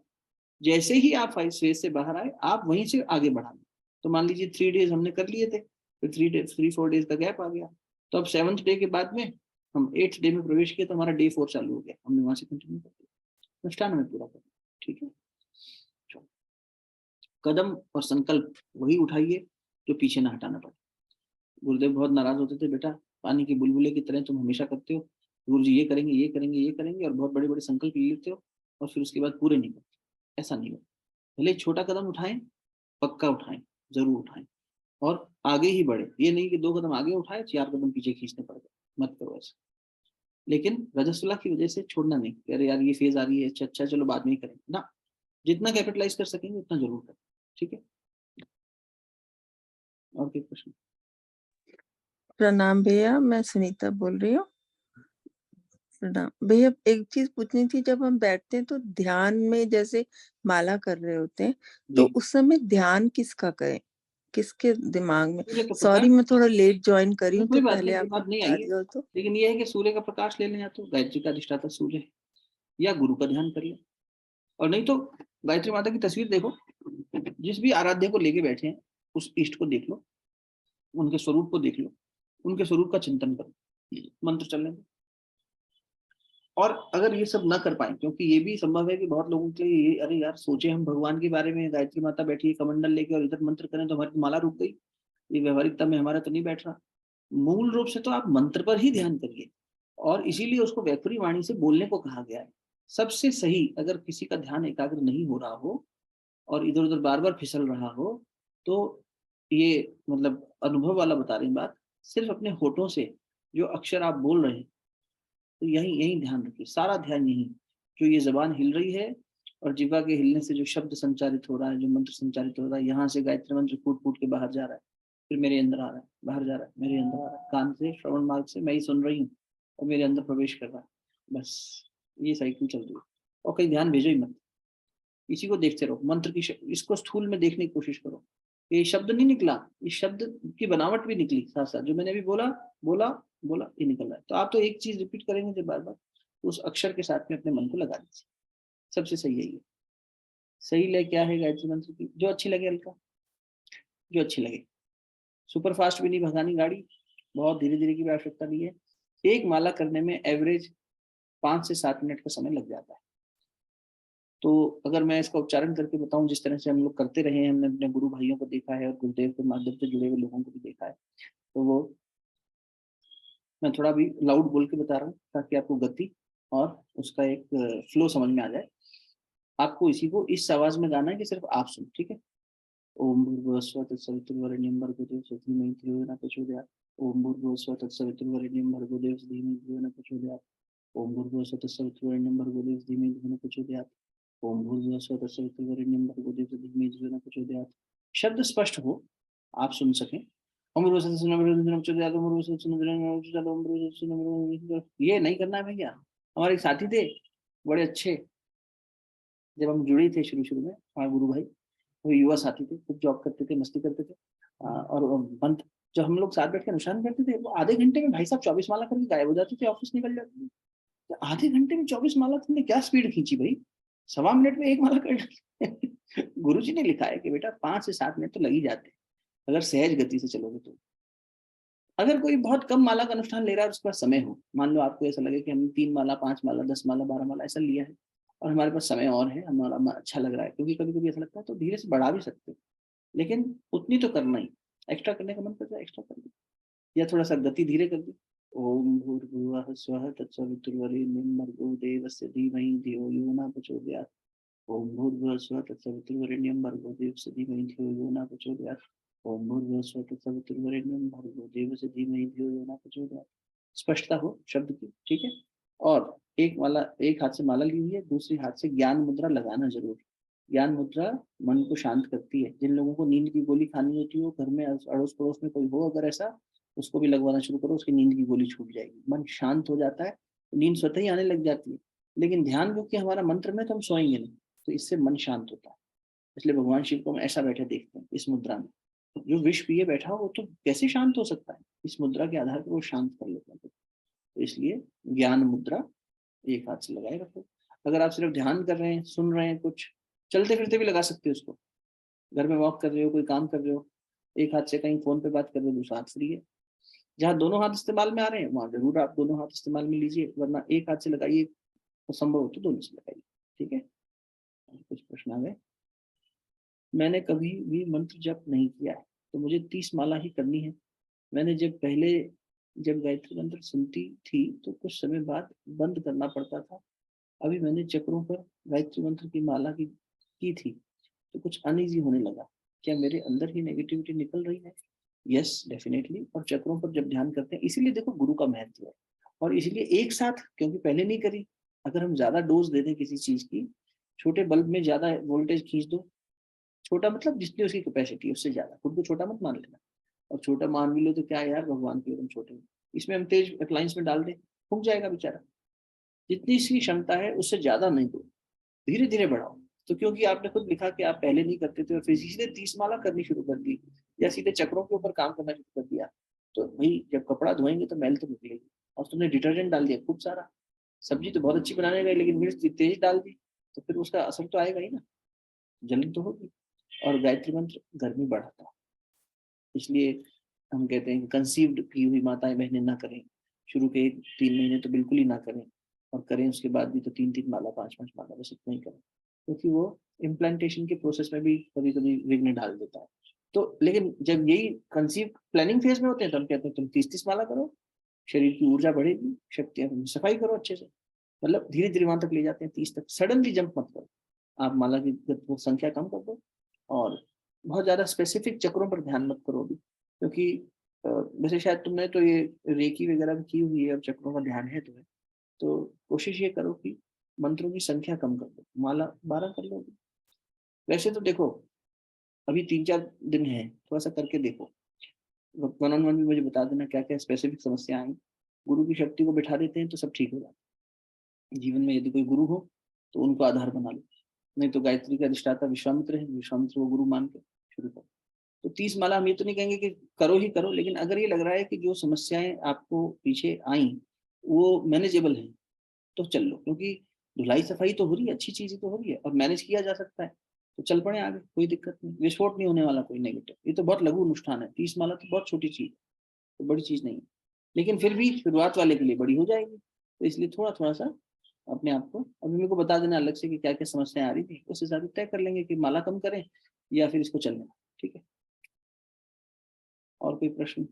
जैसे ही आप 5 फेज से बाहर आए, आप वहीं से आगे बढ़ा लें। तो मान लीजिए 3 डेज हमने कर लिए थे, फिर 3-4 डेज का गैप आ गया, तो अब 7th डे के बाद में हम 8th डे में प्रवेश किया, तो हमारा डे 4 चालू हो गया, हमने वहां से कंटिन्यू कर दिया, अनुष्ठान हमें पूरा कर, ठीक है। कदम और संकल्प वही उठाइए जो पीछे ना हटाना पड़े। गुरुदेव बहुत नाराज होते थे, बेटा पानी के बुलबुले की तरह तुम हमेशा करते हो, गुरु जी ये करेंगे, ये करेंगे, ये करेंगे, और बहुत बड़े बड़े संकल्प ले लेते हो और फिर उसके बाद पूरे नहीं करते। ऐसा नहीं हो, भले छोटा कदम उठाएं, पक्का उठाएं, जरूर उठाएं, और आगे ही बढ़े। ये नहीं कि 2 कदम आगे उठाए, 4 कदम पीछे खींचने पड़ गए, मत करो ऐसा। लेकिन रजस्वला की वजह से छोड़ना नहीं, अरे यार ये फेज आ रही है, अच्छा अच्छा चलो बाद में ही करेंगे ना, जितना कैपिटलाइज कर सकेंगे उतना जरूर करें, ठीक है। और कोई प्रश्न? प्रणाम भैया, मैं सुनीता बोल रही हूँ। प्रणाम भैया, एक चीज पूछनी थी, जब हम बैठते हैं तो ध्यान में जैसे माला कर रहे होते हैं, तो जी उस समय ध्यान किसका करें, किसके दिमाग में? सूर्य का सॉरी, प्रकाश, मैं थोड़ा लेट ज्वाइन करी हूँ, तो कोई बात नहीं, पहले कोई आप बात नहीं, बता आइए। दिया तो। लेकिन ये है कि सूर्य का प्रकाश ले लें, या तो गायत्री का अधिष्ठाता सूर्य है, या गुरु का ध्यान कर ले, और नहीं तो गायत्री माता की तस्वीर देखो, जिस भी आराध्य को लेके बैठे हैं उस इष्ट को देख लो, उनके स्वरूप को देख लो, उनके स्वरूप का चिंतन करो, मंत्र चलने दो। और अगर ये सब ना कर पाए, क्योंकि ये भी संभव है कि बहुत लोगों के लिए ये, अरे यार सोचे हम भगवान के बारे में, गायत्री माता बैठी है कमंडल लेके और इधर मंत्र करें तो हमारी तो माला रुक गई, ये व्यवहारिकता में हमारा तो नहीं बैठ रहा। मूल रूप से तो आप मंत्र पर ही ध्यान करिए, और इसीलिए उसको वैखरी वाणी से बोलने को कहा गया है। सबसे सही, अगर किसी का ध्यान एकाग्र नहीं हो रहा हो और इधर उधर बार बार फिसल रहा हो, तो ये मतलब अनुभव वाला बता रही बात, सिर्फ अपने होठों से जो अक्षर आप बोल रहे हैं, तो यही यही ध्यान रखिए, सारा ध्यान यही, जो ये जबान हिल रही है और जिह्वा के हिलने से जो शब्द संचारित हो रहा है, जो मंत्र संचारित हो रहा है, यहाँ से गायत्री मंत्र फूट फूट के बाहर जा रहा है, फिर मेरे अंदर आ रहा है, बाहर जा रहा है, मेरे अंदर आ रहा है, कान से श्रवण मार्ग से मैं ही सुन रही हूँ और मेरे अंदर प्रवेश कर रहा है। बस ये साइकिल चल रही है, और कहीं ध्यान भेजो ही मत, इसी को देखते रहो। मंत्र की इसको स्थूल में देखने की कोशिश करो, ये शब्द नहीं निकला, इस शब्द की बनावट भी निकली साथ साथ, जो मैंने अभी बोला बोला बोला ये निकल रहा है। तो आप तो एक चीज रिपीट करेंगे जब बार बार, तो उस अक्षर के साथ में अपने मन को लगा दीजिए, सबसे सही यही है। सही लय क्या है गायत्री मंत्र की? जो अच्छी लगे, हल्का, जो अच्छी लगे, सुपर फास्ट भी नहीं भगानी गाड़ी, बहुत धीरे धीरे की भी आवश्यकता नहीं है। एक माला करने में एवरेज 5 से 7 मिनट का समय लग जाता है। तो अगर मैं इसका उच्चारण करके बताऊं, जिस तरह से हम लोग करते रहे हैं, हमने अपने गुरु भाइयों को देखा है और गुरुदेव के माध्यम से जुड़े हुए लोगों को भी देखा है, तो वो मैं थोड़ा भी लाउड बोल के बता रहा हूँ ताकि आपको गति और उसका एक फ्लो समझ में आ जाए। आपको इसी को इस आवाज में गाना है कि सिर्फ आप सुन, ठीक है? ओम भूर्भुवस्सुवः तत्सवितुर्वरेण्यं भर्गो देवस्य धीमहि धियो यो न प्रचोदयात्। ओम भूर्भुवस्सुवः तत्सवितुर्वरेण्यं भर्गो देवस्य धीमहि धियो न प्रचोदयात्। ओम भूर्भुवस्सुवः तत्सवितुर्वरेण्यं भर्गो देवस्य धीमहि धियो न प्रचोदयात्। ओम भूर्भुवस्सुवः तत्सवितुर्वरेण्यं भर्गो देवस्य धीमहि धियो न प्रचोदयात्। शब्द स्पष्ट हो, आप सुन सकें। ये नहीं करना है भैया। हमारे एक साथी थे, बड़े अच्छे, जब हम जुड़े थे शुरू शुरू में, हमारे गुरु भाई, वो युवा साथी थे, खूब जॉब करते थे, मस्ती करते थे। और मंत्र, जब हम लोग साथ बैठ के अनुष्ठान करते थे, वो आधे घंटे में भाई साहब 24 माला करके गायब हो जाते थे, ऑफिस निकल जाते थे। तो आधे घंटे में 24 माला, तुमने क्या स्पीड खींची भाई? 1.25 मिनट में एक माला कर गुरु जी ने लिखा है कि बेटा 5 से 7 मिनट तो लग ही जाते हैं, अगर सहज गति से चलोगे तो। अगर कोई बहुत कम माला का अनुष्ठान ले रहा है और उसके पास समय हो, मान लो आपको ऐसा लगे कि हम 3 माला, 5 माला, 10 माला, 12 माला ऐसा लिया है और हमारे पास समय और है, हमारा अच्छा लग रहा है, क्योंकि कभी कभी ऐसा लगता है तो धीरे से बढ़ा भी सकते हो, लेकिन उतनी तो करना ही। एक्स्ट्रा करने का मन करता है, एक्स्ट्रा कर दो, या थोड़ा सा गति धीरे कर दो। ओम भूर्भुवः स्वः तत्सवितुर्वरेण्यं भर्गो देवस्य धीमहि धियो यो न प्रचोदयात्। ओम भूर्भुवः स्वः तत्सवितुर्वरेण्यं भर्गो देवस्य धीमहि धियो यो न प्रचोदयात्। ओम भूर्भुवः स्वः तत्सवितुर्वरेण्यं भर्गो देवस्य धीमहि धियो यो न प्रचोदयात्। स्पष्टता हो शब्द की, ठीक है? और एक माला, एक हाथ से माला ली हुई है, दूसरी हाथ से ज्ञान मुद्रा लगाना जरूर। ज्ञान मुद्रा मन को शांत करती है। जिन लोगों को नींद की गोली खानी होती है, घर में अड़ोस पड़ोस में कोई हो अगर ऐसा, उसको भी लगवाना शुरू करो, उसकी नींद की गोली छूट जाएगी, मन शांत हो जाता है, नींद स्वतः ही आने लग जाती है। लेकिन ध्यान क्योंकि हमारा मंत्र में, तो हम सोएंगे नहीं, तो इससे मन शांत होता है। इसलिए भगवान शिव को हम ऐसा बैठे देखते हैं इस मुद्रा में। जो विष पिए बैठा हो वो तो कैसे शांत हो सकता है? इस मुद्रा के आधार पर वो शांत कर लेते हैं। तो इसलिए ज्ञान मुद्रा एक हाथ से लगाए रखो। अगर आप सिर्फ ध्यान कर रहे हैं, सुन रहे हैं, कुछ चलते फिरते भी लगा सकते हो उसको, घर में वॉक कर रहे हो, कोई काम कर रहे हो, एक हाथ से कहीं फोन पे बात कर रहे हो, दूसरा हाथ फ्री है। जहाँ दोनों हाथ इस्तेमाल में आ रहे हैं वहां जरूर आप दोनों हाथ इस्तेमाल में लीजिए, वरना एक हाथ से लगाइए, तो संभव हो तो दोनों से लगाइए, ठीक है? कुछ प्रश्न आ गए? मैंने कभी भी मंत्र जप नहीं किया है, तो मुझे 30 माला ही करनी है। मैंने जब गायत्री मंत्र सुनती थी तो कुछ समय बाद बंद करना पड़ता था। अभी मैंने चक्रों पर गायत्री मंत्र की माला की थी तो कुछ अनईजी होने लगा। क्या मेरे अंदर ही नेगेटिविटी निकल रही है? Yes definitely. और चक्रों पर जब ध्यान करते हैं, इसीलिए देखो गुरु का महत्व है। और इसलिए एक साथ, क्योंकि पहले नहीं करी, अगर हम ज्यादा डोज दे दें किसी चीज की, छोटे बल्ब में ज्यादा वोल्टेज खींच दो, छोटा मतलब जितनी उसकी कैपेसिटी है उससे ज्यादा, खुद को छोटा मत मान लेना। और छोटा मान भी लो तो क्या यार, भगवान के एकदम छोटे में, इसमें हम तेज अप्लायंस में डाल दें, फूक जाएगा बेचारा। जितनी इसकी क्षमता है उससे ज्यादा नहीं दो, धीरे धीरे बढ़ाओ। तो क्योंकि आपने खुद लिखा कि आप पहले नहीं करते थे और फिर सीधे 30 माला करनी शुरू कर दी, या सीधे चक्रों के ऊपर काम करना शुरू कर दिया, तो भाई जब कपड़ा धोएंगे तो मैल तो निकलेगी, और तुमने डिटर्जेंट डाल दिया खूब सारा, सब्जी तो बहुत अच्छी बनाने गए लेकिन मिर्च तेज डाल दी, तो फिर उसका असर तो आएगा ही ना, जलन तो होगी। और गायत्री मंत्र गर्मी बढ़ाता है, इसलिए हम कहते हैं कि कंसीव्ड की हुई माताएं बहनें ना करें, शुरू के 3 महीने तो बिल्कुल ही ना करें, और करें उसके बाद भी तो 3-3 माला 5-5 माला बस इतना ही करें, क्योंकि वो इम्प्लांटेशन के प्रोसेस में भी कभी कभी विघ्न डाल देता है। तो लेकिन जब यही कंसीव प्लानिंग फेज में होते हैं तो हम कहते हैं तुम 30-30 माला करो, शरीर की ऊर्जा बढ़ेगी, शक्तियां, सफाई करो अच्छे से, मतलब धीरे धीरे वहां तक ले जाते हैं 30 तक, सडनली जंप मत करो, आप माला की संख्या कम कर दो, और बहुत ज्यादा स्पेसिफिक चक्रों पर ध्यान मत करो अभी, क्योंकि वैसे शायद तुमने तो ये रेकी वगैरह भी की हुई है और चक्रों का ध्यान है तुम्हें, तो कोशिश ये करो कि मंत्रों की संख्या कम कर दो, माला 12 कर लो। वैसे तो देखो अभी 3-4 दिन है, थोड़ा सा करके देखो, वन ऑन वन भी मुझे बता देना क्या क्या स्पेसिफिक समस्या आई, गुरु की शक्ति को बिठा देते हैं तो सब ठीक हो जाता है। जीवन में यदि कोई गुरु हो तो उनको आधार बना लो, नहीं तो गायत्री का अधिष्ठाता विश्वामित्र है, विश्वामित्र को गुरु मान के शुरू करो। तो 30 माला हम ये तो नहीं कहेंगे कि करो ही करो, लेकिन अगर ये लग रहा है कि जो समस्याएं आपको पीछे आई वो मैनेजेबल है तो चल लो, क्योंकि धुलाई सफाई तो हो रही है, अच्छी चीज तो हो रही है और मैनेज किया जा सकता है, तो चल पड़े आगे, कोई दिक्कत नहीं, विस्फोट नहीं होने वाला कोई नेगेटिव, ये तो बहुत लघु अनुष्ठान है, 30 माला तो बहुत छोटी चीज है, तो बड़ी चीज नहीं है, लेकिन फिर भी शुरुआत वाले के लिए बड़ी हो जाएगी, तो इसलिए थोड़ा थोड़ा सा अपने आप को अभी मेरे को बता देना अलग से कि क्या क्या समस्याएं आ रही थी, उस हिसाब से तय कर लेंगे कि माला कम करें या फिर इसको चलने, ठीक है। और कोई प्रश्न?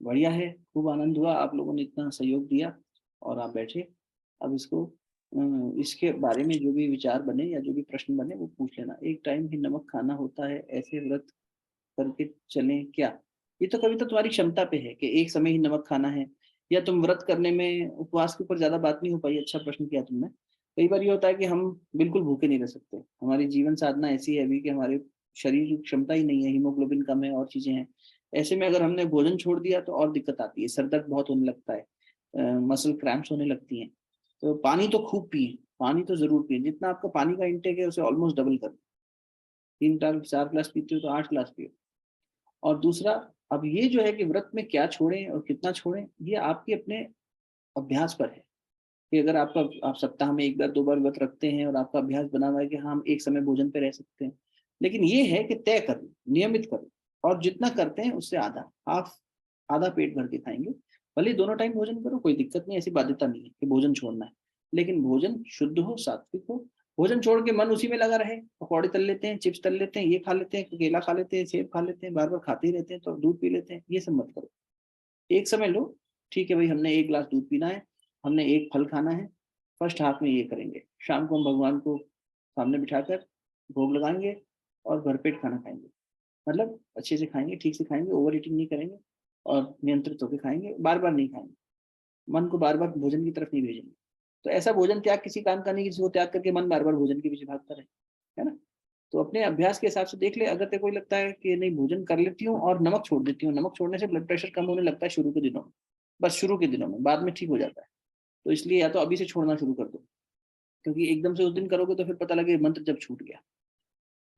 बढ़िया है, खूब आनंद हुआ, आप लोगों ने इतना सहयोग दिया और आप बैठे, अब इसको इसके बारे में जो भी विचार बने या जो भी प्रश्न बने वो पूछ लेना। एक टाइम ही नमक खाना होता है, ऐसे व्रत करके चलें क्या? ये तो कविता तुम्हारी क्षमता पे है कि एक समय ही नमक खाना है, या तुम व्रत करने में उपवास के ऊपर ज्यादा बात नहीं हो पाई, अच्छा प्रश्न किया तुमने। कई बार ये होता है कि हम बिल्कुल भूखे नहीं रह सकते, हमारी जीवन साधना ऐसी है अभी कि हमारे शरीर की क्षमता ही नहीं है, हीमोग्लोबिन कम है और चीजें हैं, ऐसे में अगर हमने भोजन छोड़ दिया तो और दिक्कत आती है, सर दर्द बहुत होने लगता है, मसल क्रैम्प्स होने लगती हैं। तो पानी तो खूब पिए, पानी तो जरूर पिए, जितना आपका पानी का इंटेक है उसे ऑलमोस्ट डबल कर, 3-4 ग्लास पीते हो तो 8 ग्लास पियो। और दूसरा, अब ये जो है कि व्रत में क्या छोड़ें और कितना छोड़ें, ये आपके अपने अभ्यास पर है, कि अगर आपका आप सप्ताह में 1 बार 2 बार व्रत रखते हैं और आपका अभ्यास बना हुआ है कि हाँ हम एक समय भोजन पे रह सकते हैं, लेकिन ये है कि तय करें, नियमित करें, और जितना करते हैं उससे आधा, हाफ, आधा पेट भर के खाएंगे, भले ही दोनों टाइम भोजन करो, कोई दिक्कत नहीं, ऐसी बाध्यता नहीं है कि भोजन छोड़ना है, लेकिन भोजन शुद्ध हो, सात्विक हो। भोजन छोड़ के मन उसी में लगा रहे, पकौड़े तल लेते हैं, चिप्स तल लेते हैं, ये खा लेते हैं, केला खा लेते हैं, सेब खा लेते हैं, बार बार खाते ही रहते हैं, तो दूध पी लेते हैं, ये सब मत करो। एक समय लो, ठीक है भाई, हमने 1 गिलास दूध पीना है, हमने एक फल खाना है, फर्स्ट हाफ में ये करेंगे, शाम को हम भगवान को सामने बिठाकर भोग लगाएंगे और भरपेट खाना खाएंगे, मतलब अच्छे से खाएंगे, ठीक से खाएंगे, ओवर ईटिंग नहीं करेंगे, और नियंत्रित होकर खाएंगे, बार बार नहीं खाएंगे, मन को बार बार भोजन की तरफ नहीं भेजेंगे। तो ऐसा भोजन त्याग किसी काम का नहीं, किसी को त्याग करके मन बार बार भोजन के पीछे भागता रहे, है ना। तो अपने अभ्यास के हिसाब से देख ले, अगर तेरे को लगता है कि नहीं भोजन कर लेती हूँ और नमक छोड़ देती हूँ, नमक छोड़ने से ब्लड प्रेशर कम होने लगता है शुरू के दिनों में, बस शुरू के दिनों में, बाद में ठीक हो जाता है, तो इसलिए या तो अभी से छोड़ना शुरू कर दो, क्योंकि एकदम से उस दिन करोगे तो फिर पता लगे मंत्र जब छूट गया।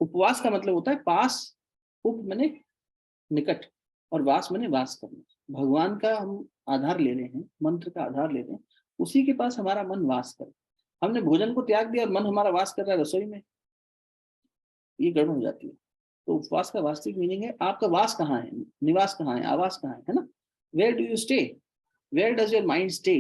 उपवास का मतलब होता है पास, उप मने निकट, और वास मने वास करना, भगवान का हम आधार ले रहे हैं, मंत्र का आधार ले रहे हैं, उसी के पास हमारा मन वास करे। हमने भोजन को त्याग दिया और मन हमारा वास कर रहा है रसोई में, ये गड़बड़ हो जाती है। तो उपवास का वास्तविक मीनिंग है आपका वास कहाँ है, निवास कहाँ है, आवास कहाँ है ना, where do you stay, where does your mind stay,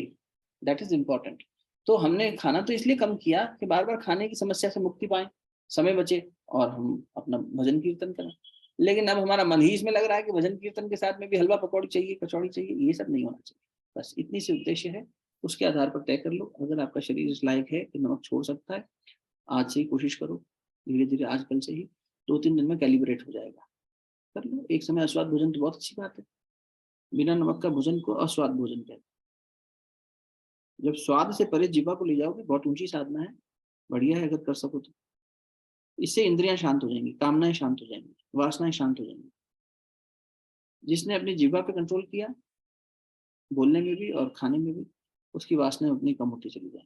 that is important. तो हमने खाना तो इसलिए कम किया कि बार बार खाने की समस्या से मुक्ति पाए, समय बचे और हम अपना भजन कीर्तन करें, लेकिन अब हमारा मन ही इसमें लग रहा है कि भजन कीर्तन के साथ में भी हलवा पकौड़ी चाहिए, कचौड़ी चाहिए, ये सब नहीं होना चाहिए, बस इतनी सी उद्देश्य है, उसके आधार पर तय कर लो। अगर आपका शरीर इस लायक है कि नमक छोड़ सकता है, आज से ही कोशिश करो, धीरे धीरे आजकल से ही 2-3 दिन में कैलिब्रेट हो जाएगा, कर लो। एक समय अस्वाद भोजन तो बहुत अच्छी बात है, बिना नमक का भोजन को अस्वाद भोजन कहते हैं। जब स्वाद से परे जीवा को ले जाओगे, बहुत ऊंची साधना है, बढ़िया है अगर कर सको तो। इससे इंद्रियां शांत हो जाएंगी, कामनाएं शांत हो जाएंगी, वासनाएं शांत हो जाएंगी। जिसने अपनी जीवा पे कंट्रोल किया, बोलने में भी और खाने में भी, उसकी वासनाएं उतनी कम होती चली जाए,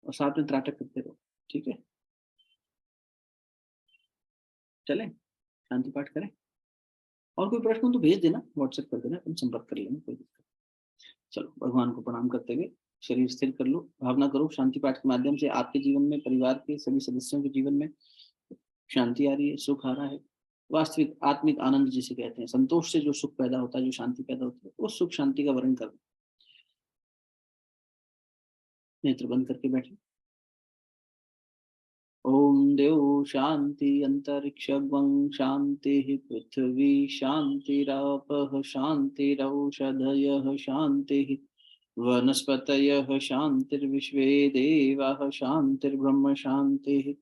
और साथ में त्राटक करते रहो, ठीक है। चलें, शांति पाठ करें, और कोई प्रश्न हो तो भेज देना, व्हाट्सएप कर देना, अपन संपर्क कर लेंगे, कोई दिक्कत। चलो भगवान को प्रणाम करते हुए शरीर स्थिर कर लो, भावना करो शांति पाठ के माध्यम से आपके जीवन में, परिवार के सभी सदस्यों के जीवन में शांति आ रही है, सुख आ रहा है। वास्तविक आत्मिक आनंद जिसे कहते हैं, संतोष से जो सुख पैदा होता है, जो शांति पैदा होती है, उस सुख शांति का वर्णन करो। नेत्र बंद करके बैठे। ओम देव शांति अंतरिक्षं शांति पृथ्वी शांतिरापः शांतिरौषधयः शांति वनस्पतयः शांतिर्विश्वे देवाः शांतिर्ब्रह्म शांतिः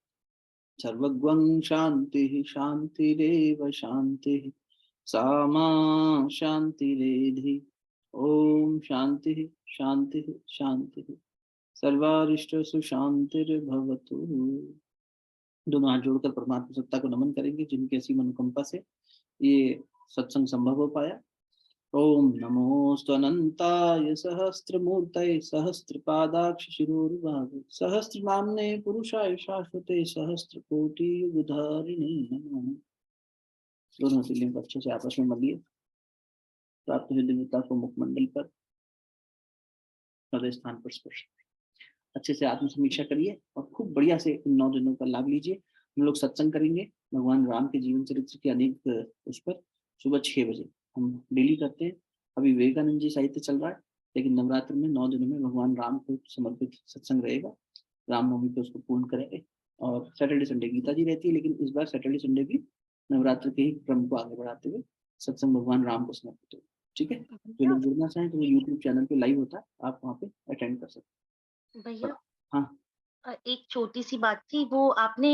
सर्वगं शांतिः शांतिरेव शांतिः सामा शांतिरेधि। ओम शांतिः शांतिः शांतिः सर्वारिष्टसु शांतिर्भवतु। दोनों हाथ जोड़कर परमात्मा सत्ता को नमन करेंगे जिनकी ऐसी मनोकंपा से ये सत्संग संभव हो पाया। ओम नमोस्तु अनंताय सहस्त्रमूर्तये सहस्त्रपादाक्ष शिरोरुबाहु सहस्रनाम्ने पुरुषाय शाश्वते सहस्त्रकोटि युगधारिणे नमः। दोनों हथेलियों को अच्छे से आपस में मलिए। प्राप्त हुई दिव्यता को मुखमंडल पर, हृदय स्थान पर स्पर्श। अच्छे से आत्म समीक्षा करिए और खूब बढ़िया से इन 9 दिनों का लाभ लीजिए। हम लोग सत्संग करेंगे भगवान राम के जीवन चरित्र के अनेक उस पर सुबह 6 बजे हम डेली करते हैं। अभी विवेकानंद जी साहित्य चल रहा है, लेकिन नवरात्र में 9 दिनों में भगवान राम को समर्पित सत्संग रहेगा। रामनवमी पे उसको पूर्ण करेंगे। और सैटरडे संडे गीता जी रहती है, लेकिन इस बार सैटरडे संडे भी नवरात्र के ही क्रम को आगे बढ़ाते हुए सत्संग भगवान राम को समर्पित हो। ठीक है, जो लोग जुड़ना चाहें तो वो यूट्यूब चैनल पे लाइव होता है, आप वहाँ पे अटेंड कर सकते हैं। भैया हाँ एक छोटी सी बात थी, वो आपने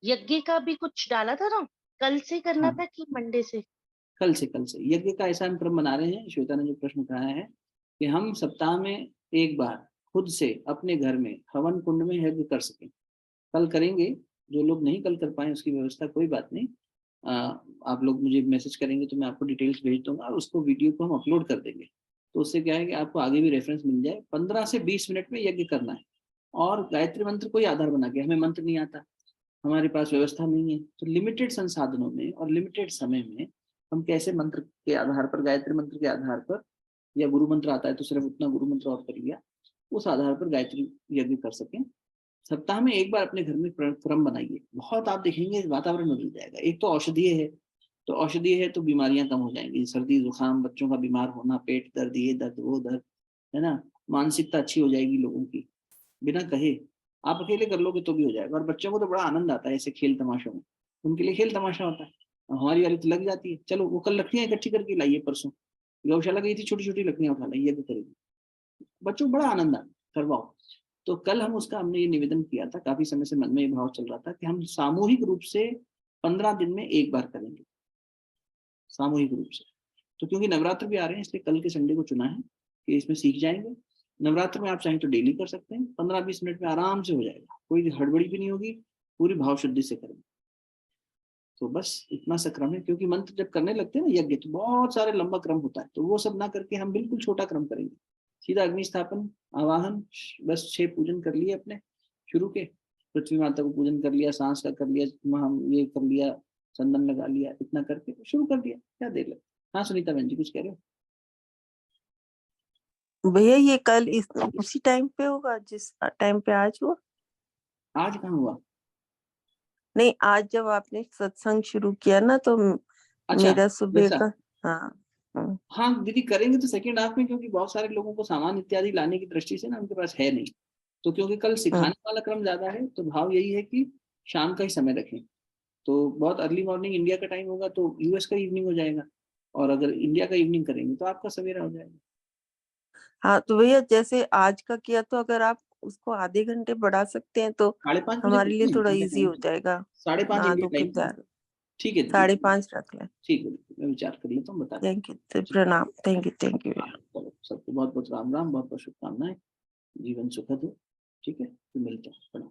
यज्ञ का भी कुछ डाला था ना, कल से करना हाँ। था कि मंडे से? कल से यज्ञ का ऐसा हम क्रम बना रहे हैं। श्वेता ने जो प्रश्न उठाया है कि हम सप्ताह में एक बार खुद से अपने घर में हवन कुंड में यज्ञ कर सकें। कल करेंगे। जो लोग नहीं कल कर पाए उसकी व्यवस्था कोई बात नहीं, आप लोग मुझे मैसेज करेंगे तो मैं आपको डिटेल्स भेज दूंगा और उसको वीडियो को हम अपलोड कर देंगे। तो उससे क्या है कि आपको आगे भी रेफरेंस मिल जाए। 15 से 20 मिनट में यज्ञ करना है और गायत्री मंत्र को ही आधार बना के, हमें मंत्र नहीं आता, हमारे पास व्यवस्था नहीं है, तो लिमिटेड संसाधनों में और लिमिटेड समय में हम कैसे मंत्र के आधार पर, गायत्री मंत्र के आधार पर, या गुरु मंत्र आता है तो सिर्फ उतना गुरु मंत्र और कर लिया, उस आधार पर गायत्री यज्ञ कर सकें। सप्ताह में एक बार अपने घर में क्रम बनाइए, बहुत आप देखेंगे वातावरण बदल जाएगा। एक तो औषधीय है, तो औषधीय है तो बीमारियां कम हो जाएंगी, सर्दी जुकाम, बच्चों का बीमार होना, पेट दर्द, ये दर्द वो दर्द, है ना। मानसिकता अच्छी हो जाएगी लोगों की, बिना कहे। आप अकेले कर लोगे तो भी हो जाएगा। और बच्चों को तो बड़ा आनंद आता है ऐसे खेल तमाशों में, उनके लिए खेल तमाशा होता है। हमारी वाली तो लग जाती है, चलो वो कल लकड़ियां इकट्ठी करके लाइए, परसों गौशाला गई थी, छोटी छोटी लकड़ियां उठा लाइए, करेगी, बच्चों को बड़ा आनंद आता, करवाओ। तो कल हमने ये निवेदन किया था, काफी समय से मन में ये भाव चल रहा था कि हम सामूहिक रूप से 15 दिन में एक बार करेंगे, सामूहिक रूप से। तो क्योंकि नवरात्र भी आ रहे हैं, इसलिए कल के संडे को चुना है कि इसमें सीख जाएंगे। नवरात्र में आप चाहें तो डेली कर सकते हैं, 15-20 मिनट में आराम से हो जाएगा, कोई हड़बड़ी भी नहीं होगी, पूरी भाव शुद्धि से करेंगे। तो बस इतना सा क्रम है, क्योंकि मंत्र जब करने लगते हैं ना यज्ञ, तो बहुत सारे लंबा क्रम होता है, तो वो सब ना करके हम बिल्कुल छोटा क्रम करेंगे। सीधा अग्नि स्थापन, आवाहन, बस 6 पूजन कर लिए अपने शुरू के, पृथ्वी माता को पूजन कर लिया, सांस का कर लिया, हम ये कर लिया, चंदन लगा लिया, इतना करके शुरू कर दिया, क्या देर लगे। हाँ सुनीता बहन जी कुछ कह रहे हो? भैया ये कल उसी टाइम पे होगा जिस टाइम पे आज हुआ? आज कहाँ हुआ? नहीं, आज जब आपने सत्संग शुरू किया ना, तो अच्छा, मेरा सुबह वैसा। का। हाँ। हाँ दीदी करेंगे तो सेकंड हाफ में, क्योंकि बहुत सारे लोगों को सामान इत्यादि लाने की दृष्टि से ना उनके पास है नहीं, तो क्योंकि कल सिखाने वाला क्रम ज्यादा है, तो भाव यही है कि शाम का ही समय रखें। तो बहुत अर्ली मॉर्निंग इंडिया का टाइम होगा तो यूएस का इवनिंग हो जाएगा, और अगर इंडिया का इवनिंग करेंगे तो आपका सवेरा हो जाएगा। हाँ, तो भैया जैसे आज का किया, तो अगर आप उसको आधे घंटे बढ़ा सकते हैं तो 5:30 बजे हमारे लिए करते हैं थोड़ा इंडिया इजी टाइम हो से, जाएगा। 5:30 हाँ, इंडिया तो फिर टाइम से। ठीक है दीदी, 5:30 रख लें। ठीक है दीदी, मैं विचार कर लेता हूँ, बता देता थैंक यू, हूँ। प्रणाम। थैंक यू हाँ, भैया। चलो सबको बहुत बहुत राम राम, बहुत बहुत शुभकामनाएं, जीवन सुखद हो। ठीक है, फिर मिलते हैं, प्रणाम।